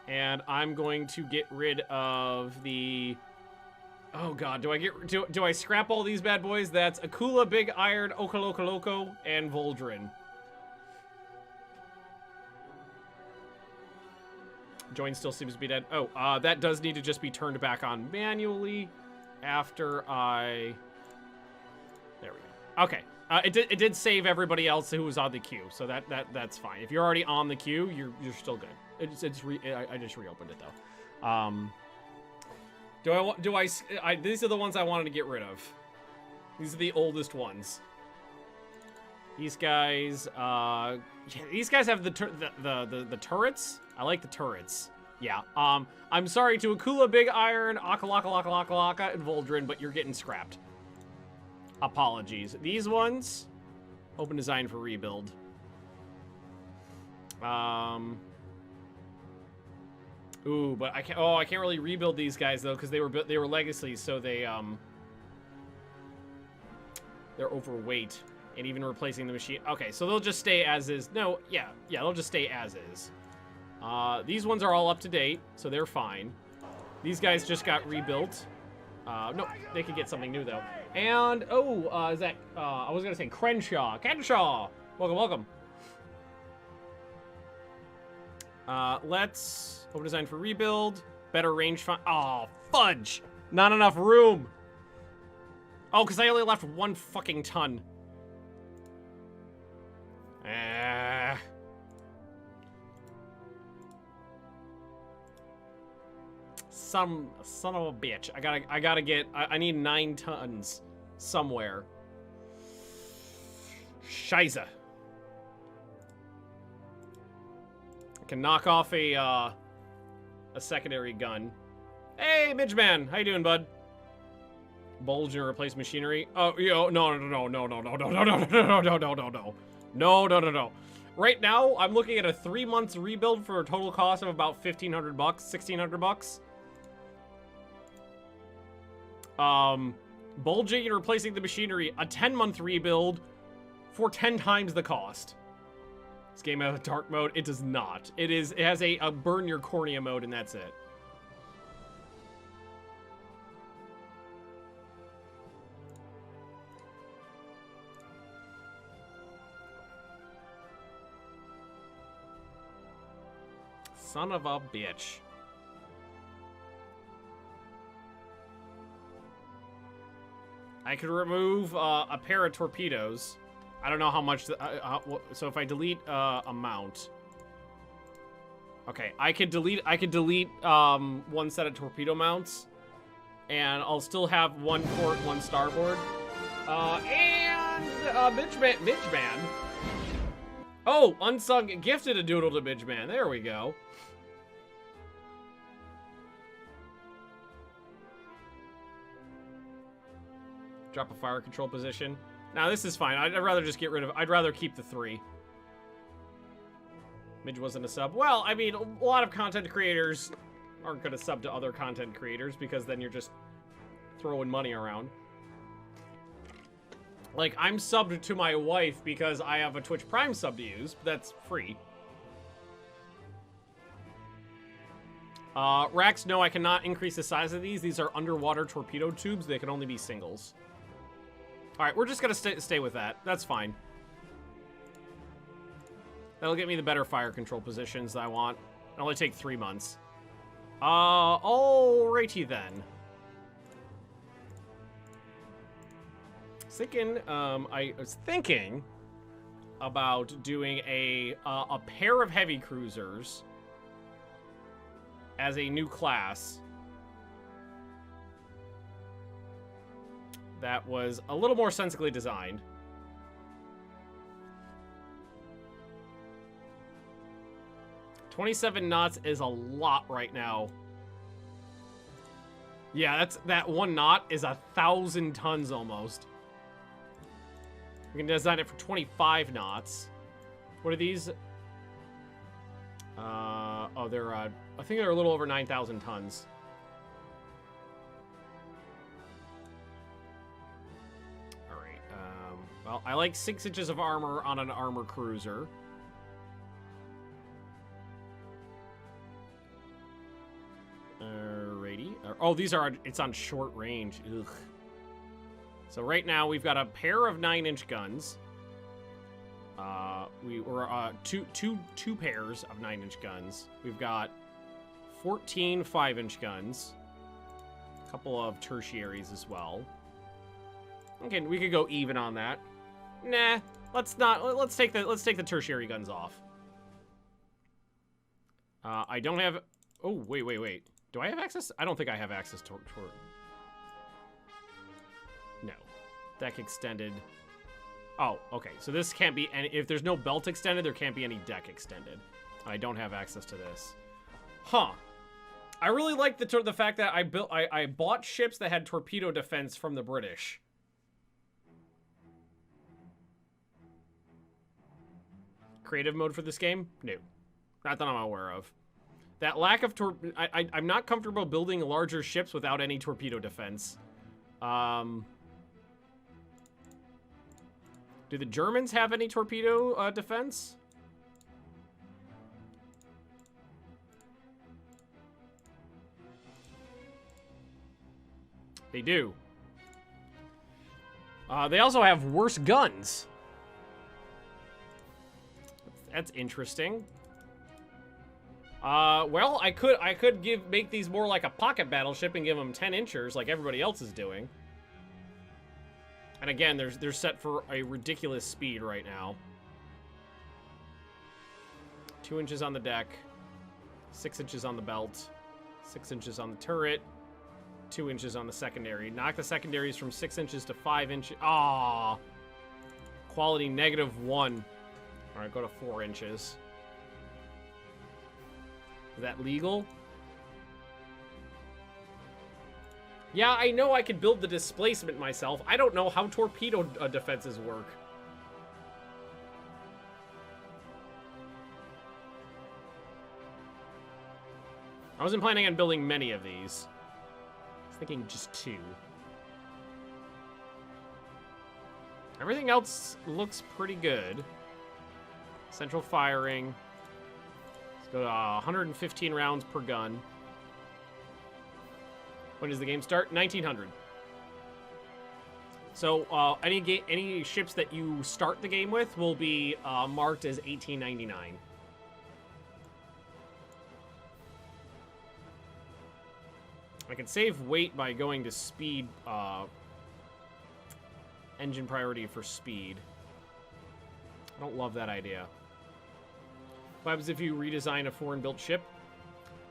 And I'm going to get rid of the... Oh god, do I scrap all these bad boys? That's Akula, Big Iron, Okolokoloco, and Voldrin. Join still seems to be dead. Oh, that does need to just be turned back on manually after I... There we go. Okay. It did save everybody else who was on the queue, so that's fine. If you're already on the queue, you're still good. I just reopened it though. These are the ones I wanted to get rid of. These are the oldest ones. These guys, these guys have the turrets. I like the turrets. Yeah. I'm sorry to Akula, Big Iron, Akalaka, and Voldrin, but you're getting scrapped. Apologies. These ones, open design for rebuild. Ooh, but I can't. Oh, I can't really rebuild these guys though because they were legacies, so they're overweight, and even replacing the machine. Okay, so they'll just stay as is. No, yeah, they'll just stay as is. These ones are all up to date, so they're fine. These guys just got rebuilt. No, they could get something new though. And, is that, I was gonna say Crenshaw. Welcome. Let's open design for rebuild. Better range oh, fudge! Not enough room! Oh, because I only left 1 fucking ton. Son of a bitch. I gotta get, I need 9 tons somewhere. Scheiße. I can knock off a secondary gun. Hey, Midgeman, how you doing, bud? Bulge and replace machinery. Oh, yo, no. Right now, I'm looking at a 3 months rebuild for a total cost of about $1,500 bucks, $1,600 bucks. Bulging and replacing the machinery, a 10-month rebuild for 10 times the cost. This game has a dark mode. It does not. It has a burn your cornea mode, and that's it. Son of a bitch. I could remove a pair of torpedoes. I don't know how much. So if I delete amount. Okay, I could delete one set of torpedo mounts, and I'll still have 1 port, 1 starboard. And Midgeman. Oh, unsung gifted a doodle to Midgeman. There we go. Drop a fire control position. Now this is fine. I'd rather just get rid of. I'd rather keep the 3. Midge wasn't a sub. Well, I mean, a lot of content creators aren't going to sub to other content creators because then you're just throwing money around. Like, I'm subbed to my wife because I have a Twitch Prime sub to use, but that's free. Rax, no, I cannot increase the size of these. These are underwater torpedo tubes. They can only be singles. All right, we're just going to stay with that. That's fine. That'll get me the better fire control positions that I want. It'll only take 3 months. Alrighty then. I was thinking about doing a pair of heavy cruisers as a new class that was a little more sensibly designed. $27 knots is a lot right now. Yeah, that 1 knot is 1,000 tons almost. We can design it for 25 knots. What are these? Oh, they're, I think they're a little over 9,000 tons. All right, well, I like 6 inches of armor on an armor cruiser. Alrighty. Oh, these are, it's on short range. Ugh. So right now we've got a pair of 9-inch guns. Two pairs of 9-inch guns. We've got 14 5-inch guns. A couple of tertiaries as well. Okay, we could go even on that. Nah, let's not. Let's take the tertiary guns off. I don't have. Oh, wait. Do I have access? I don't think I have access to. No. Deck extended. Oh, okay. So this can't be any. If there's no belt extended, there can't be any deck extended. I don't have access to this. Huh. I really like the fact that I bought ships that had torpedo defense from the British. Creative mode for this game? No. Not that I'm aware of. That lack of I'm not comfortable building larger ships without any torpedo defense. Do the Germans have any torpedo defense? They do. They also have worse guns. That's interesting. Well, I could make these more like a pocket battleship and give them 10 inchers like everybody else is doing. And again, they're set for a ridiculous speed right now. 2 inches on the deck, 6 inches on the belt, 6 inches on the turret. 2 inches on the secondary. Knock the secondaries from 6 inches to 5 inches. Ah, quality -1. All right, go to 4 inches. Is that legal? Yeah, I know I could build the displacement myself. I don't know how torpedo defenses work. I wasn't planning on building many of these. I was thinking just 2. Everything else looks pretty good. Central firing. Let's go to 115 rounds per gun. When does the game start? 1900. So any ships that you start the game with will be marked as 1899. I can save weight by going to speed, engine priority for speed. I don't love that idea. What happens if you redesign a foreign-built ship?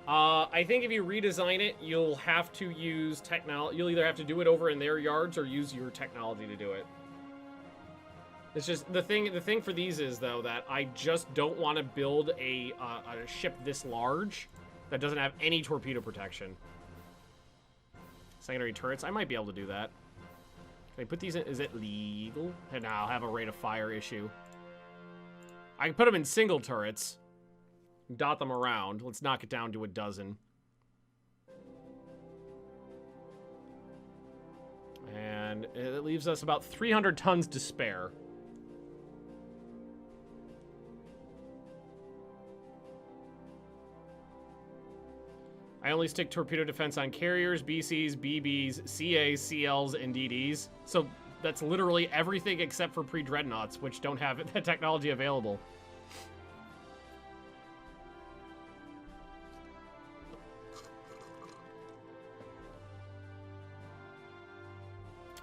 I think if you redesign it, you'll have to use technology. You'll either have to do it over in their yards or use your technology to do it. It's just the thing for these is though that I just don't want to build a ship this large that doesn't have any torpedo protection. Secondary turrets, I might be able to do that. Can I put these in? Is it legal? And now I'll have a rate of fire issue. I can put them in single turrets. Dot them around. Let's knock it down to 12. And it leaves us about 300 tons to spare. I only stick torpedo defense on carriers, BCs, BBs, CAs, CLs, and DDs. So that's literally everything except for pre-dreadnoughts, which don't have that technology available.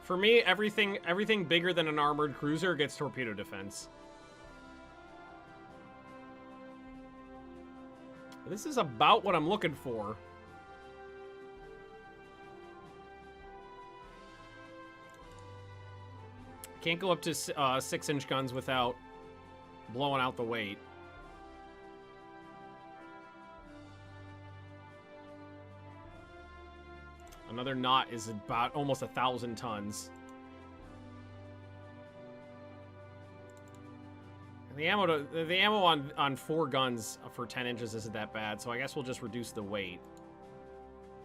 For me, everything bigger than an armored cruiser gets torpedo defense. This is about what I'm looking for. Can't go up to 6-inch guns without blowing out the weight. Another knot is about almost 1,000 tons. And the ammo on 4 guns for 10 inches isn't that bad, so I guess we'll just reduce the weight.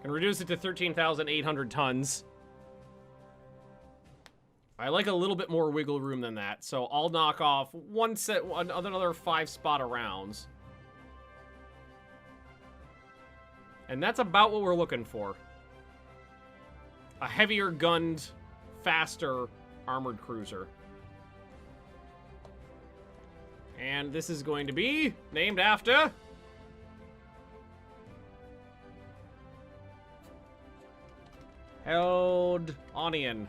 And reduce it to 13,800 tons. I like a little bit more wiggle room than that, so I'll knock off another 5 spot of rounds. And that's about what we're looking for. A heavier gunned, faster armored cruiser. And this is going to be named after Heldonian.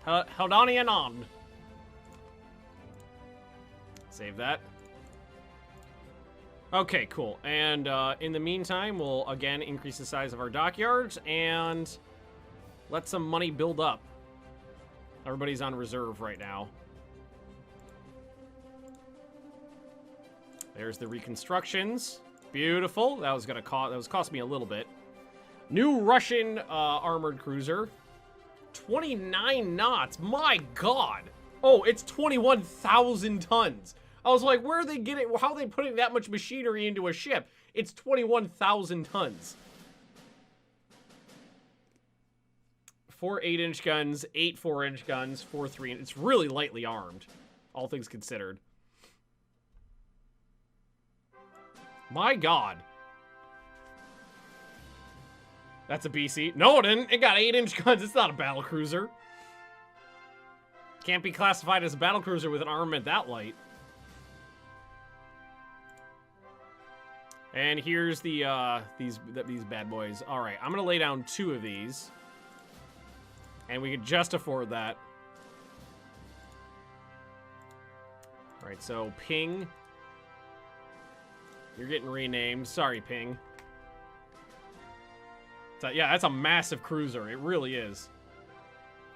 Heldonian on. Save that. Okay, cool. And in the meantime, we'll again increase the size of our dockyards and let some money build up. Everybody's on reserve right now. There's the reconstructions. Beautiful. That was cost me a little bit. New Russian armored cruiser. 29 knots. My God. Oh, it's 21,000 tons. I was like, where are they getting? How are they putting that much machinery into a ship? It's 21,000 tons. 4 8-inch guns, 8 4-inch guns, 4 3. It's really lightly armed, all things considered. My God. That's a BC. No, it didn't. It got 8-inch guns. It's not a battlecruiser. Can't be classified as a battlecruiser with an armament that light. And here's the these bad boys. All right, I'm gonna lay down 2 of these, and we could just afford that. All right, so Ping, you're getting renamed. Sorry, Ping. So, yeah, that's a massive cruiser. It really is.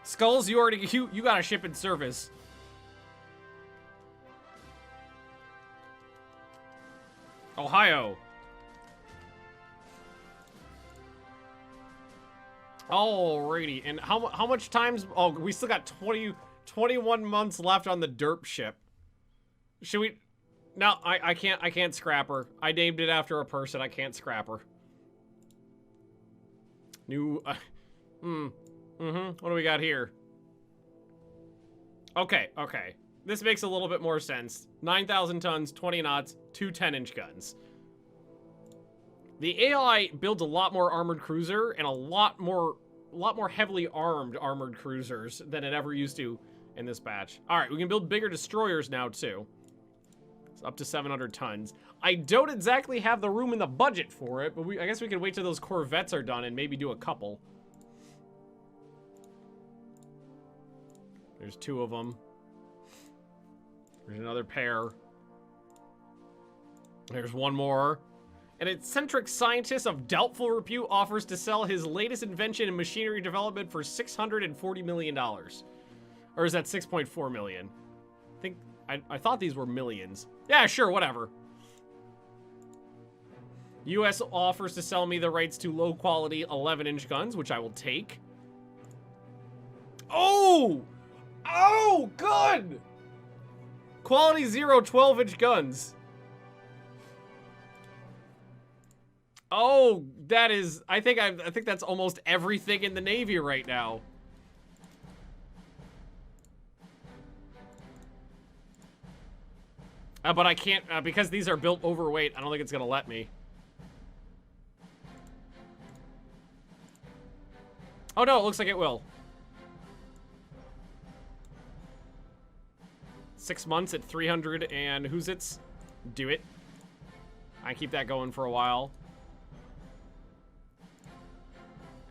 Skulls, you got a ship in service. Ohio. Alrighty, and how much times? Oh, we still got 21 months left on the derp ship. Should we? No, I can't scrap her. I named it after a person. I can't scrap her. New. What do we got here? Okay. This makes a little bit more sense. 9,000 tons, 20 knots, 2 10-inch guns. The AI builds a lot more armored cruiser and a lot more heavily armored cruisers than it ever used to in this batch. All right, we can build bigger destroyers now too. It's up to 700 tons. I don't exactly have the room in the budget for it, but I guess we can wait till those corvettes are done and maybe do a couple. There's 2 of them. There's another pair. There's 1 more. An eccentric scientist of doubtful repute offers to sell his latest invention in machinery development for $640 million. Or is that 6.4 million? I thought these were millions. Yeah, sure, whatever. U.S. offers to sell me the rights to low-quality 11-inch guns, which I will take. Oh! Oh, good! Quality 0 12-inch guns. Oh, that is... I think that's almost everything in the Navy right now. But I can't... because these are built overweight, I don't think it's going to let me. Oh, no, it looks like it will. 6 months at 300 and who's it's? Do it. I keep that going for a while.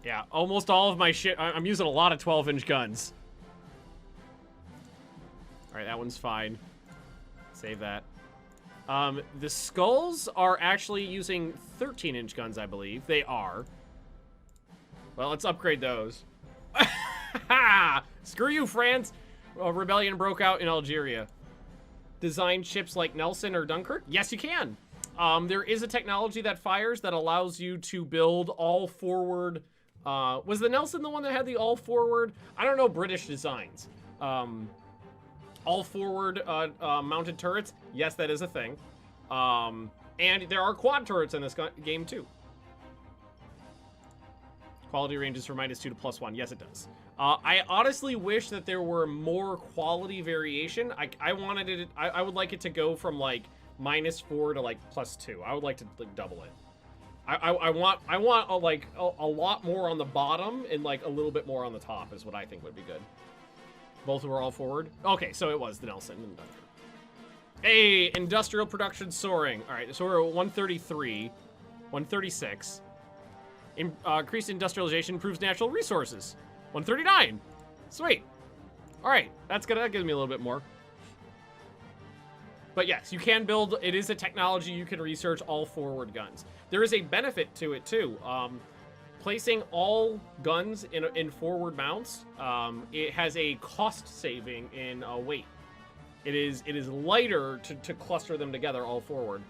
Yeah, almost all of my shit. I'm using a lot of 12-inch guns. All right, that one's fine. Save that. The skulls are actually using 13-inch guns, I believe. They are. Well, let's upgrade those. Screw you, France. A rebellion broke out in Algeria. Design ships like Nelson or Dunkirk? Yes, you can. There is a technology that fires that allows you to build all forward. Was the Nelson the one that had the all forward? I don't know British designs. All forward mounted turrets? Yes, that is a thing. And there are quad turrets in this game too. Quality ranges from -2 to +1. Yes, it does. I honestly wish that there were more quality variation. I wanted it. I would like it to go from like -4 to like +2. I would like to like double it. I want a lot more on the bottom and like a little bit more on the top is what I think would be good. Both were all forward. Okay, so it was the Nelson and Dunkirk. Hey, industrial production soaring. All right, so we're at 133, 136. Increased industrialization improves natural resources. 139. Sweet. All right, that gives me a little bit more. But yes, you can build. It is a technology you can research all forward guns. There is a benefit to it too. Placing all guns in forward mounts, it has a cost saving in weight. It is lighter to cluster them together all forward.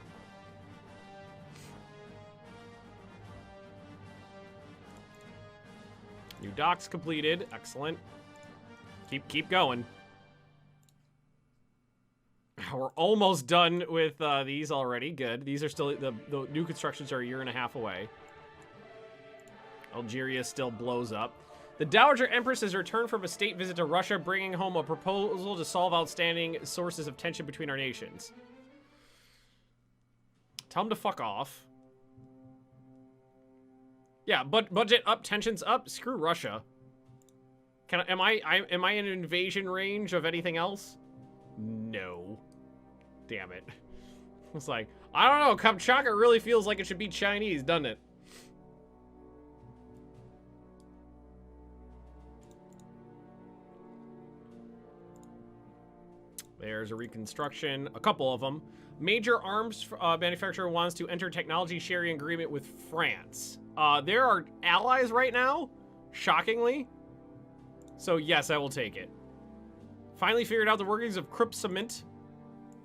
New docks completed. Excellent. Keep going. We're almost done with these already. Good. These are still the new constructions are a year and a half away. Algeria still blows up. The Dowager Empress has returned from a state visit to Russia, bringing home a proposal to solve outstanding sources of tension between our nations. Tell them to fuck off. Yeah, but budget up, tensions up. Screw Russia. Am I in invasion range of anything else? No. Damn it. It's like, I don't know, Kamchatka really feels like it should be Chinese, doesn't it? There's a reconstruction, a couple of them. Major arms manufacturer wants to enter technology sharing agreement with France. There are allies right now, shockingly. So yes, I will take it. Finally figured out the workings of cryptcement.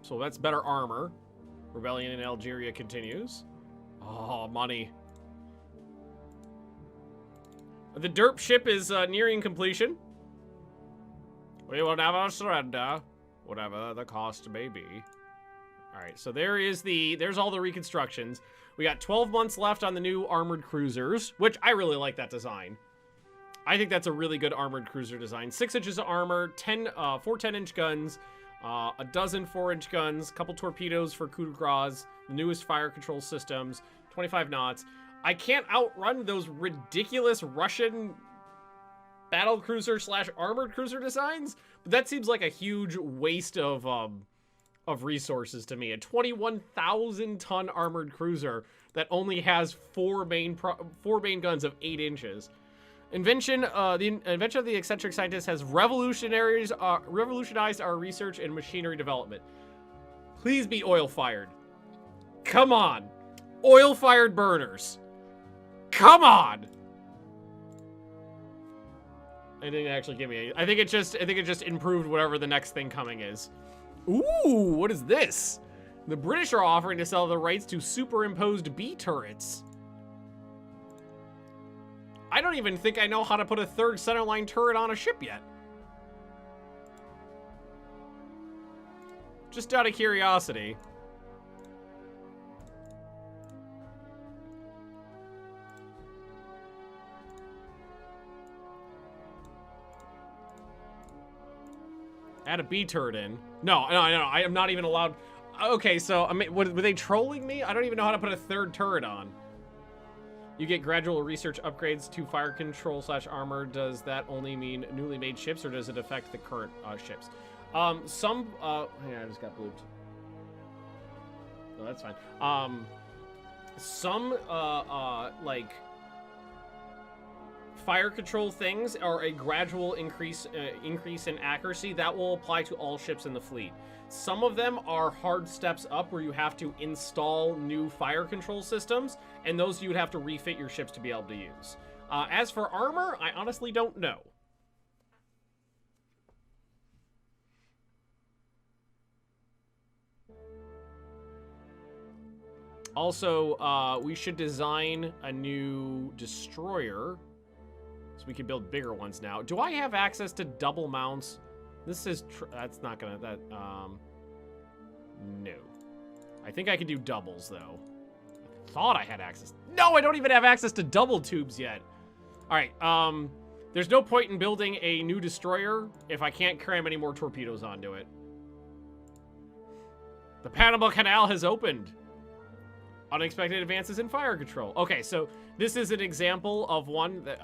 So that's better armor. Rebellion in Algeria continues. Oh, money. The derp ship is nearing completion. We will never surrender, whatever the cost may be. All right, so there's all the reconstructions. We got 12 months left on the new armored cruisers, which I really like that design. I think that's a really good armored cruiser design. 6 inches of armor, 4 10-inch guns, a dozen 4-inch guns, a couple torpedoes for coup de grace, the newest fire control systems, 25 knots. I can't outrun those ridiculous Russian battle cruiser / armored cruiser designs, but that seems like a huge waste of resources to me. A 21,000-ton armored cruiser that only has 4 main guns of 8 inches. The invention of the eccentric scientist has revolutionized our research and machinery development. Please be oil-fired. Come on. Oil-fired burners. Come on. It didn't actually give me I think it just improved whatever the next thing coming is. Ooh, what is this? The British are offering to sell the rights to superimposed B turrets. I don't even think I know how to put a 3rd centerline turret on a ship yet. Just out of curiosity. Add a B turret in. No, I am not even allowed. Okay, so I mean, were they trolling me? I don't even know how to put a 3rd turret on. You get gradual research upgrades to fire control / armor. Does that only mean newly made ships, or does it affect the current ships? Hang on, I just got blooped. No, that's fine. Some like fire control things are a gradual increase in accuracy that will apply to all ships in the fleet. Some of them are hard steps up where you have to install new fire control systems, and those you would have to refit your ships to be able to use. As for armor, I honestly don't know. Also, we should design a new destroyer so we can build bigger ones now. Do I have access to double mounts? This is that's not gonna no. I think I can do doubles though. I thought I had access. No, I don't even have access to double tubes yet. All right, there's no point in building a new destroyer if I can't cram any more torpedoes onto it. The Panama Canal has opened. Unexpected advances in fire control. Okay, so this is an example of one that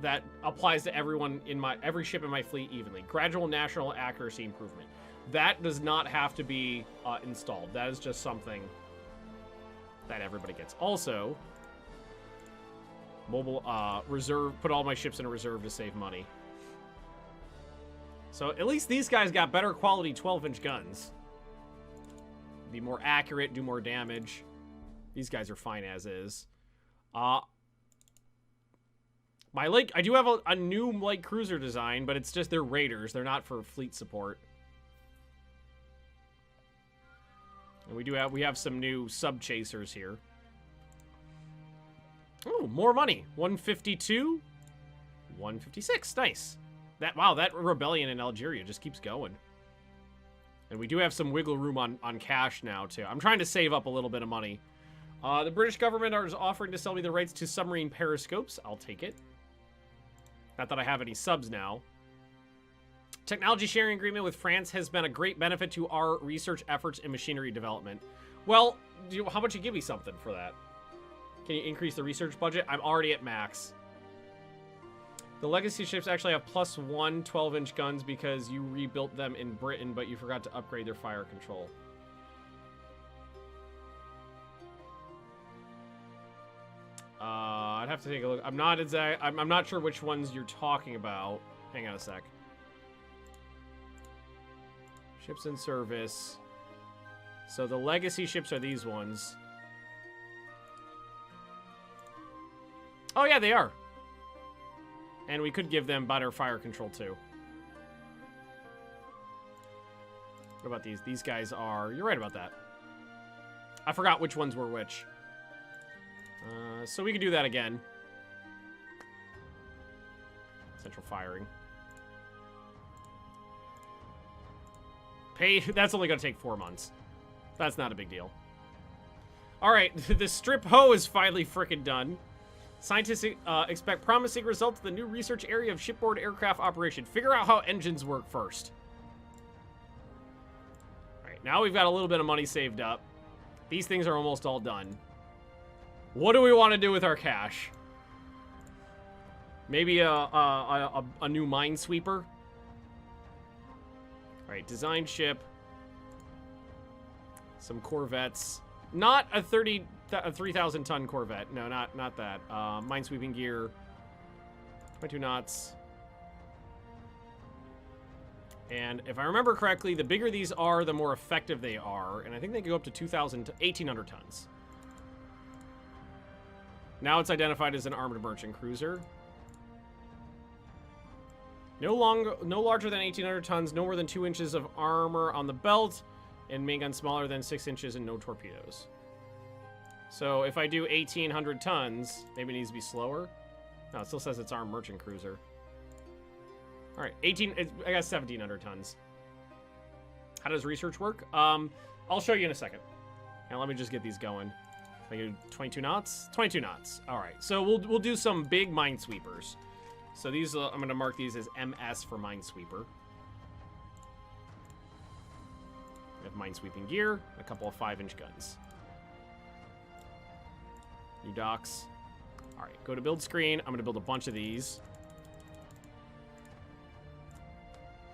that applies to everyone in every ship in my fleet evenly. Gradual national accuracy improvement. That does not have to be installed. That is just something that everybody gets. Also, mobile reserve. Put all my ships in a reserve to save money. So at least these guys got better quality 12-inch guns. Be more accurate, do more damage. These guys are fine as is. I do have a new light cruiser design, but it's just they're raiders. They're not for fleet support. And we have some new sub chasers here. Oh, more money. 152, 156. Nice. That rebellion in Algeria just keeps going. And we do have some wiggle room on cash now too. I'm trying to save up a little bit of money. The British government is offering to sell me the rights to submarine periscopes. I'll take it. Not that I have any subs now. Technology sharing agreement with France has been a great benefit to our research efforts in machinery development. Well, how about you give me something for that? Can you increase the research budget? I'm already at max. The legacy ships actually have +1 12-inch guns because you rebuilt them in Britain, but you forgot to upgrade their fire control. I'd have to take a look. I'm not sure which ones you're talking about. Hang on a sec. Ships in service. So the legacy ships are these ones. Oh, yeah, they are. And we could give them better fire control, too. What about these? These guys are... You're right about that. I forgot which ones were which. So we could do that again. Central firing. Pay... That's only going to take 4 months. That's not a big deal. Alright, the strip hoe is finally frickin' done. Scientists expect promising results of the new research area of shipboard aircraft operation. Figure out how engines work first. Alright, now we've got a little bit of money saved up. These things are almost all done. What do we want to do with our cash? Maybe a new minesweeper? Alright, design ship. Some corvettes. Not a 3,000 ton Corvette. No, not that. Minesweeping gear. 22 knots. And if I remember correctly, the bigger these are, the more effective they are. And I think they can go up to 2,000 to 1,800 tons. Now it's identified as an armored merchant cruiser. No larger than 1,800 tons, no more than 2 inches of armor on the belt, and main gun smaller than 6 inches and no torpedoes. So if I do 1,800 tons, maybe it needs to be slower. No, it still says it's armed merchant cruiser. All right, I got 1,700 tons. How does research work? I'll show you in a second. And let me just get these going. I do 22 knots? 22 knots. All right, so we'll do some big minesweepers. So these, I'm going to mark these as MS for minesweeper. We have minesweeping gear, a couple of 5-inch guns. New docks. All right, go to build screen. I'm going to build a bunch of these.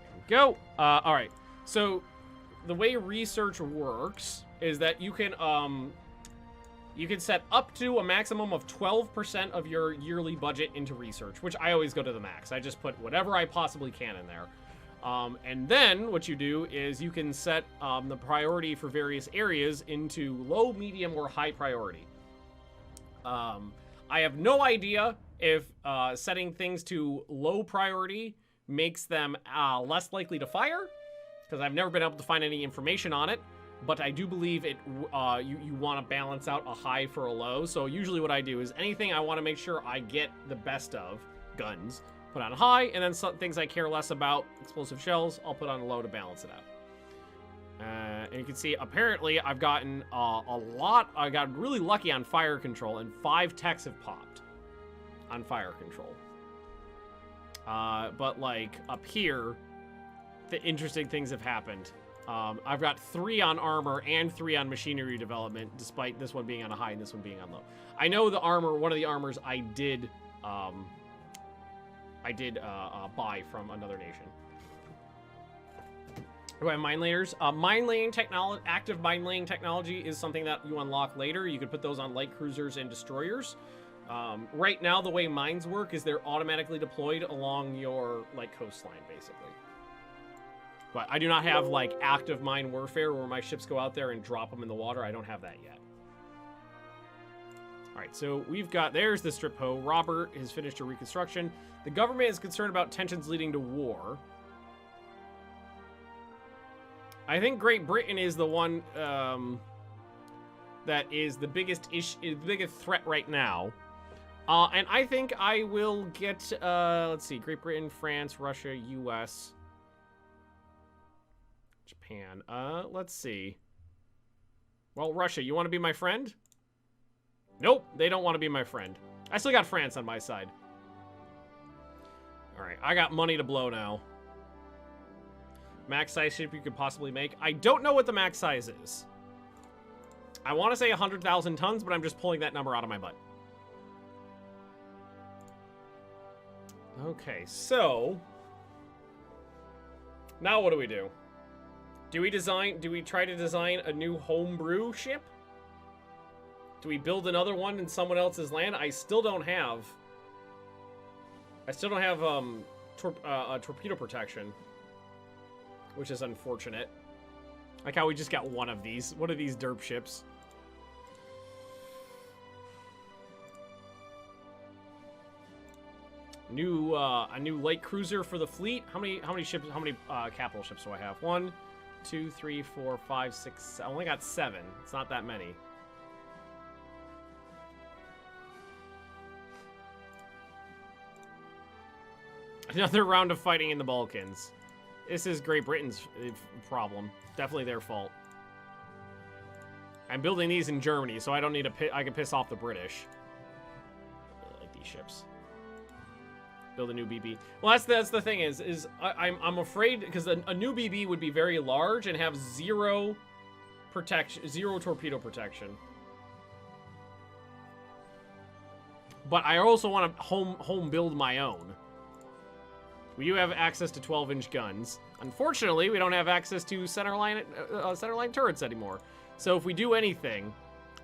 There we go. All right, so the way research works is that you can set up to a maximum of 12% of your yearly budget into research, which I always go to the max. I just put whatever I possibly can in there. And then what you do is you can set the priority for various areas into low, medium, or high priority. I have no idea if setting things to low priority makes them less likely to fire, because I've never been able to find any information on it. But I do believe it. You want to balance out a high for a low. So usually what I do is anything I want to make sure I get the best of, guns, put on high, and then some things I care less about, explosive shells, I'll put on low to balance it out. And you can see, apparently, I've gotten a lot. I got really lucky on fire control, and 5 techs have popped on fire control. But like up here, the interesting things have happened. I've got 3 on armor and 3 on machinery development, despite this one being on a high and this one being on low. I know the armor, one of the armors I did buy from another nation. Do I have mine layers? Mine laying technology, active mine laying technology is something that you unlock later. You can put those on light cruisers and destroyers. Right now, the way mines work is they're automatically deployed along your like coastline, basically. But I do not have, like, active mine warfare where my ships go out there and drop them in the water. I don't have that yet. All right, so we've got... There's the strip hoe. Robert has finished a reconstruction. The government is concerned about tensions leading to war. I think Great Britain is the one that is the biggest threat right now. And I think I will get... let's see. Great Britain, France, Russia, U.S., Japan. Let's see. Well, Russia, you want to be my friend? Nope, they don't want to be my friend. I still got France on my side. All right, I got money to blow now. Max size ship you could possibly make. I don't know what the max size is. I want to say 100,000 tons, but I'm just pulling that number out of my butt. Okay, so... Now what do we do? Do we try to design a new homebrew ship? Do we build another one in someone else's land? I still don't have torpedo protection, which is unfortunate. Like how we just got one of these derp ships. A new light cruiser for the fleet. How many ships? How many capital ships do I have? 1, 2, 3, 4, 5, 6. I only got 7. It's not that many. Another round of fighting in the Balkans. This is Great Britain's problem. Definitely their fault. I'm building these in Germany, so I don't need I can piss off the British. I really like these ships. Build a new BB. Well, that's the thing is I'm afraid because a new BB would be very large and have zero torpedo protection. But I also want to home build my own. We do have access to 12-inch guns. Unfortunately, we don't have access to centerline turrets anymore. So if we do anything,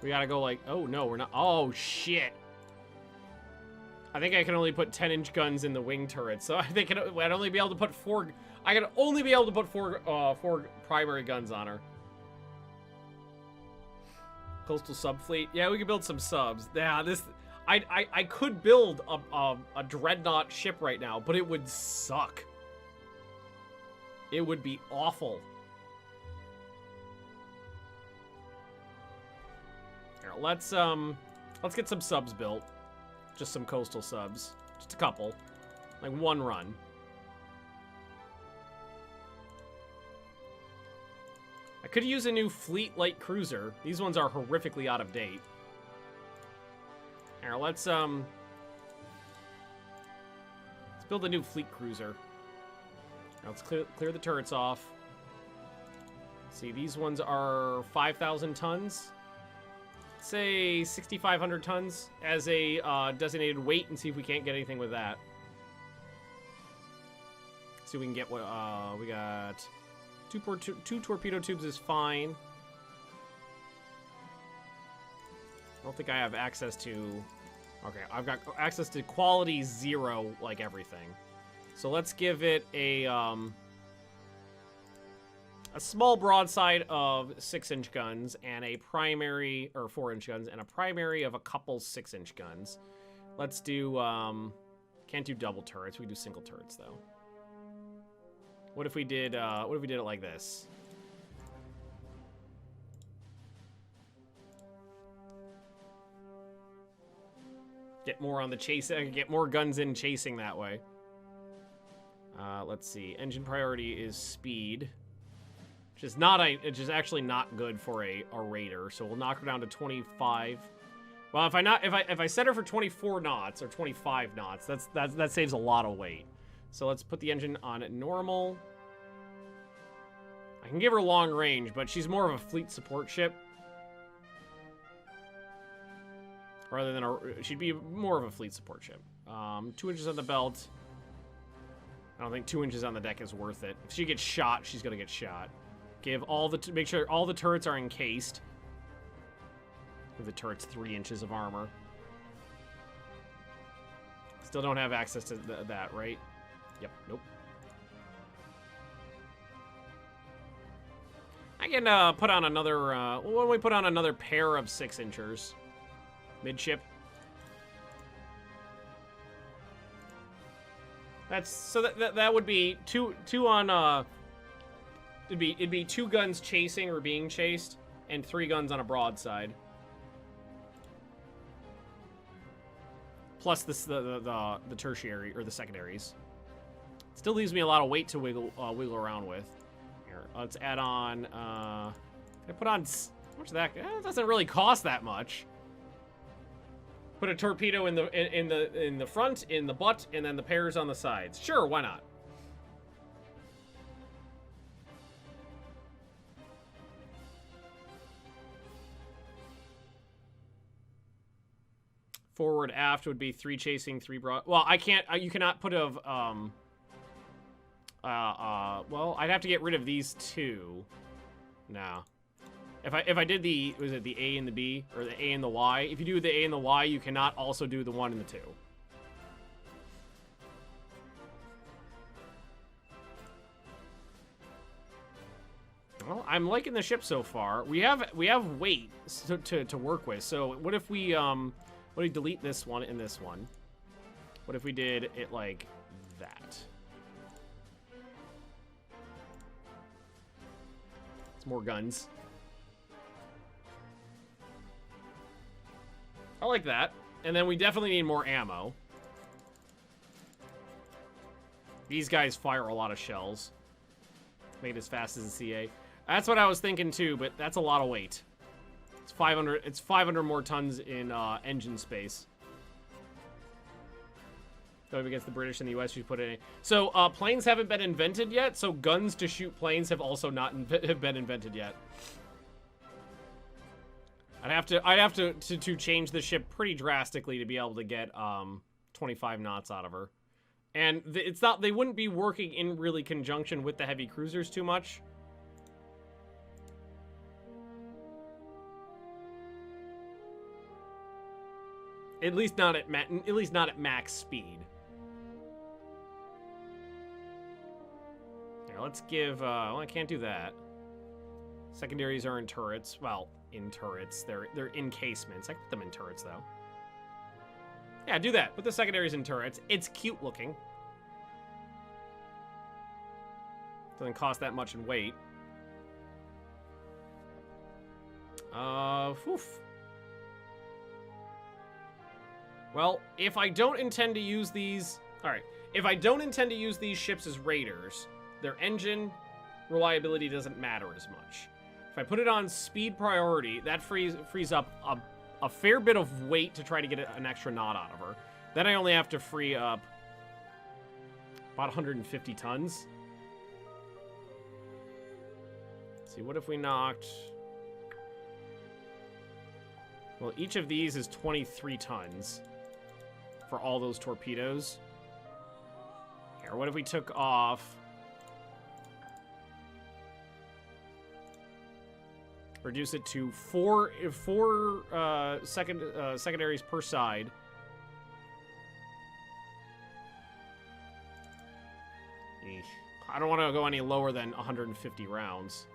we gotta go like, oh no, we're not. Oh shit. I think I can only put 10-inch guns in the wing turrets, so I think I'd only be able to put 4. I could only be able to put 4 primary guns on her. Coastal subfleet. Yeah, we could build some subs. Yeah, this. I could build a dreadnought ship right now, but it would suck. It would be awful. Here, let's get some subs built. Just some coastal subs. Just a couple. Like one run. I could use a new fleet light cruiser. These ones are horrifically out of date. Here, let's build a new fleet cruiser. Now let's clear the turrets off. See, these ones are 5,000 tons. Say 6,500 tons as a designated weight, and see if we can't get anything with that. See if we can get what we got. Two torpedo tubes is fine. I don't think I have access to. Okay, I've got access to quality 0, like everything. So let's give it a small broadside of 6-inch guns and a primary, or 4-inch guns, and a primary of a couple 6-inch guns. Let's do, can't do double turrets. We can do single turrets, though. What if we did it like this? Get more on the chase, get more guns in chasing that way. Let's see. Engine priority is speed. Which is actually not good for a raider, so we'll knock her down to 25. Well, if I set her for 24 knots or 25 knots, that saves a lot of weight. So let's put the engine on normal. I can give her long range, but she's more of a fleet support ship. Rather than she'd be more of a fleet support ship. 2 inches on the belt. I don't think 2 inches on the deck is worth it. If she gets shot, she's gonna get shot. Make sure all the turrets are encased. Give the turrets 3 inches of armor. Still don't have access to that, right? Yep, nope. I can put on another, why don't we put on another pair of 6-inchers? Midship. That would be two on, it'd be 2 guns chasing or being chased, and 3 guns on a broadside. Plus the tertiary or the secondaries. Still leaves me a lot of weight to wiggle around with. Here, let's add on. I put on how much of that? It doesn't really cost that much. Put a torpedo in the front, in the butt, and then the pairs on the sides. Sure, why not? Forward aft would be 3 chasing, 3 broad. Well, I can't. You cannot put of. Well, I'd have to get rid of these 2. No. If I did the, was it the A and the B or the A and the Y? If you do the A and the Y, you cannot also do the 1 and the 2. Well, I'm liking the ship so far. We have weight to work with. So what if we delete this one and this one? What if we did it like that? It's more guns. I like that. And then we definitely need more ammo. These guys fire a lot of shells. Made as fast as the CA. That's what I was thinking too, but that's a lot of weight. It's 500. It's 500 more tons in engine space. Going against the British and the US, you put it in. So planes haven't been invented yet. So guns to shoot planes have also not have been invented yet. I'd have to change the ship pretty drastically to be able to get 25 knots out of her. And it's not, they wouldn't be working in really conjunction with the heavy cruisers too much. At least not at max speed. Here, let's give well, I can't do that. Secondaries are in turrets. Well, in turrets. They're encasements. I can put them in turrets though. Yeah, do that. Put the secondaries in turrets. It's cute looking. Doesn't cost that much in weight. Oof. Well, if I don't intend to use these... Alright. If I don't intend to use these ships as raiders, their engine reliability doesn't matter as much. If I put it on speed priority, that frees up a fair bit of weight to try to get an extra knot out of her. Then I only have to free up about 150 tons. Let's see, what if we knocked... Well, each of these is 23 tons for all those torpedoes. Here, what if we took off... Reduce it to four secondaries per side. Eesh. I don't want to go any lower than 150 rounds.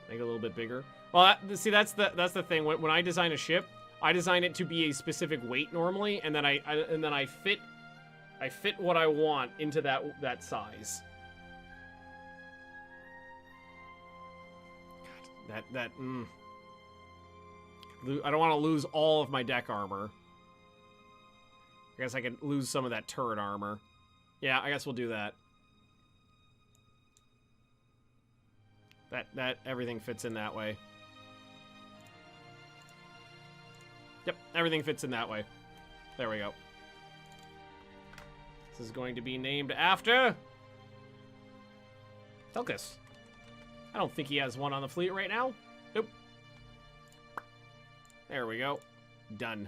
Make it a little bit bigger. Well, see, that's the thing. When I design a ship, I design it to be a specific weight normally, and then I fit what I want into that size. God, I don't want to lose all of my deck armor. I guess I could lose some of that turret armor. Yeah, I guess we'll do that. That everything fits in that way. Yep, everything fits in that way. There we go. This is going to be named after... Telkus. I don't think he has one on the fleet right now. Nope. There we go. Done.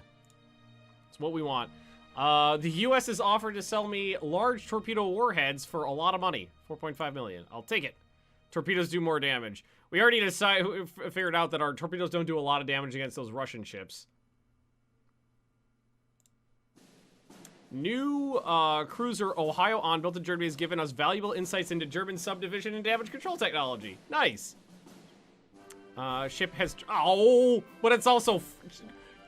That's what we want. The U.S. has offered to sell me large torpedo warheads for a lot of money. 4.5 million. I'll take it. Torpedoes do more damage. We already figured out that our torpedoes don't do a lot of damage against those Russian ships. New cruiser Ohio On, built in Germany, has given us valuable insights into German subdivision and damage control technology. Nice. Ship has... Oh, but it's also...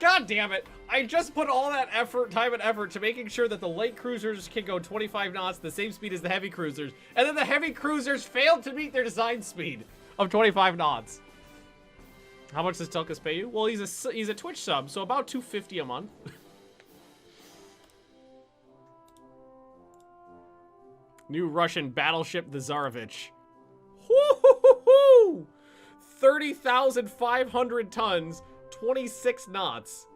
God damn it. I just put all that time and effort to making sure that the light cruisers can go 25 knots, the same speed as the heavy cruisers. And then the heavy cruisers failed to meet their design speed of 25 knots. How much does Telkus pay you? Well, he's a Twitch sub, so about $250 a month. New Russian battleship, the Tsarevich. Woo-hoo-hoo-hoo! 30,500 tons, 26 knots.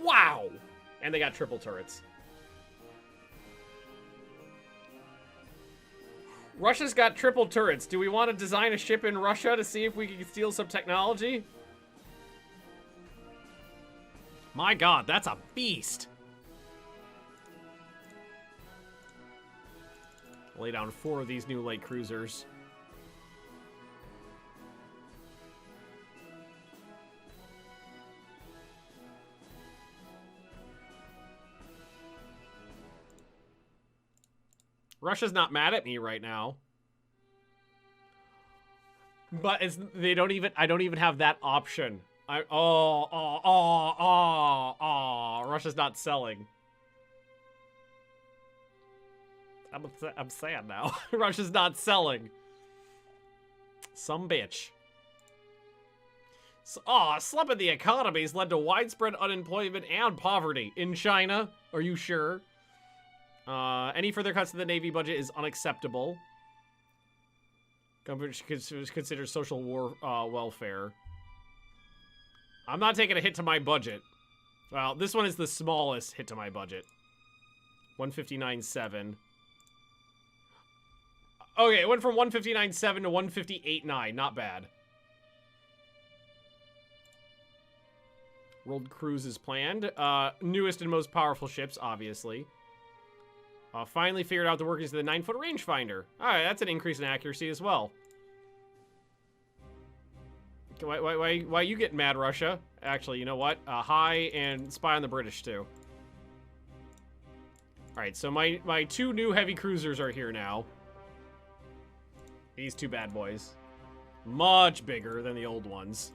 Wow! And they got triple turrets. Russia's got triple turrets. Do we want to design a ship in Russia to see if we can steal some technology? My God, that's a beast. Lay down 4 of these new light cruisers. Russia's not mad at me right now. But it's, I don't even have that option. Russia's not selling. I'm sad now. Russia's not selling. Some bitch. Slumping the economy has led to widespread unemployment and poverty in China. Are you sure? Any further cuts to the Navy budget is unacceptable. Government should consider social welfare. I'm not taking a hit to my budget. Well, this one is the smallest hit to my budget. 159.7. Okay, it went from 159.7 to 158.9. Not bad. World cruise is planned. Newest and most powerful ships, obviously. Finally figured out the workings of the 9-foot rangefinder. Alright, that's an increase in accuracy as well. Why you getting mad, Russia? Actually, you know what? High and spy on the British, too. Alright, so my two new heavy cruisers are here now. These two bad boys. Much bigger than the old ones.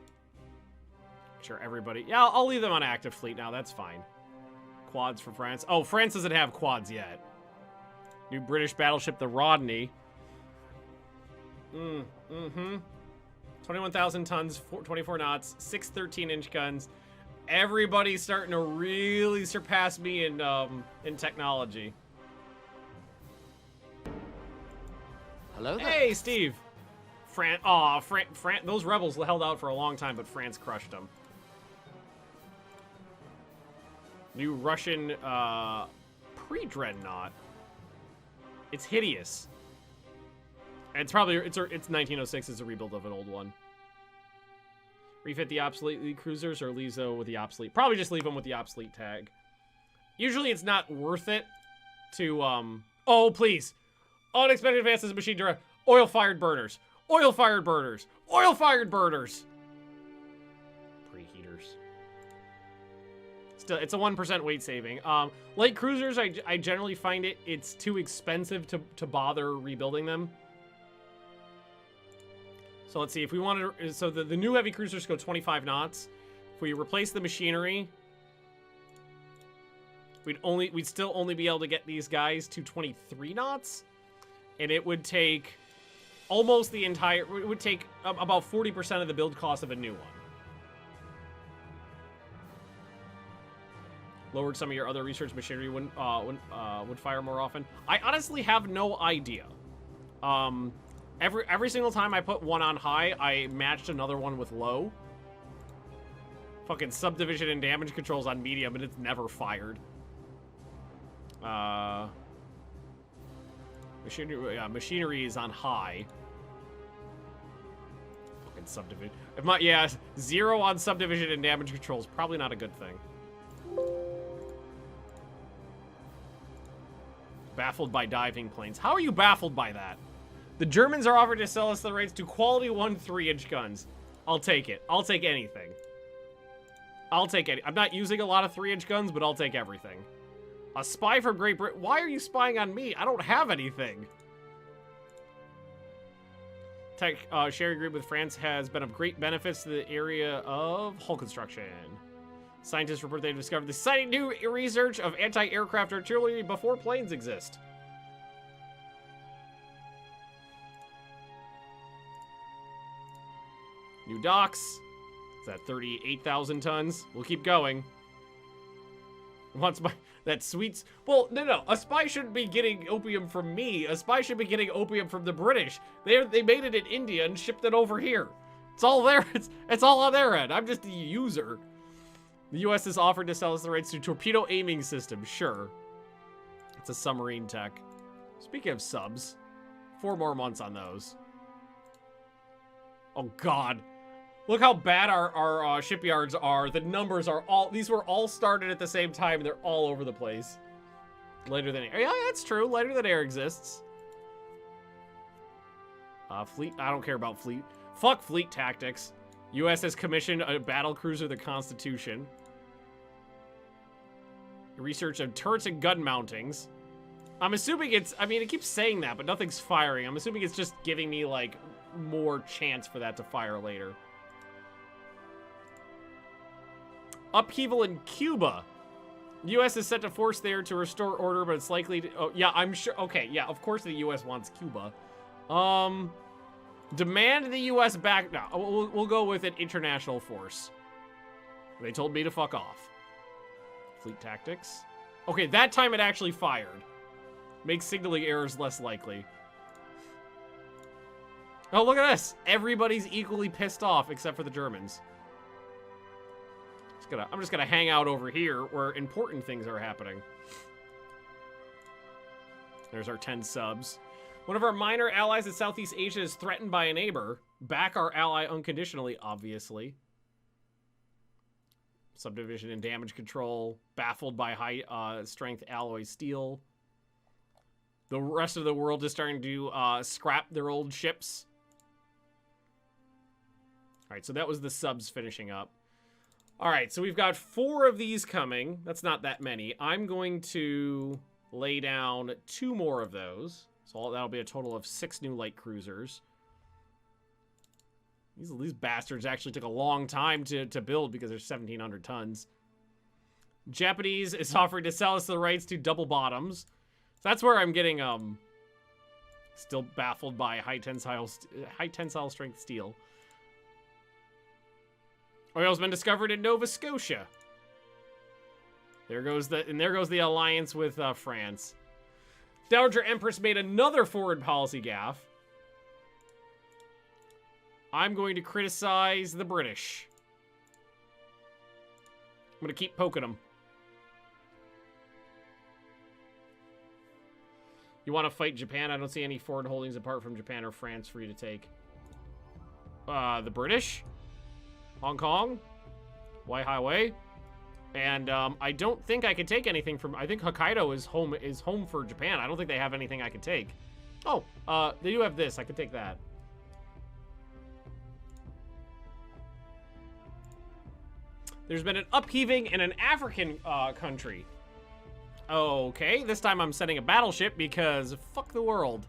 Sure, everybody... Yeah, I'll leave them on active fleet now. That's fine. Quads for France. Oh, France doesn't have quads yet. New British battleship, the Rodney. 21,000 tons, 24 knots, 6 13-inch guns. Everybody's starting to really surpass me in technology. Hello there. Hey, Steve. Those rebels held out for a long time, but France crushed them. New Russian pre-dreadnought. It's hideous. And it's probably it's 1906. It's a rebuild of an old one. Refit the obsolete cruisers or leave them with the obsolete. Probably just leave them with the obsolete tag. Usually it's not worth it to oh please, unexpected advances in machine direct. Oil-fired burners. Oil-fired burners. Oil-fired burners. Preheaters. Still, it's a 1% weight saving. Light cruisers, I generally find it's too expensive to bother rebuilding them. So let's see, if we wanted to, so the new heavy cruisers go 25 knots. If we replace the machinery, we'd still only be able to get these guys to 23 knots. And it would take almost the entire, it would take about 40% of the build cost of a new one. Lowered some of your other research machinery would fire more often. I honestly have no idea. Every single time I put one on high, I matched another one with low. Fucking subdivision and damage controls on medium, and it's never fired. Machinery is on high. Fucking subdivision. Yeah, 0 on subdivision and damage controls. Probably not a good thing. Baffled by diving planes. How are you baffled by that? The Germans are offered to sell us the rights to quality 1 3-inch guns. I'll take it. I'll take anything. I'll take any. I'm not using a lot of 3-inch guns, but I'll take everything. A spy from Great Britain. Why are you spying on me? I don't have anything. Tech sharing agreement with France has been of great benefits to the area of hull construction. Scientists report they discovered the exciting new research of anti-aircraft artillery before planes exist. New docks. Is that 38,000 tons? We'll keep going. Wants my that sweet. Well, no. A spy shouldn't be getting opium from me. A spy should be getting opium from the British. They made it in India and shipped it over here. It's all there. It's all on their end. I'm just a user. The U.S. has offered to sell us the rights to torpedo aiming system. Sure. It's a submarine tech. Speaking of subs, 4 more months on those. Oh God. Look how bad our shipyards are. The numbers are all... These were all started at the same time. And they're all over the place. Later than air. Yeah, that's true. Later than air exists. Fleet. I don't care about fleet. Fuck fleet tactics. U.S. has commissioned a battle cruiser, the Constitution. Research of turrets and gun mountings. I'm assuming it's, I mean, it keeps saying that, but nothing's firing. I'm assuming it's just giving me, like, more chance for that to fire later. Upheaval in Cuba. U.S. is set to force there to restore order, but it's likely to... Oh, yeah, I'm sure... Okay, yeah, of course the U.S. wants Cuba. Demand the U.S. back... No, we'll go with an international force. They told me to fuck off. Fleet tactics. Okay, that time it actually fired. Makes signaling errors less likely. Oh, look at this. Everybody's equally pissed off except for the Germans. I'm just gonna hang out over here where important things are happening. There's our 10 subs. One of our minor allies in Southeast Asia is threatened by a neighbor. Back our ally unconditionally, obviously. Subdivision and damage control. Baffled by high strength alloy steel. The rest of the world is starting to scrap their old ships. Alright, so that was the subs finishing up. Alright, so we've got 4 of these coming. That's not that many. I'm going to lay down 2 more of those. So that'll be a total of 6 new light cruisers. These bastards actually took a long time to build because they're 1,700 tons. Japanese is offering to sell us the rights to double bottoms. So that's where I'm getting, still baffled by high tensile strength steel. Oil's been discovered in Nova Scotia. There goes the alliance with France. Dowager Empress made another foreign policy gaffe. I'm going to criticize the British. I'm going to keep poking them. You want to fight Japan? I don't see any foreign holdings apart from Japan or France for you to take. The British? Hong Kong, Wai Highway, and I don't think I can take anything from. I think Hokkaido is home for Japan. I don't think they have anything I can take. Oh, they do have this. I could take that. There's been an upheaving in an African country. Okay, this time I'm sending a battleship because fuck the world.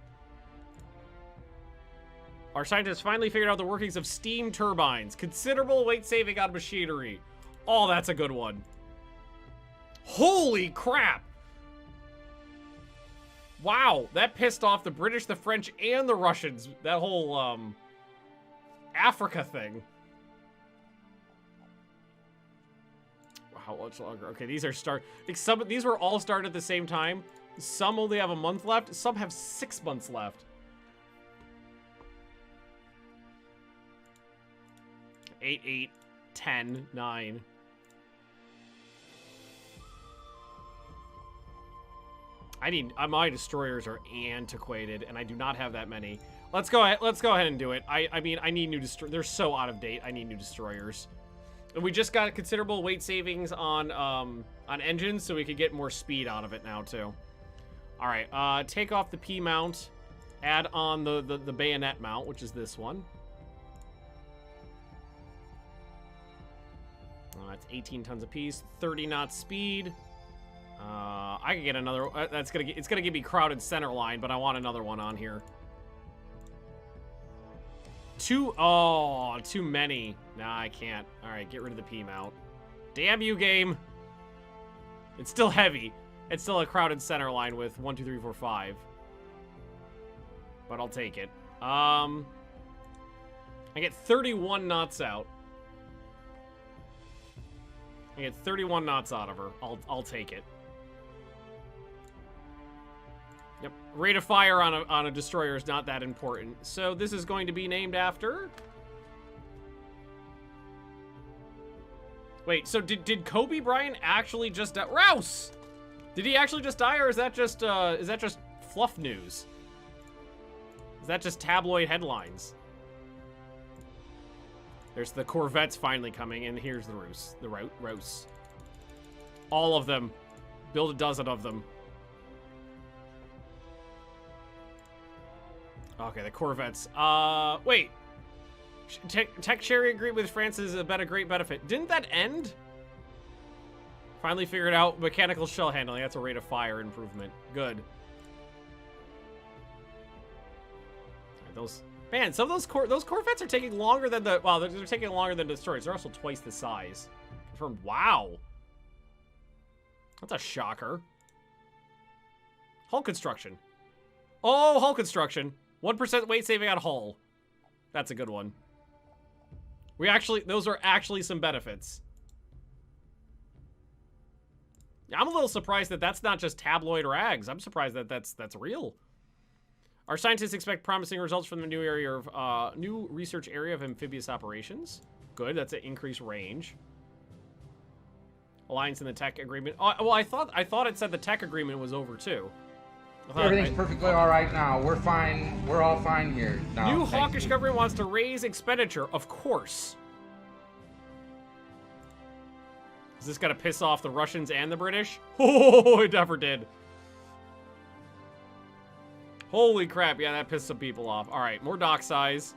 Our scientists finally figured out the workings of steam turbines. Considerable weight saving on machinery. Oh, that's a good one. Holy crap! Wow, that pissed off the British, the French, and the Russians. That whole, Africa thing. How much longer? Okay, these are these were all started at the same time. Some only have a month left. Some have 6 months left. 8, 8, 10, 9. My destroyers are antiquated, and I do not have that many. Let's go ahead and do it. I mean, I need new destroyers. They're so out of date. I need new destroyers. And we just got considerable weight savings on engines, so we could get more speed out of it now too. All right, take off the P mount, add on the bayonet mount, which is this one. That's 18 tons apiece, 30 knots speed. I could get another. It's gonna give me crowded center line, but I want another one on here. Too many. Nah, I can't. All right, get rid of the P mount. Damn you, game. It's still heavy. It's still a crowded center line with 1, 2, 3, 4, 5. But I'll take it. I get 31 knots out. I get 31 knots out of her. I'll take it. Yep. Rate of fire on a destroyer is not that important. So this is going to be named after. Wait, so did Kobe Bryant actually just die? Rouse! Did he actually just die, or is that just fluff news? Is that just tabloid headlines? There's the Corvettes finally coming, and here's the Roos. All of them. Build a dozen of them. Okay, the Corvettes. Wait. Tech sharing agreement with France is a great benefit. Didn't that end? Finally figured out mechanical shell handling. That's a rate of fire improvement. Good. those... Man, some of those Corvettes are taking longer than the... Well, they're taking longer than the destroyers. They're also twice the size. Confirmed. Wow. That's a shocker. Hull construction. Oh, hull construction. 1% weight saving on hull. That's a good one. Those are actually some benefits. I'm a little surprised that that's not just tabloid rags. I'm surprised that that's real. Our scientists expect promising results from the new area of new research area of amphibious operations. Good, that's an increased range. Alliance in the tech agreement. Oh, well, I thought it said the tech agreement was over too. Everything's perfectly all right now. We're fine. We're all fine here now. New hawkish government wants to raise expenditure, of course. Is this gonna piss off the Russians and the British? Oh, it never did. Holy crap, yeah, that pissed some people off. All right, more dock size.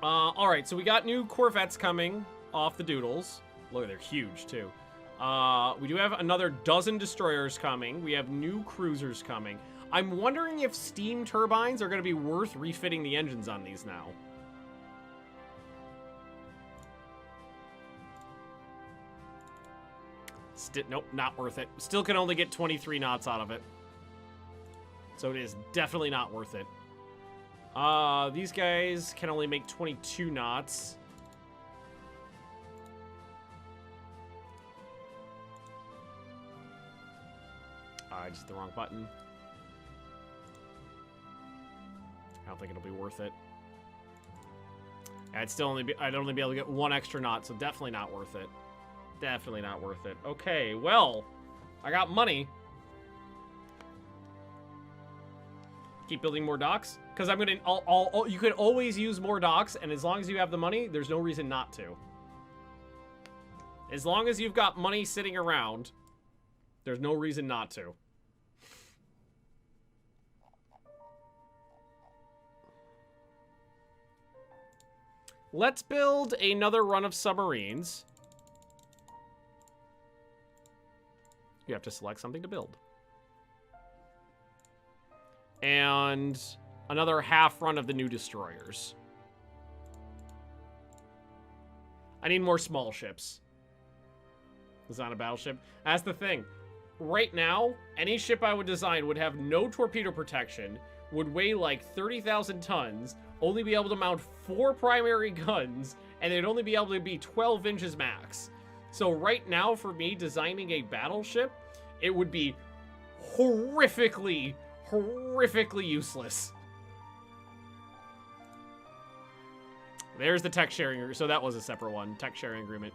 All right, so we got new Corvettes coming off the doodles. Look, they're huge, too. We do have another dozen destroyers coming. We have new cruisers coming. I'm wondering if steam turbines are going to be worth refitting the engines on these now. Nope, not worth it. Still can only get 23 knots out of it. So it is definitely not worth it. These guys can only make 22 knots. I just hit the wrong button. I don't think it'll be worth it. I'd only be able to get one extra knot, so definitely not worth it. Definitely not worth it. Okay, well, I got money. Keep building more docks, because I'm gonna. You could always use more docks, and as long as you have the money, there's no reason not to. As long as you've got money sitting around, there's no reason not to. Let's build another run of submarines. You have to select something to build. And another half run of the new destroyers. I need more small ships. Design a battleship. That's the thing. Right now, any ship I would design would have no torpedo protection, would weigh like 30,000 tons, only be able to mount 4 primary guns, and they'd only be able to be 12 inches max. So right now, for me, designing a battleship, it would be horrifically useless. There's the tech sharing. So that was a separate one. Tech sharing agreement.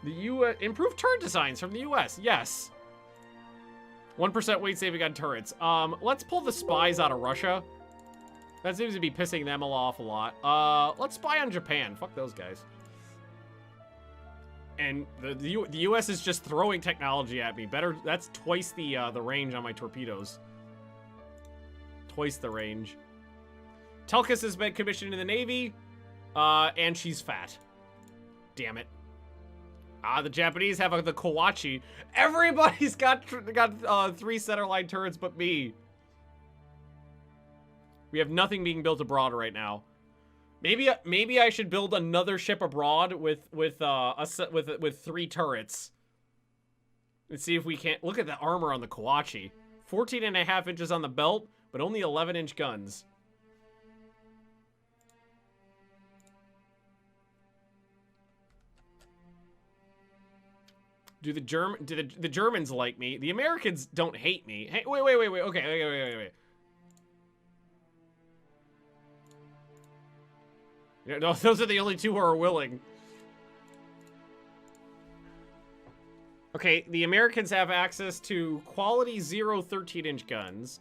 The U.S. improved turret designs from the U.S. Yes. 1% weight saving on turrets. Let's pull the spies out of Russia. That seems to be pissing them off a lot. Let's spy on Japan. Fuck those guys. And the U.S. is just throwing technology at me. That's twice the range on my torpedoes. Twice the range. Telkis has been commissioned in the Navy, and she's fat. Damn it. The Japanese have the Kawachi. Everybody's got 3 centerline turrets but me. We have nothing being built abroad right now. Maybe I should build another ship abroad with 3 turrets. Let's see if we can't. Look at the armor on the Kawachi. 14.5 inches on the belt, but only 11-inch guns. Do the Germans like me? The Americans don't hate me. Hey, wait. Okay, wait. Yeah, no, those are the only 2 who are willing. Okay, the Americans have access to quality 0 13-inch guns.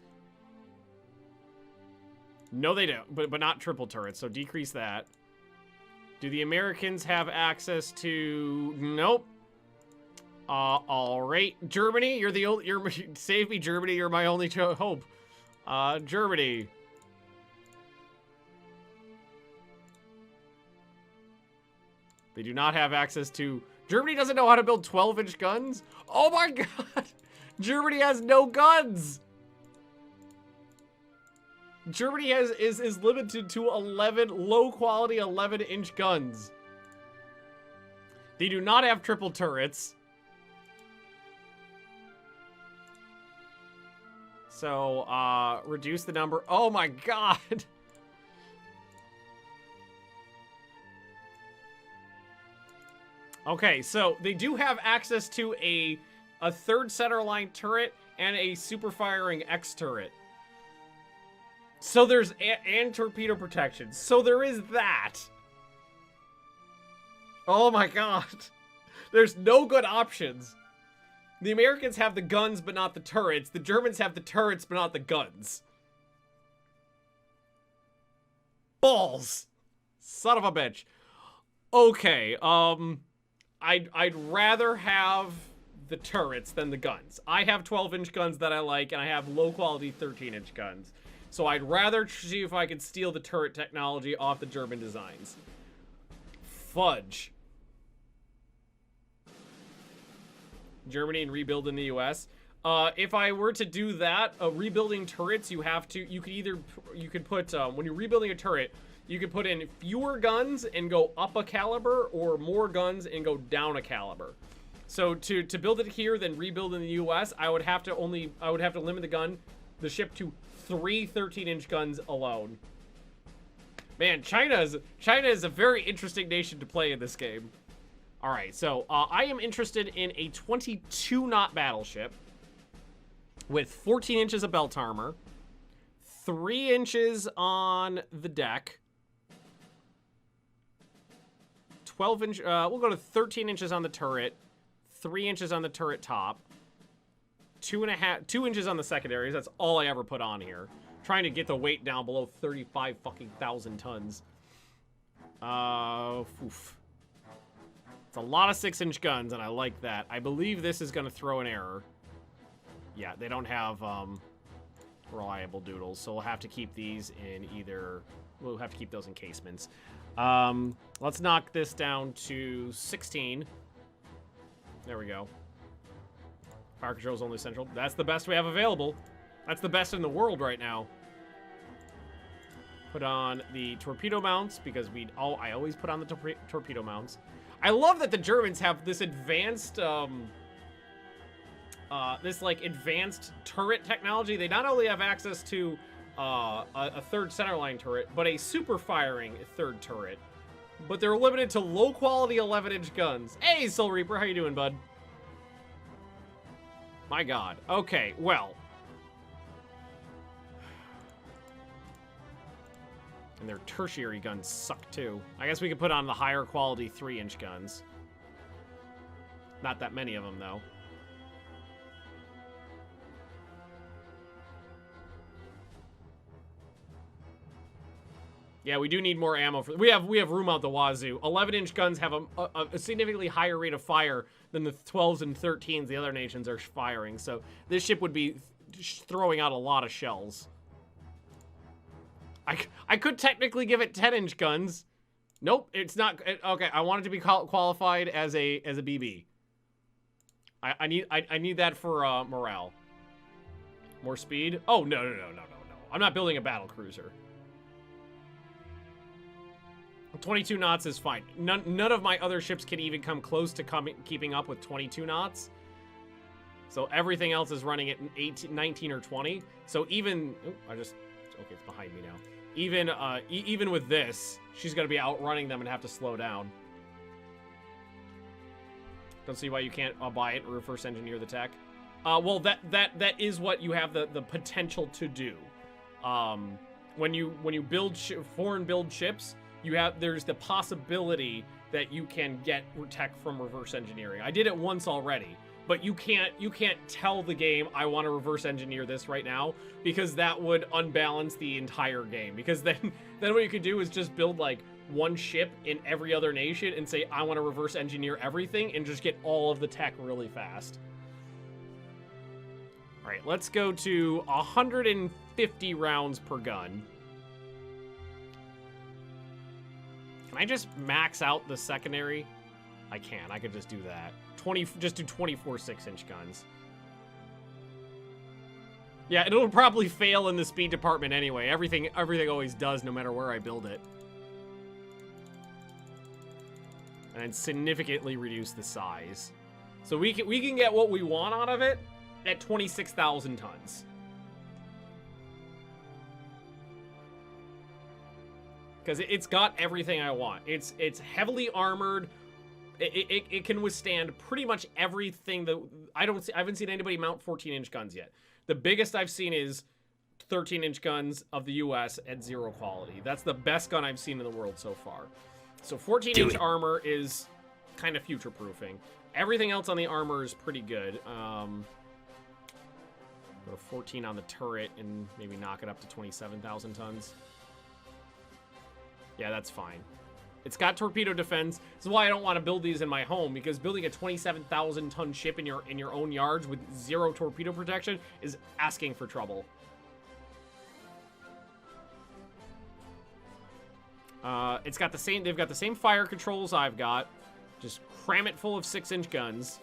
No, they don't, but not triple turrets, so decrease that. Do the Americans have access to... Nope. All right. Germany, you're the only... Save me, Germany, you're my only hope. Germany. They do not have access to... Germany doesn't know how to build 12-inch guns? Oh my god! Germany has no guns! Germany is limited to 11 low-quality 11-inch guns. They do not have triple turrets. So, reduce the number. Oh my god! Okay, so they do have access to a third centerline turret and a super firing X turret. So there's and torpedo protection. So there is that. Oh my god. There's no good options. The Americans have the guns but not the turrets. The Germans have the turrets but not the guns. Balls. Son of a bitch. Okay, I'd rather have the turrets than the guns. I have 12-inch guns that I like, and I have low-quality 13-inch guns. So I'd rather see if I could steal the turret technology off the German designs. Fudge. Germany and rebuild in the US. If I were to do that, rebuilding turrets, you could put, when you're rebuilding a turret, you could put in fewer guns and go up a caliber, or more guns and go down a caliber. So to build it here, then rebuild in the US, I would have to limit the ship to 3 13-inch guns alone. Man, China is a very interesting nation to play in this game. All right, so I am interested in a 22-knot battleship with 14 inches of belt armor, 3 inches on the deck, 12 inch. We'll go to 13 inches on the turret, 3 inches on the turret top, 2 inches on the secondaries. That's all I ever put on here. Trying to get the weight down below 35 fucking thousand tons. Oof. It's a lot of 6-inch guns, and I like that. I believe this is going to throw an error. Yeah, they don't have reliable doodles, so we'll have to keep these in either... We'll have to keep those in casements. Let's knock this down to 16. There we go. Fire control is only central. That's the best we have available. That's the best in the world right now. Put on the torpedo mounts, because I always put on the torpedo mounts. I love that the Germans have this advanced, advanced turret technology. They not only have access to a third centerline turret, but a super firing third turret. But they're limited to low-quality 11-inch guns. Hey, Soul Reaper, how you doing, bud? My god. Okay, well. And their tertiary guns suck, too. I guess we could put on the higher quality 3-inch guns. Not that many of them, though. Yeah, we do need more ammo. We have room out the wazoo. 11-inch guns have a significantly higher rate of fire than the 12s and 13s the other nations are firing. So this ship would be throwing out a lot of shells. I could technically give it 10-inch guns. Nope, it's not. Okay, I want it to be qualified as a BB. I need that for morale. More speed? Oh no. I'm not building a battle cruiser. 22 knots is fine. None of my other ships can even come close to keeping up with 22 knots. So everything else is running at 18, 19 or 20. So even okay, it's behind me now. Even with this, she's gonna be outrunning them and have to slow down. Don't see why you can't buy it or reverse engineer the tech. Well, that is what you have the potential to do. When you build foreign build ships, there's the possibility that you can get tech from reverse engineering. I did it once already, but you can't tell the game I want to reverse engineer this right now, because that would unbalance the entire game. Because then what you could do is just build like one ship in every other nation and say I want to reverse engineer everything and just get all of the tech really fast. All right, let's go to 150 rounds per gun. Can I just max out the secondary? I can. I could just do that. Just do 24 6-inch guns. Yeah, it'll probably fail in the speed department anyway. Everything always does, no matter where I build it. And significantly reduce the size. So we can get what we want out of it at 26,000 tons. Because it's got everything I want. It's heavily armored. It can withstand pretty much everything that I haven't seen anybody mount 14-inch guns yet. The biggest I've seen is 13-inch guns of the US at 0 quality. That's the best gun I've seen in the world so far. So 14-inch armor is kind of future-proofing. Everything else on the armor is pretty good. Go to 14 on the turret and maybe knock it up to 27,000 tons. Yeah, that's fine. It's got torpedo defense. This is why I don't want to build these in my home, because building a 27,000 ton ship in your own yards with 0 torpedo protection is asking for trouble. It's got the same. They've got the same fire controls I've got. Just cram it full of 6-inch guns.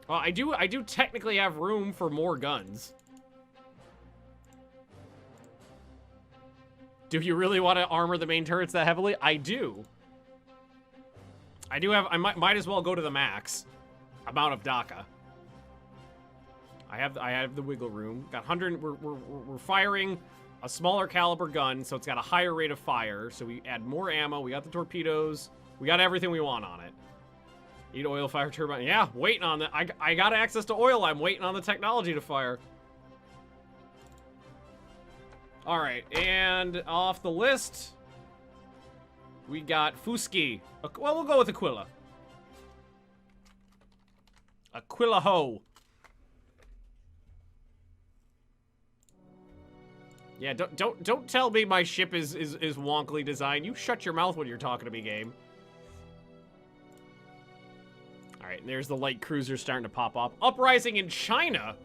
I do technically have room for more guns. Do you really want to armor the main turrets that heavily? I do. I might as well go to the max amount of DACA. I have the wiggle room. Got 100. We're firing a smaller caliber gun, so it's got a higher rate of fire. So we add more ammo. We got the torpedoes. We got everything we want on it. Need oil fire turbine. Yeah, waiting on that. I got access to oil. I'm waiting on the technology to fire. All right, and off the list, we got Fuski. Well, we'll go with Aquila. Aquila Ho. Yeah, don't tell me my ship is wonkily designed. You shut your mouth when you're talking to me, game. All right, and there's the light cruiser starting to pop up. Uprising in China.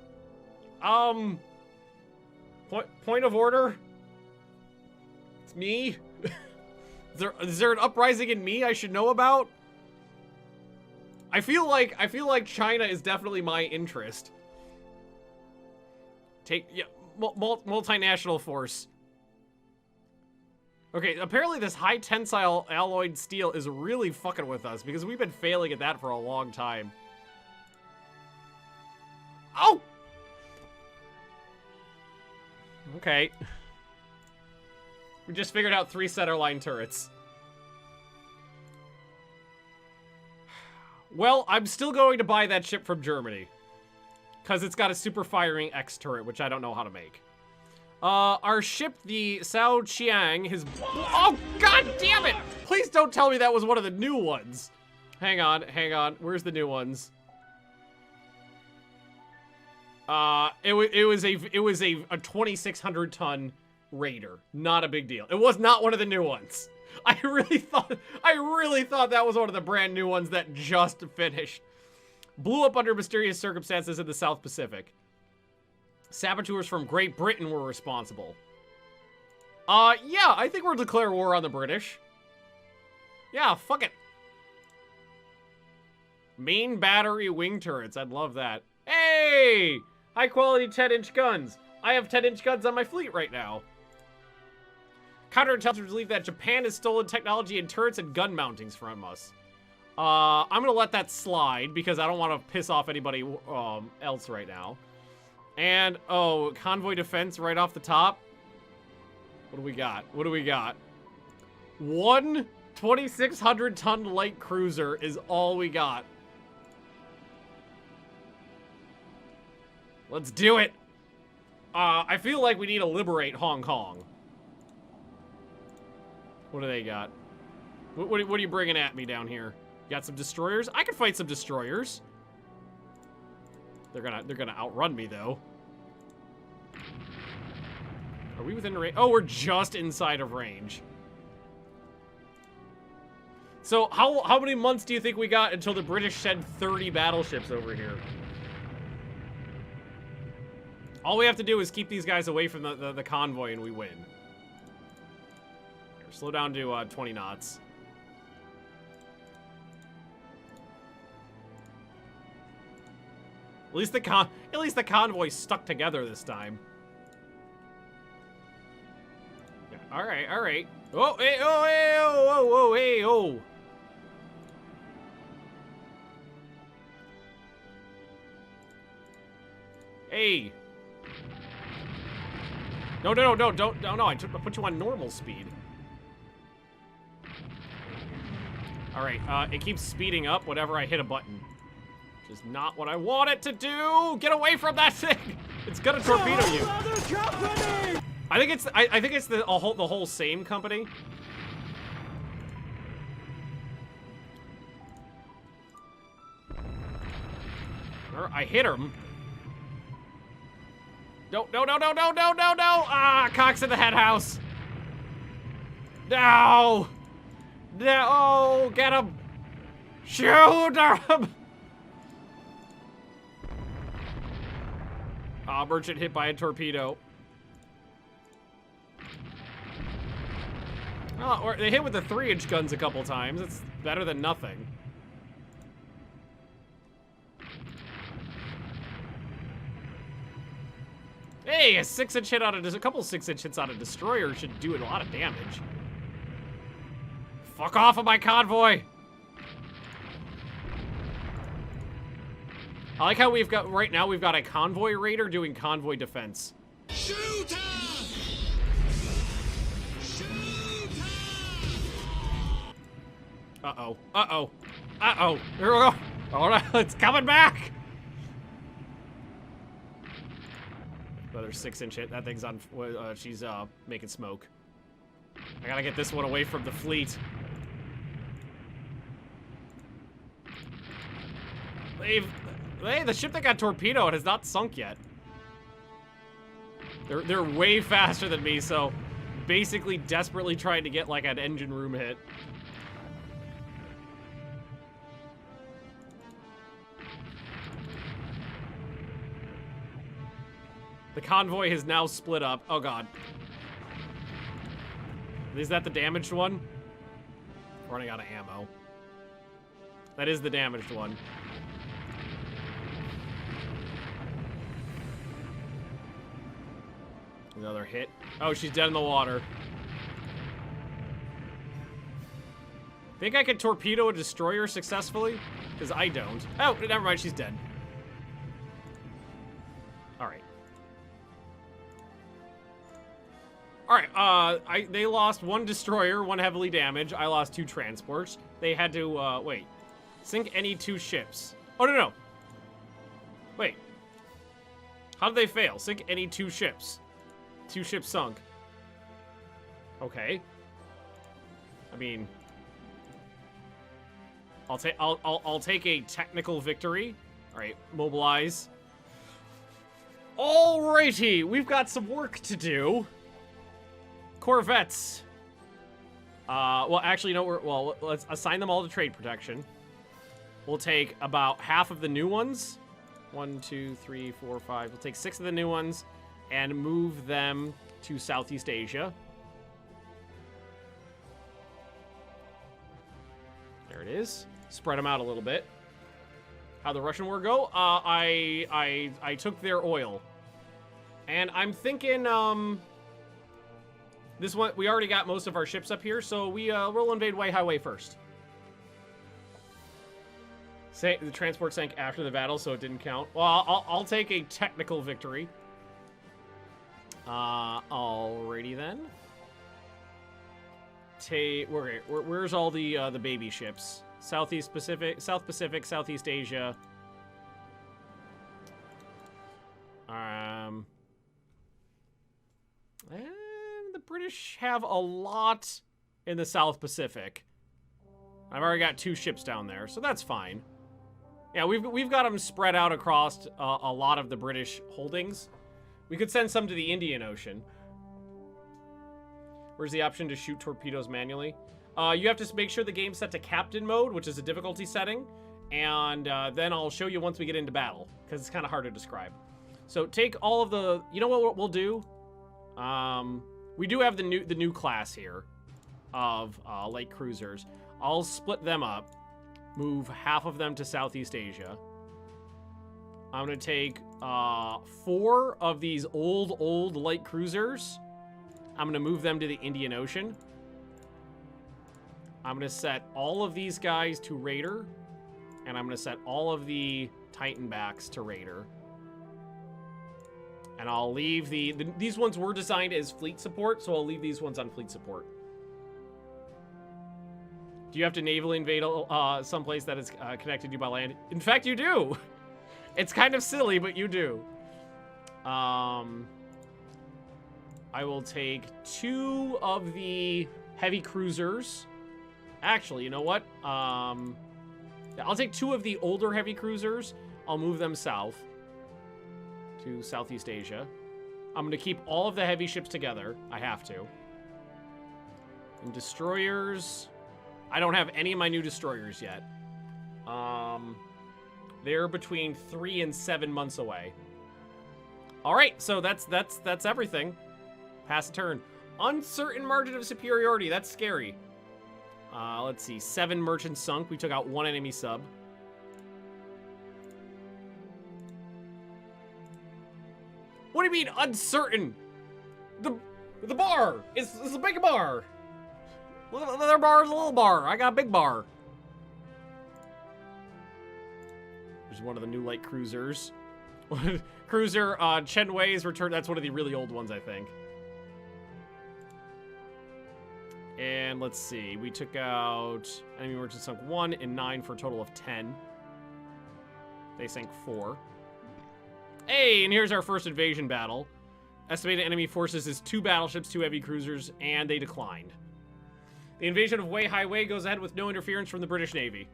Point of order. It's me. Is there an uprising in me I should know about? I feel like China is definitely my interest. Multinational force. Okay, apparently this high tensile alloyed steel is really fucking with us because we've been failing at that for a long time. Oh! Okay. We just figured out 3 centerline turrets. Well, I'm still going to buy that ship from Germany. Because it's got a super firing X turret, which I don't know how to make. Our ship, the Sao Chiang, has... Oh, god damn it! Please don't tell me that was one of the new ones. Hang on. Where's the new ones? It was a 2,600 ton raider. Not a big deal. It was not one of the new ones. I really thought that was one of the brand new ones that just finished. Blew up under mysterious circumstances in the South Pacific. Saboteurs from Great Britain were responsible. Yeah, I think we'll declare war on the British. Yeah, fuck it. Main battery wing turrets. I'd love that. Hey! High quality 10-inch guns. I have 10-inch guns on my fleet right now. Counterintelligence believe that Japan has stolen technology in turrets and gun mountings from us. I'm gonna let that slide because I don't want to piss off anybody else right now. And, oh, convoy defense right off the top. What do we got? One 2,600 ton light cruiser is all we got. Let's do it. I feel like we need to liberate Hong Kong. What do they got? What are you bringing at me down here? You got some destroyers? I can fight some destroyers. They're gonna outrun me though. Are we within range? Oh, we're just inside of range. So how many months do you think we got until the British send 30 battleships over here? All we have to do is keep these guys away from the convoy and we win. Here, slow down to 20 knots. At least the convoy stuck together this time. Yeah, all right, all right. Oh, hey, oh, hey, oh, oh, oh, hey, oh. Hey. No, no, no, no, no, I put you on normal speed. All right, it keeps speeding up whenever I hit a button. Which is not what I want it to do. Get away from that thing. It's gonna torpedo you. I think it's the whole same company. I hit him. No, no, no, no, no, no, no, no! Ah, Cox in the head house. No! No! Get him! Shoot him! Ah, merchant hit by a torpedo. Oh, or they hit with the 3-inch guns a couple times. It's better than nothing. Hey, a 6-inch hit on a couple 6-inch hits on a destroyer should do a lot of damage. Fuck off of my convoy! I like how right now we've got a convoy raider doing convoy defense. Shoot her! Shoot her! Uh-oh. Uh-oh. Uh-oh. Here we go. Oh, no, it's coming back! Another 6-inch hit. That thing's on. She's making smoke. I gotta get this one away from the fleet. Hey, the ship that got torpedoed has not sunk yet. They're way faster than me, so basically desperately trying to get like an engine room hit. The convoy has now split up. Oh god. Is that the damaged one? Running out of ammo. That is the damaged one. Another hit. Oh, she's dead in the water. Think I could torpedo a destroyer successfully? Because I don't. Oh, never mind, she's dead. Alright. Alright, they lost 1 destroyer, 1 heavily damaged. I lost 2 transports. They had to, wait. Sink any 2 ships. Oh, no, no. Wait. How did they fail? Sink any 2 ships. 2 ships sunk. Okay. I mean, I'll take a technical victory. All right, mobilize. Alrighty, we've got some work to do. Corvettes. Well, actually, no. Let's assign them all to trade protection. We'll take about half of the new ones. 1, 2, 3, 4, 5. We'll take 6 of the new ones and move them to Southeast Asia. There it is. Spread them out a little bit. How'd the Russian war go? I took their oil. And I'm thinking, this one, we already got most of our ships up here, so we'll invade Wei Highway first. Say the transport sank after the battle, so it didn't count. Well, I'll take a technical victory. Alrighty then. Where's all the baby ships? South Pacific, Southeast Asia. And the British have a lot in the South Pacific. I've already got 2 ships down there, so that's fine. Yeah, we've got them spread out across a lot of the British holdings. We could send some to the Indian Ocean. Where's the option to shoot torpedoes manually? You have to make sure the game's set to captain mode, which is a difficulty setting, and then I'll show you once we get into battle, because it's kind of hard to describe. So take all of the, you know what we'll do? We do have the new class here of light cruisers. I'll split them up, move half of them to Southeast Asia, I'm going to take 4 of these old light cruisers. I'm going to move them to the Indian Ocean. I'm going to set all of these guys to Raider. And I'm going to set all of the Titanbacks to Raider. And I'll leave these ones were designed as fleet support, so I'll leave these ones on fleet support. Do you have to naval invade someplace that is connected to you by land? In fact, you do. It's kind of silly, but you do. I will take 2 of the heavy cruisers. Actually, you know what? I'll take 2 of the older heavy cruisers. I'll move them south to Southeast Asia. I'm going to keep all of the heavy ships together. I have to. And destroyers... I don't have any of my new destroyers yet. They're between 3 and 7 months away. All right, so that's everything. Pass a turn. Uncertain margin of superiority. That's scary. Let's see. 7 merchants sunk. We took out 1 enemy sub. What do you mean uncertain? The bar is a big bar. Their bar is a little bar. I got a big bar. There's one of the new light cruisers. Cruiser Chenwei is returned. That's one of the really old ones, I think. And let's see. We took out enemy merchant sunk 1 and 9 for a total of 10. They sank 4. Hey, and here's our first invasion battle. Estimated enemy forces is 2 battleships, 2 heavy cruisers, and they declined. The invasion of Wei Highway goes ahead with no interference from the British Navy.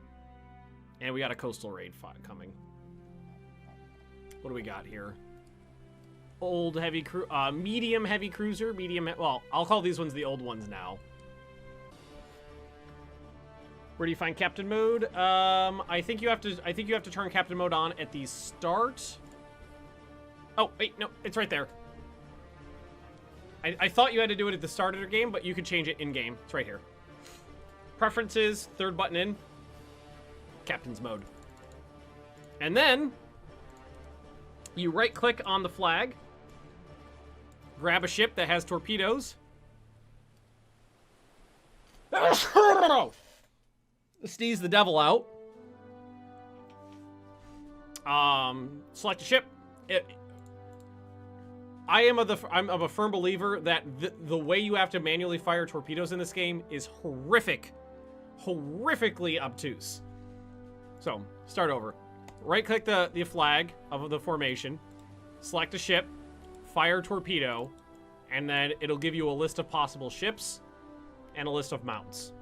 And we got a coastal raid coming. What do we got here? Old heavy medium heavy cruiser, well, I'll call these ones the old ones now. Where do you find captain mode? I think you have to turn captain mode on at the start. Oh, wait, no, it's right there. I thought you had to do it at the start of the game, but you could change it in-game. It's right here. Preferences, 3rd button in. Captain's mode. And then, you right-click on the flag. Grab a ship that has torpedoes. Sneeze the devil out. Select a ship. I'm a firm believer that the way you have to manually fire torpedoes in this game is horrifically obtuse. So, start over. Right-click the flag of the formation, select a ship, fire torpedo, and then it'll give you a list of possible ships and a list of mounts.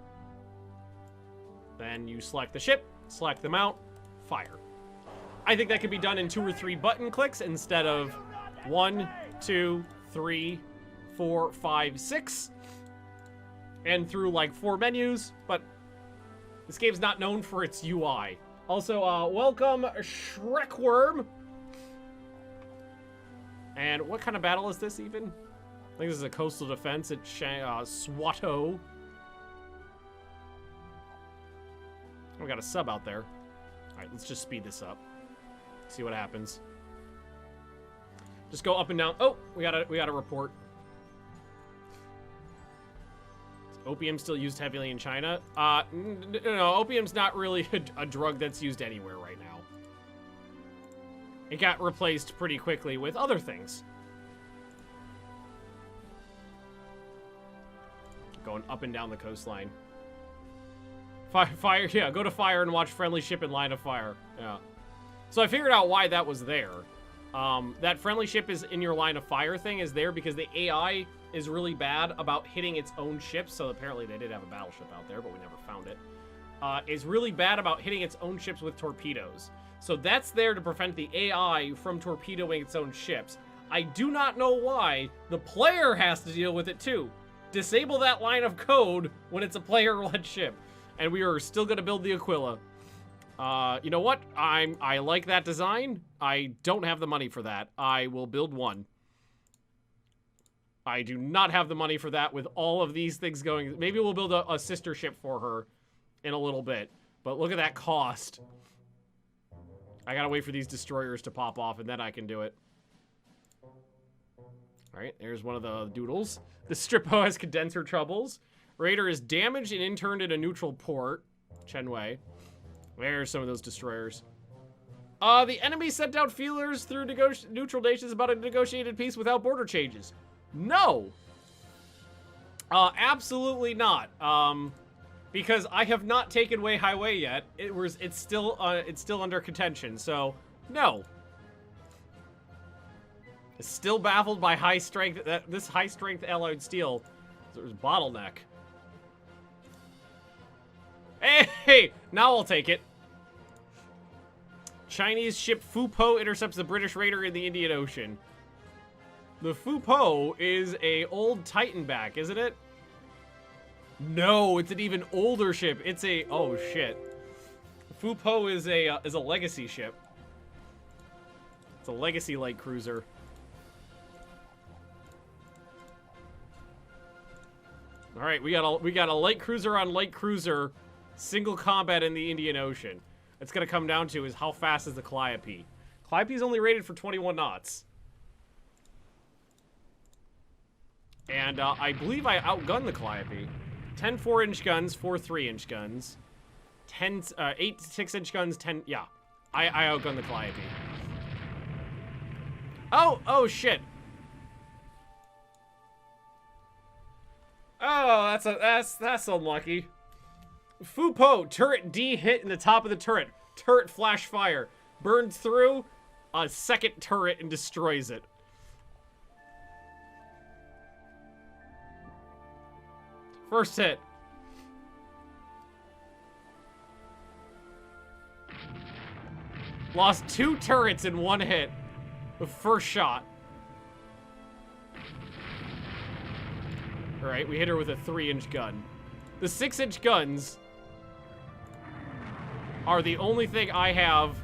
Then you select the ship, select the mount, fire. I think that could be done in 2 or 3 button clicks instead of 1, 2, 3, 4, 5, 6, and through like 4 menus, but this game's not known for its UI. Also, welcome Shrekworm. And what kind of battle is this even? I think this is a coastal defense at Swato. We got a sub out there. All right, let's just speed this up. See what happens. Just go up and down. Oh, we got a report. Is opium still used heavily in China? No, opium's not really a drug that's used anywhere right now. It got replaced pretty quickly with other things. Going up and down the coastline. Fire, yeah, go to fire and watch friendly ship in line of fire. Yeah. So I figured out why that was there. That friendly ship is in your line of fire thing is there because the AI is really bad about hitting its own ships. So apparently they did have a battleship out there, but we never found it. Is really bad about hitting its own ships with torpedoes. So that's there to prevent the AI from torpedoing its own ships. I do not know why. The player has to deal with it too. Disable that line of code when it's a player-led ship. And we are still going to build the Aquila. You know what? I like that design. I don't have the money for that. I will build one. I do not have the money for that with all of these things going. Maybe we'll build a sister ship for her in a little bit. But look at that cost. I gotta wait for these destroyers to pop off, and then I can do it. Alright, there's one of the doodles. The Strippo has condenser troubles. Raider is damaged and interned in a neutral port. Chenwei. There's some of those destroyers. The enemy sent out feelers through neutral nations about a negotiated peace without border changes. No! Absolutely not. Because I have not taken Wei Highway yet. It's still under contention, so no. It's still baffled by this high strength alloyed steel. There's a bottleneck. Hey, now I'll take it. Chinese ship Fu-Po intercepts the British raider in the Indian Ocean. The Fu-Po is a old Titanback, isn't it? No, it's an even older ship. It's a oh shit. Fu-Po is a legacy ship. It's a legacy light cruiser. All right, we got a light cruiser on light cruiser, single combat in the Indian Ocean. It's gonna come down to is how fast is the Calliope. Calliope's only rated for 21 knots. And I believe I outgunned the Calliope. 10 4-inch guns, 4 3-inch guns. 8 6-inch guns, 10, yeah. I outgunned the Calliope. Oh shit. Oh, that's unlucky. Fu-Po, turret D hit in the top of the turret. Turret flash fire. Burns through a second turret and destroys it. First hit. Lost 2 turrets in 1 hit. The first shot. Alright, we hit her with a 3-inch gun. The 6-inch guns are the only thing I have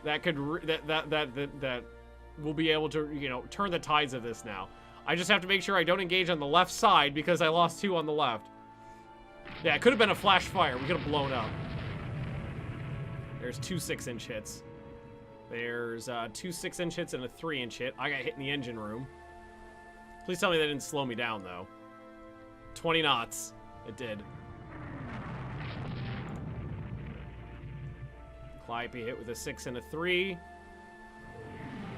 that could that will be able to, you know, turn the tides of this now. I just have to make sure I don't engage on the left side because I lost 2 on the left. Yeah, it could have been a flash fire. We could have blown up. There's 2 6-inch hits. There's 2 6-inch hits and a 3-inch hit. I got hit in the engine room. Please tell me that didn't slow me down, though. 20 knots. It did. Calliope hit with a 6 and a 3.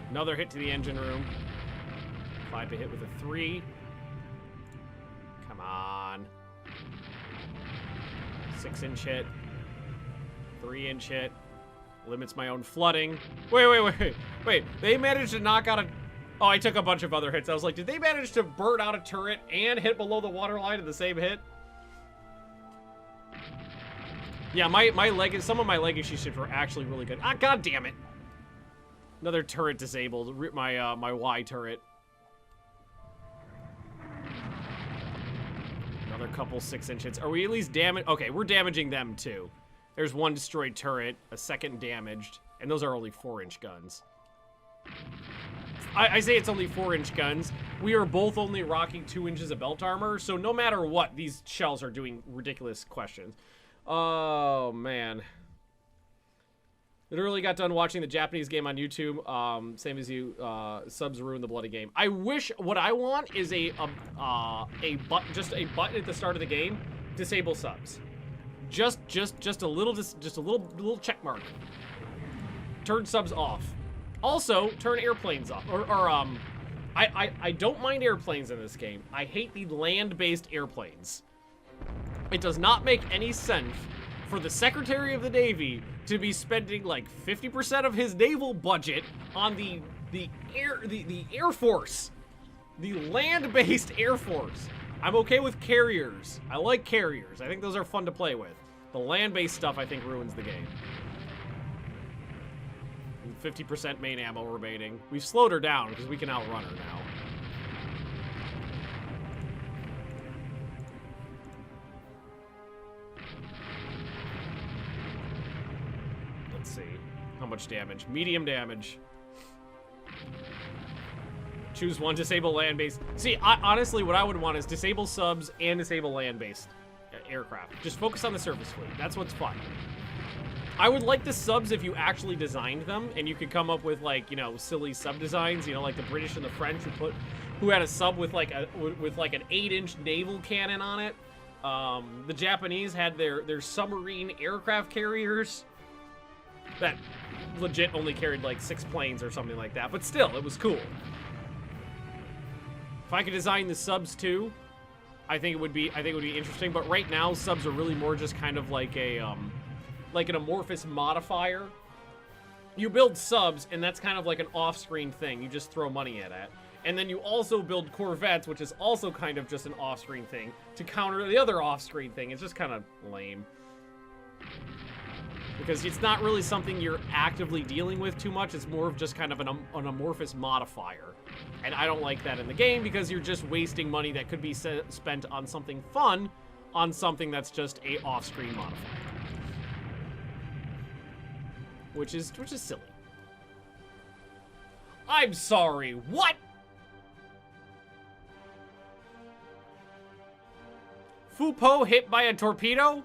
Another hit to the engine room. Calliope hit with a 3. Come on. 6-inch hit. 3-inch hit. Limits my own flooding. Wait. They managed to knock out a... Oh, I took a bunch of other hits. I was like, did they manage to burn out a turret and hit below the waterline in the same hit? Yeah, some of my legacy ships were actually really good. Ah, god damn it. Another turret disabled. My Y turret. Another couple 6-inch hits. Are we at least damaged? Okay, we're damaging them too. There's 1 destroyed turret, a 2nd damaged, and those are only 4-inch guns. I say it's only 4-inch guns. We are both only rocking 2 inches of belt armor, so no matter what, these shells are doing ridiculous questions. Oh, man. Literally got done watching the Japanese game on YouTube. Same as you, subs ruin the bloody game. I wish, what I want is just a button at the start of the game, disable subs. Just a little check mark. Turn subs off. Also, turn airplanes off. I don't mind airplanes in this game. I hate the land-based airplanes. It does not make any sense for the Secretary of the Navy to be spending like 50% of his naval budget on the Air Force. The land-based Air Force. I'm okay with carriers. I like carriers. I think those are fun to play with. The land-based stuff, I think, ruins the game. 50% main ammo remaining. We've slowed her down because we can outrun her now. Let's see. How much damage? Medium damage. Choose one, disable land-based. See, honestly, what I would want is disable subs and disable land-based aircraft. Just focus on the surface fleet. That's what's fun. I would like the subs if you actually designed them, and you could come up with, like, you know, silly sub designs, you know, like the British and the French who had a sub with like an 8-inch naval cannon on it. The Japanese had their submarine aircraft carriers that legit only carried like 6 planes or something like that, but still, it was cool. If I could design the subs too, I think it would be interesting. But right now, subs are really more just kind of like like an amorphous modifier. You build subs, and that's kind of like an off-screen thing. You just throw money at it. And then you also build corvettes, which is also kind of just an off-screen thing, to counter the other off-screen thing. It's just kind of lame. Because it's not really something you're actively dealing with too much. It's more of just kind of an amorphous modifier. And I don't like that in the game, because you're just wasting money that could be spent on something fun, on something that's just a off-screen modifier. Which is silly. I'm sorry, what? Fupo hit by a torpedo?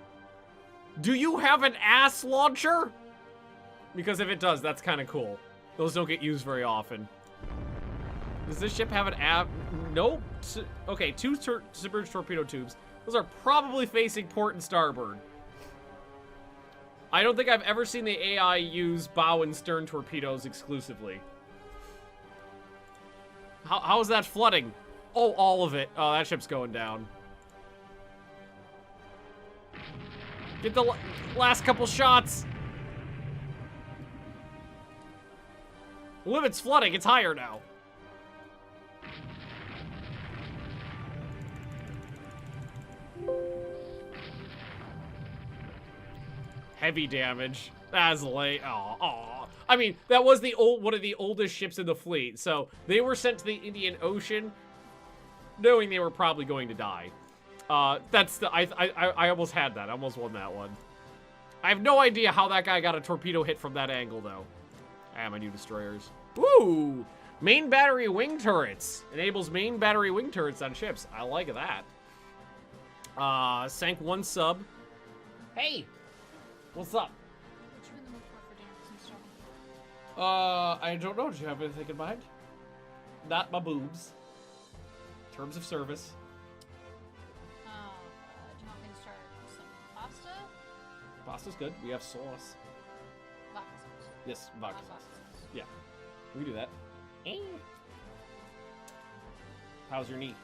Do you have an ass launcher? Because if it does, that's kind of cool. Those don't get used very often. Does this ship have an app? Nope. Okay, 2 submerged torpedo tubes. Those are probably facing port and starboard. I don't think I've ever seen the AI use bow and stern torpedoes exclusively. How is that flooding? Oh, all of it. Oh, that ship's going down. Get the last couple shots. Well, if it's flooding, it's higher now. Heavy damage. That's late. Oh. I mean, that was one of the oldest ships in the fleet, so they were sent to the Indian Ocean, knowing they were probably going to die. I almost had that. I almost won that one. I have no idea how that guy got a torpedo hit from that angle, though. My new destroyers. Woo! Main battery wing turrets. Enables main battery wing turrets on ships. I like that. Sank 1 sub. Hey! What's up? What you in the mood for dinner since talking? I don't know. Did you have anything in mind? Not my boobs. Terms of service. Do you want me to start some pasta? Pasta's good. We have sauce. Vodka sauce. Yes, vodka Not sauce. pasta sauce. Yeah. We can do that. How's your knee? Not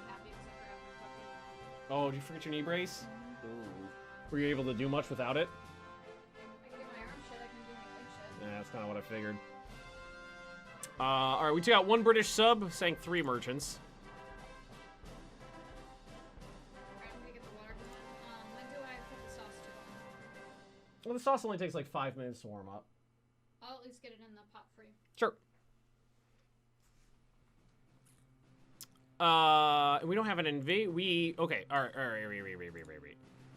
happy because I forgot my puppy. Oh, did you forget your knee brace? Ooh. Were you able to do much without it? I can do my arm shit, I can do my leg shit. Yeah, that's kind of what I figured. Alright, we took out 1 British sub, sank 3 merchants. Alright, I'm gonna get the water going. When do I put the sauce to? Well, the sauce only takes like 5 minutes to warm up. I'll at least get it in the pot for you. Sure. We don't have an invade. Okay. All right. Wait.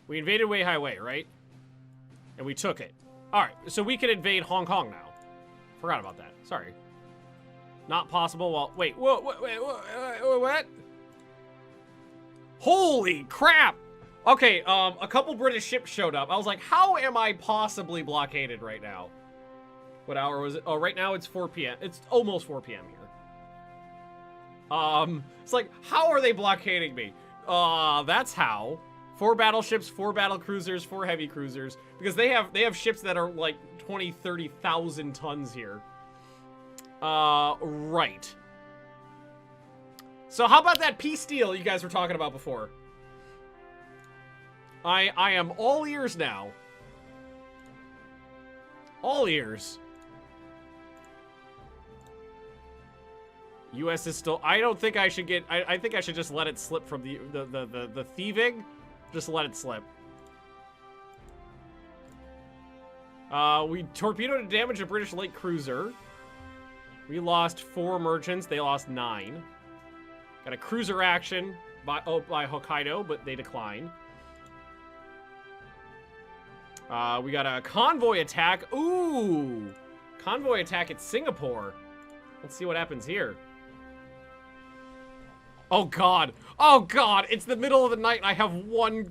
We invaded Wei Highway, right? And we took it. All right. So we can invade Hong Kong now. Forgot about that. Sorry. Not possible. Well, wait. What? Holy crap! Okay. A couple British ships showed up. I was like, how am I possibly blockaded right now? What hour was it? Oh, right now it's 4 p.m. It's almost 4 p.m. here. It's like, how are they blockading me? That's how. 4 battleships, 4 battle cruisers, 4 heavy cruisers. Because they have ships that are like 20, 30,000 tons here. Right. So how about that peace deal you guys were talking about before? I am all ears now. All ears. U.S. is still... I don't think I should get... I think I should just let it slip from the thieving. Just let it slip. We torpedoed and damaged a British light cruiser. We lost 4 merchants. They lost 9. Got a cruiser action by Hokkaido, but they declined. We got a convoy attack. Ooh! Convoy attack at Singapore. Let's see what happens here. Oh god. Oh god. It's the middle of the night and I have one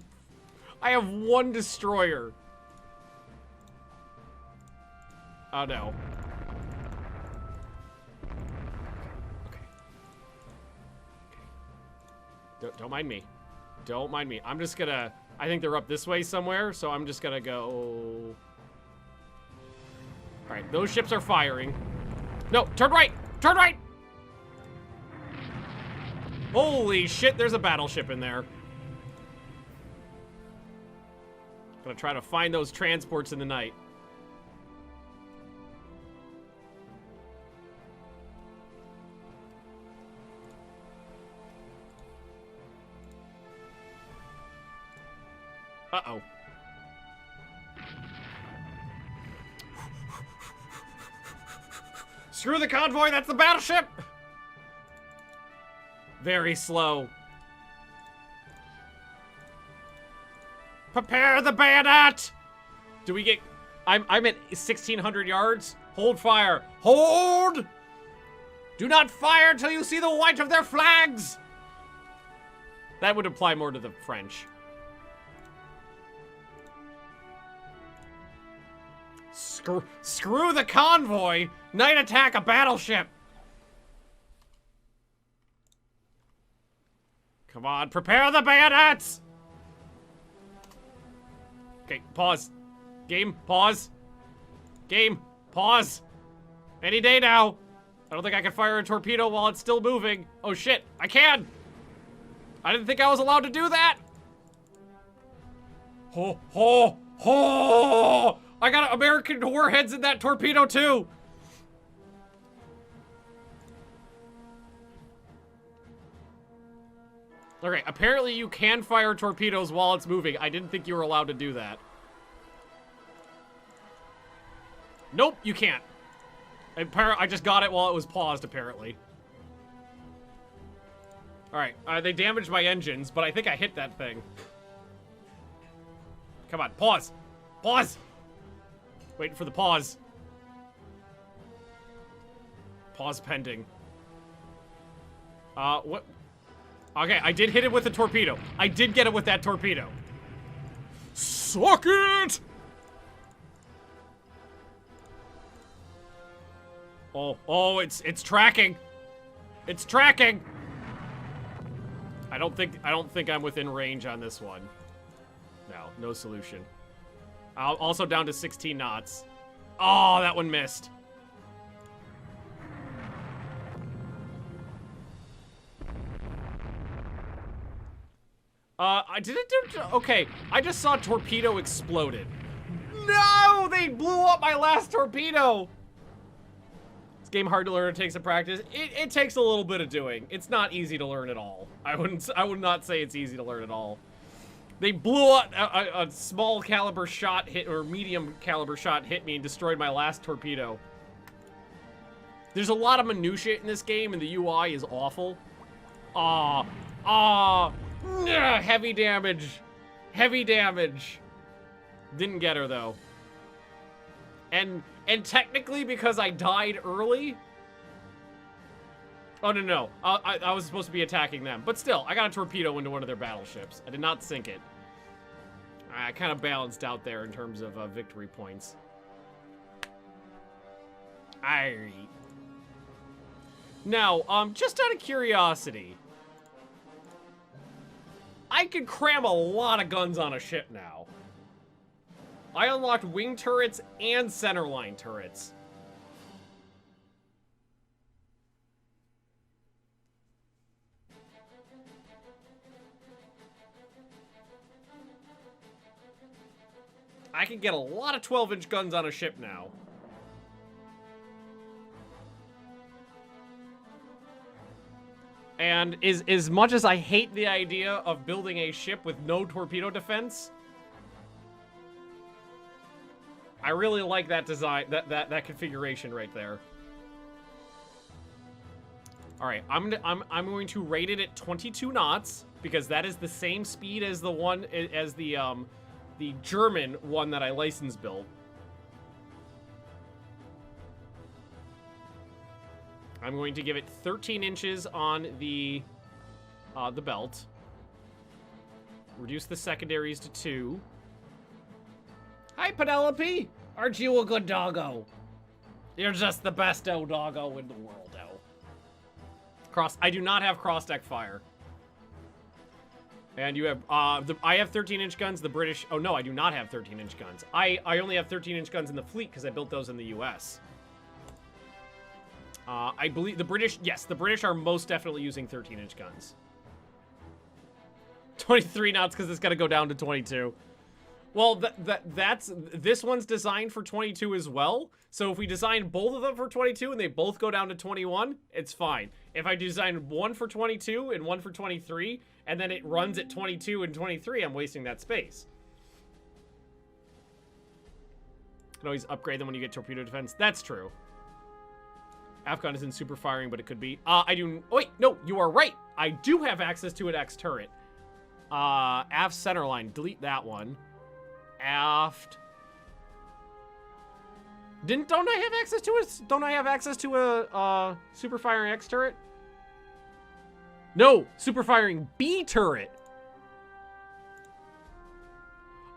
destroyer. Oh, no. Okay. Don't mind me. Don't mind me. I'm just gonna... I think they're up this way somewhere, so I'm just gonna go... Alright, those ships are firing. No, turn right! Turn right! Holy shit, there's a battleship in there. Gonna try to find those transports in the night. Uh-oh. Screw the convoy, that's the battleship! Very slow. Prepare the bayonet! Do we get... I'm at 1,600 yards. Hold fire. Hold! Do not fire until you see the white of their flags! That would apply more to the French. Screw the convoy! Night attack a battleship! Come on, prepare the bayonets! Okay, pause. Game, pause. Game, pause. Any day now. I don't think I can fire a torpedo while it's still moving. Oh shit, I can! I didn't think I was allowed to do that! Ho, ho, ho! I got American warheads in that torpedo too! Okay, apparently you can fire torpedoes while it's moving. I didn't think you were allowed to do that. Nope, you can't. I just got it while it was paused, apparently. Alright, they damaged my engines, but I think I hit that thing. Come on, pause! Pause! Waiting for the pause. Pause pending. What? Okay, I did hit it with a torpedo. I did get it with that torpedo. Suck it! Oh, it's tracking. It's tracking. I don't think I'm within range on this one. No solution. Also down to 16 knots. Oh, that one missed. I didn't do... Okay, I just saw a torpedo exploded. No! They blew up my last torpedo! This game hard to learn, it takes some practice. It takes a little bit of doing. It's not easy to learn at all. I would not say it's easy to learn at all. They blew up a small caliber shot hit, or medium caliber shot hit me and destroyed my last torpedo. There's a lot of minutia in this game and the UI is awful. Heavy damage. Heavy damage. Didn't get her though. And technically because I died early. Oh no. I was supposed to be attacking them. But still, I got a torpedo into one of their battleships. I did not sink it. I kind of balanced out there in terms of victory points. Alright. Now, just out of curiosity, I can cram a lot of guns on a ship now. I unlocked wing turrets and centerline turrets. I can get a lot of 12-inch guns on a ship now. And as much as I hate the idea of building a ship with no torpedo defense, I really like that design, that configuration right there. All right, I'm going to rate it at 22 knots because that is the same speed as the one as the German one that I license built. I'm going to give it 13 inches on the belt. Reduce the secondaries to 2. Hi, Penelope. Aren't you a good doggo? You're just the best doggo in the world, I do not have cross-deck fire. And you have, I have 13-inch guns, the British, oh no, I do not have 13-inch guns. I only have 13-inch guns in the fleet because I built those in the US. I believe the British, yes, the British are most definitely using 13-inch guns. 23 knots because it's got to go down to 22. Well, this one's designed for 22 as well. So if we design both of them for 22 and they both go down to 21, it's fine. If I design one for 22 and one for 23, and then it runs at 22 and 23, I'm wasting that space. You can always upgrade them when you get torpedo defense. That's true. Afghan isn't super firing, but it could be. I do. Oh, wait, no, you are right. I do have access to an X turret. Aft centerline. Delete that one. Aft. Don't I have access to it? Don't I have access to a super firing X turret? No, super firing B turret.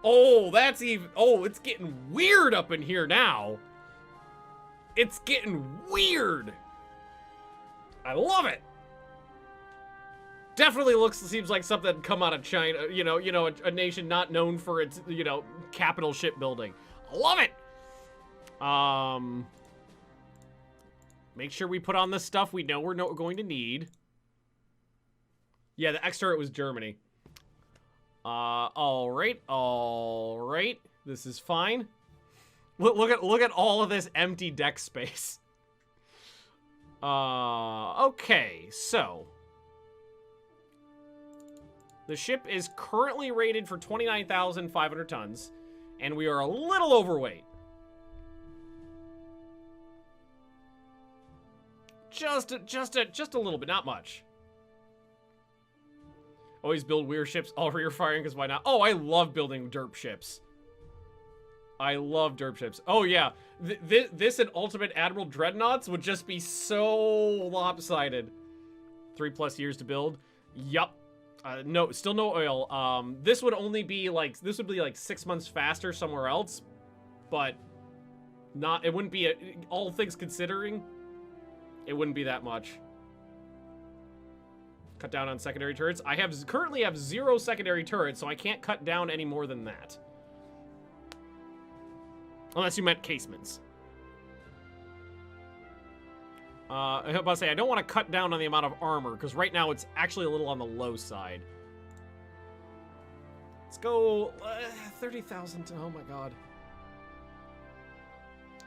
Oh, that's even. Oh, it's getting weird up in here now. It's getting weird. I love it. Definitely seems like something that'd come out of China. You know, a nation not known for its, capital shipbuilding. I love it. Make sure we put on the stuff we know we're going to need. Yeah, the X turret was Germany. All right. This is fine. Look at all of this empty deck space. Okay, so the ship is currently rated for 29,500 tons, and we are a little overweight. Just a little bit, not much. Always build weird ships, all rear firing, because why not? Oh, I love building derp ships. I love derp ships. Oh, yeah. This and Ultimate Admiral Dreadnoughts would just be so lopsided. 3+ years to build. Yup. No, still no oil. This would only be like, 6 months faster somewhere else. But it wouldn't be, all things considering, it wouldn't be that much. Cut down on secondary turrets. I currently have 0 secondary turrets, so I can't cut down any more than that. Unless you meant casements. I was about to say, I don't want to cut down on the amount of armor, because right now it's actually a little on the low side. Let's go 30,000. Oh my god.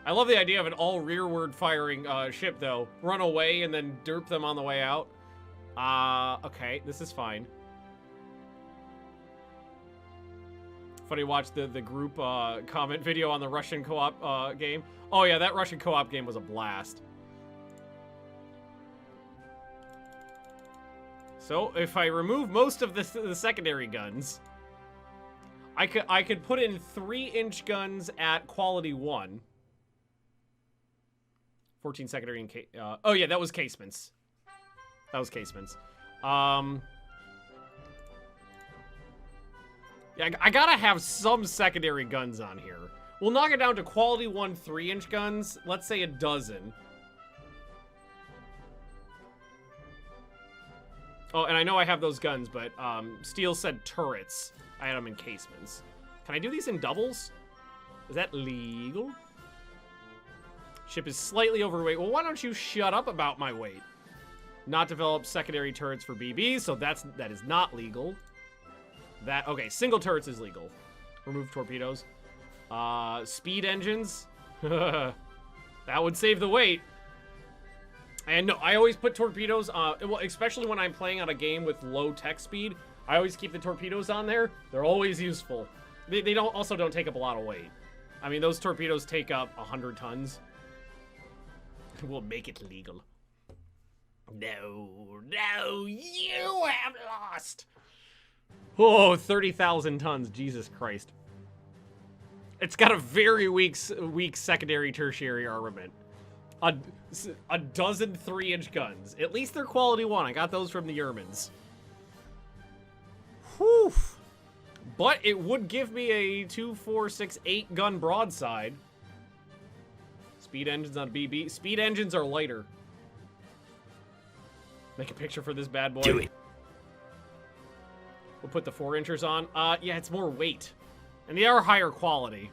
I love the idea of an all rearward firing ship, though. Run away and then derp them on the way out. Okay, this is fine. Funny to watch the group comment video on the Russian co-op game. Oh yeah, that Russian co-op game was a blast. So if I remove most of the secondary guns, I could put in 3-inch guns at quality 1. 14 secondary and oh yeah, that was casements. That was casements. Yeah, I gotta have some secondary guns on here. We'll knock it down to quality 1 3-inch guns. Let's say a dozen. Oh, and I know I have those guns, but Steele said turrets. I had them in casements. Can I do these in doubles? Is that legal? Ship is slightly overweight. Well, why don't you shut up about my weight? Not develop secondary turrets for BBs, so that is not legal. Okay, single turrets is legal. Remove torpedoes. Speed engines. That would save the weight. And no, I always put torpedoes, well, especially when I'm playing on a game with low tech speed, I always keep the torpedoes on there. They're always useful. They also don't take up a lot of weight. I mean, those torpedoes take up 100 tons. We'll make it legal. No, you have lost. Oh, 30,000 tons, Jesus Christ. It's got a very weak secondary tertiary armament. A dozen 3-inch guns. At least they're quality 1. I got those from the Yermans. Whew. But it would give me a 2, 4, 6, 8 gun broadside. speed engines on BB. Speed engines are lighter. Make a picture for this bad boy. Do it. We'll put the 4-inchers on. Yeah, it's more weight. And they are higher quality.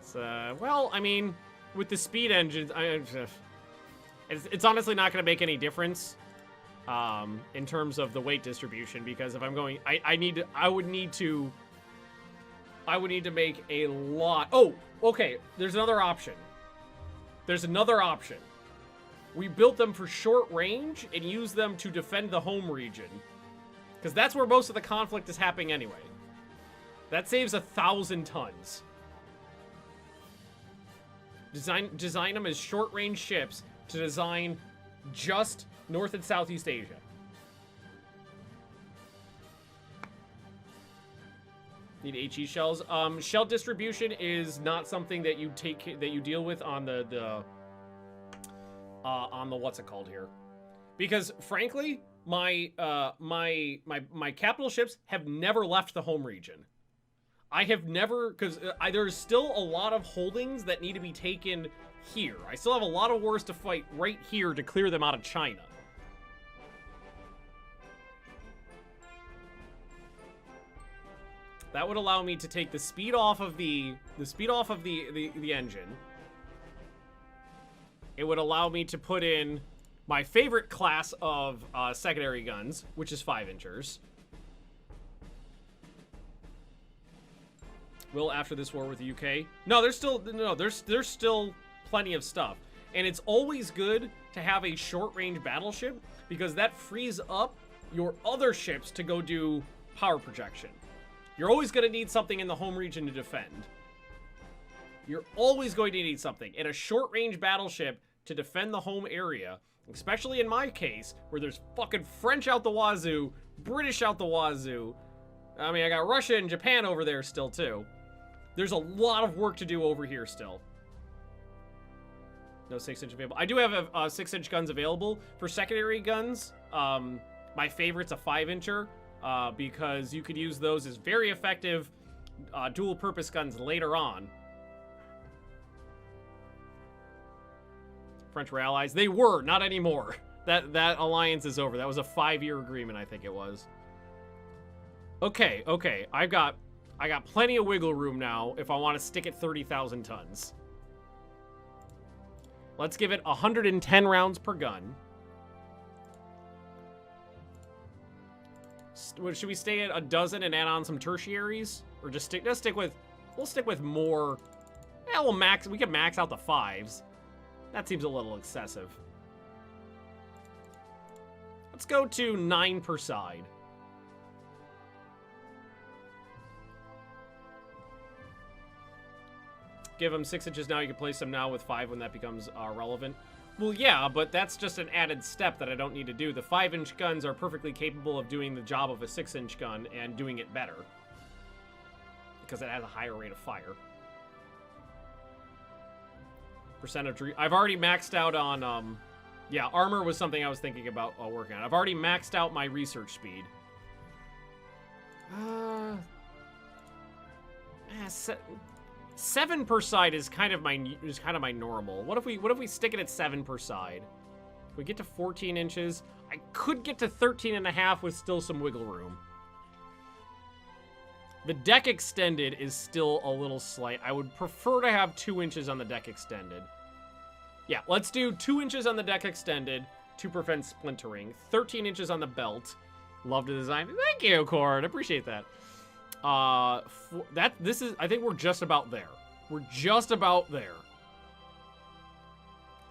So, well, I mean, with the speed engines, it's honestly not going to make any difference in terms of the weight distribution, because if I'm going, I would need to make a lot. Oh, okay. There's another option. We built them for short range and use them to defend the home region, because that's where most of the conflict is happening anyway. That saves 1,000 tons. Design them as short-range ships to design just North and Southeast Asia. Need HE shells. Shell distribution is not something that you deal with on the what's it called here, because frankly, my capital ships have never left the home region. I have never, because there's still a lot of holdings that need to be taken here. I still have a lot of wars to fight right here to clear them out of China. That would allow me to take the speed off of the engine. It would allow me to put in my favorite class of secondary guns, which is 5-inchers. Will after this war with the UK? No, there's still plenty of stuff. And it's always good to have a short-range battleship, because that frees up your other ships to go do power projection. You're always going to need something in the home region to defend. You're always going to need something. And a short-range battleship to defend the home area, especially in my case, where there's fucking French out the wazoo, British out the wazoo. I mean, I got Russia and Japan over there still, too. There's a lot of work to do over here still. No 6-inch available. I do have 6-inch guns available. For secondary guns, my favorite's a 5-incher, because you could use those as very effective dual-purpose guns later on. French were allies. They were, not anymore. That alliance is over. That was a 5-year agreement, I think it was. Okay. I got plenty of wiggle room now if I want to stick at 30,000 tons. Let's give it 110 rounds per gun. Should we stay at a dozen and add on some tertiaries, or just stick? We'll stick with more. Yeah, we can max out the 5s. That seems a little excessive. Let's go to 9 per side. Give them 6 inches now. You can place them now with 5 when that becomes relevant. Well, yeah, but that's just an added step that I don't need to do. The 5-inch guns are perfectly capable of doing the job of a 6-inch gun and doing it better, because it has a higher rate of fire. Percent of... I've already maxed out on... yeah, armor was something I was thinking about working on. I've already maxed out my research speed. 7 per side is kind of my normal. What if we stick it at 7 per side? If we get to 14 inches, I could get to 13.5 with still some wiggle room. The deck extended is still a little slight. I would prefer to have 2 inches on the deck extended. Yeah, let's do 2 inches on the deck extended to prevent splintering. 13 inches on the belt. Love the design. Thank you, Cord. Appreciate that. I think we're just about there. We're just about there.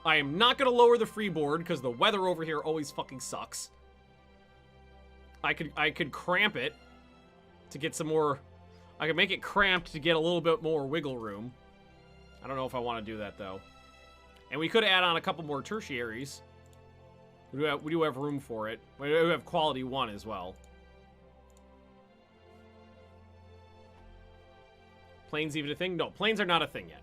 I am not going to lower the freeboard because the weather over here always fucking sucks. I could cramp it to get some more... I could make it cramped to get a little bit more wiggle room. I don't know if I want to do that, though. And we could add on a couple more tertiaries. We do have room for it. We do have quality 1 as well. Planes even a thing? No, planes are not a thing yet.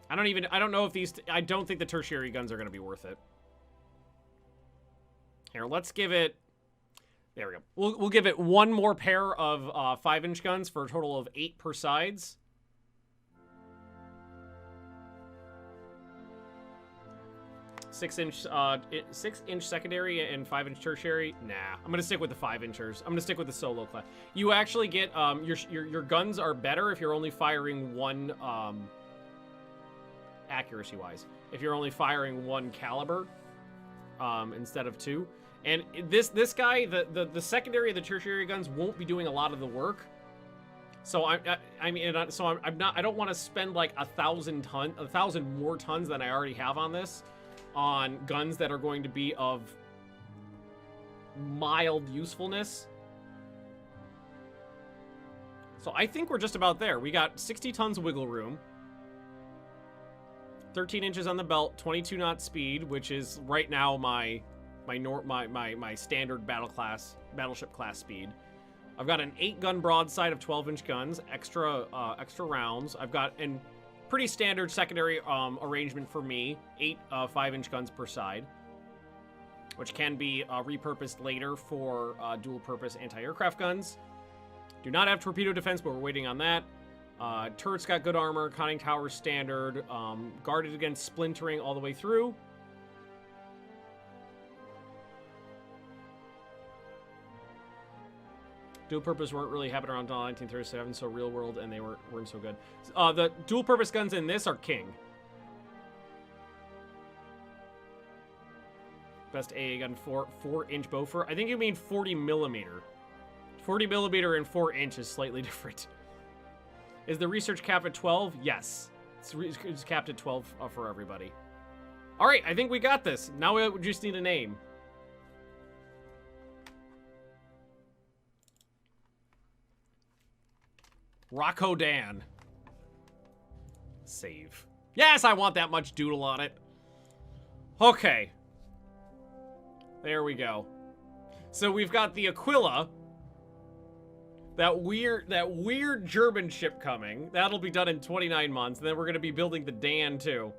I don't know if these... I don't think the tertiary guns are going to be worth it. Here, let's give it... There we go. We'll give it one more pair of 5-inch guns for a total of 8 per sides. Six-inch secondary and 5-inch tertiary. Nah, I'm gonna stick with the 5-inchers. I'm gonna stick with the solo class. You actually get your guns are better if you're only firing one accuracy-wise. If you're only firing one caliber instead of 2. And this guy, the secondary and the tertiary guns won't be doing a lot of the work. So I don't want to spend like 1,000 more tons than I already have on this on guns that are going to be of mild usefulness. So I think we're just about there. We got 60 tons wiggle room, 13 inches on the belt, 22 knot speed, which is right now my standard battleship class speed. I've got an 8-gun broadside of 12-inch guns, extra rounds. I've got an pretty standard secondary arrangement for me, 8 5-inch guns per side, which can be repurposed later for dual-purpose anti-aircraft guns. Do not have torpedo defense, but we're waiting on that. Turret's got good armor, conning tower standard, guarded against splintering all the way through. Dual purpose weren't really happening around 1937, so real world, and they weren't so good. The dual purpose guns in this are king. Best AA gun, 4-inch Beaufort. I think you mean 40 millimeter. 40 millimeter and 4 inch is slightly different. Is the research cap at 12? Yes. It's capped at 12 for everybody. All right, I think we got this. Now we just need a name. Rocco Dan. Save. Yes, I want that much doodle on it. Okay. There we go. So we've got the Aquila. That weird German ship coming. That'll be done in 29 months. And then we're going to be building the Dan too.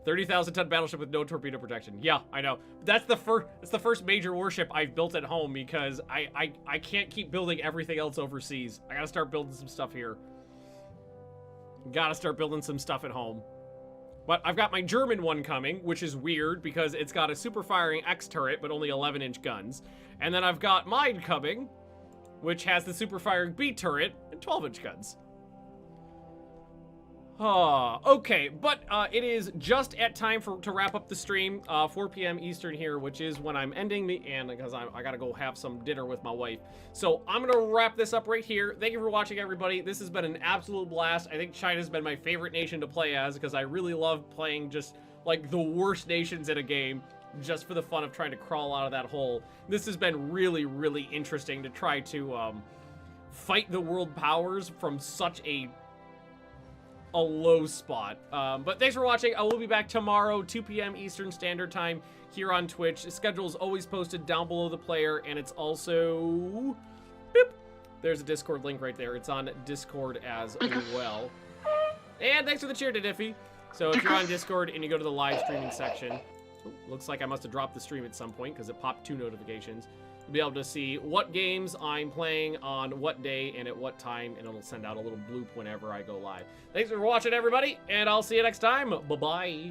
30,000-ton battleship with no torpedo protection. Yeah, I know. That's the first major warship I've built at home because I can't keep building everything else overseas. I gotta start building some stuff here. Gotta start building some stuff at home. But I've got my German one coming, which is weird because it's got a super firing X turret, but only 11-inch guns. And then I've got mine coming, which has the super firing B turret and 12-inch guns. Okay, but it is just at time to wrap up the stream, 4 p.m. Eastern here, which is when I'm ending and because I gotta go have some dinner with my wife. So I'm gonna wrap this up right here. Thank you for watching, everybody. This has been an absolute blast. I think China's been my favorite nation to play as because I really love playing just like the worst nations in a game just for the fun of trying to crawl out of that hole. This has been really, really interesting to try to fight the world powers from such a low spot. But thanks for watching. I will be back tomorrow, 2 p.m. Eastern Standard Time here on Twitch. The schedule is always posted down below the player, and it's also... Boop, there's a Discord link right there. It's on Discord as well. And thanks for the cheer to Diffie. So if you're on Discord and you go to the live streaming section, looks like I must have dropped the stream at some point because it popped 2 notifications. You'll be able to see what games I'm playing on what day and at what time, and it'll send out a little bloop whenever I go live. Thanks for watching, everybody, and I'll see you next time. Bye-bye.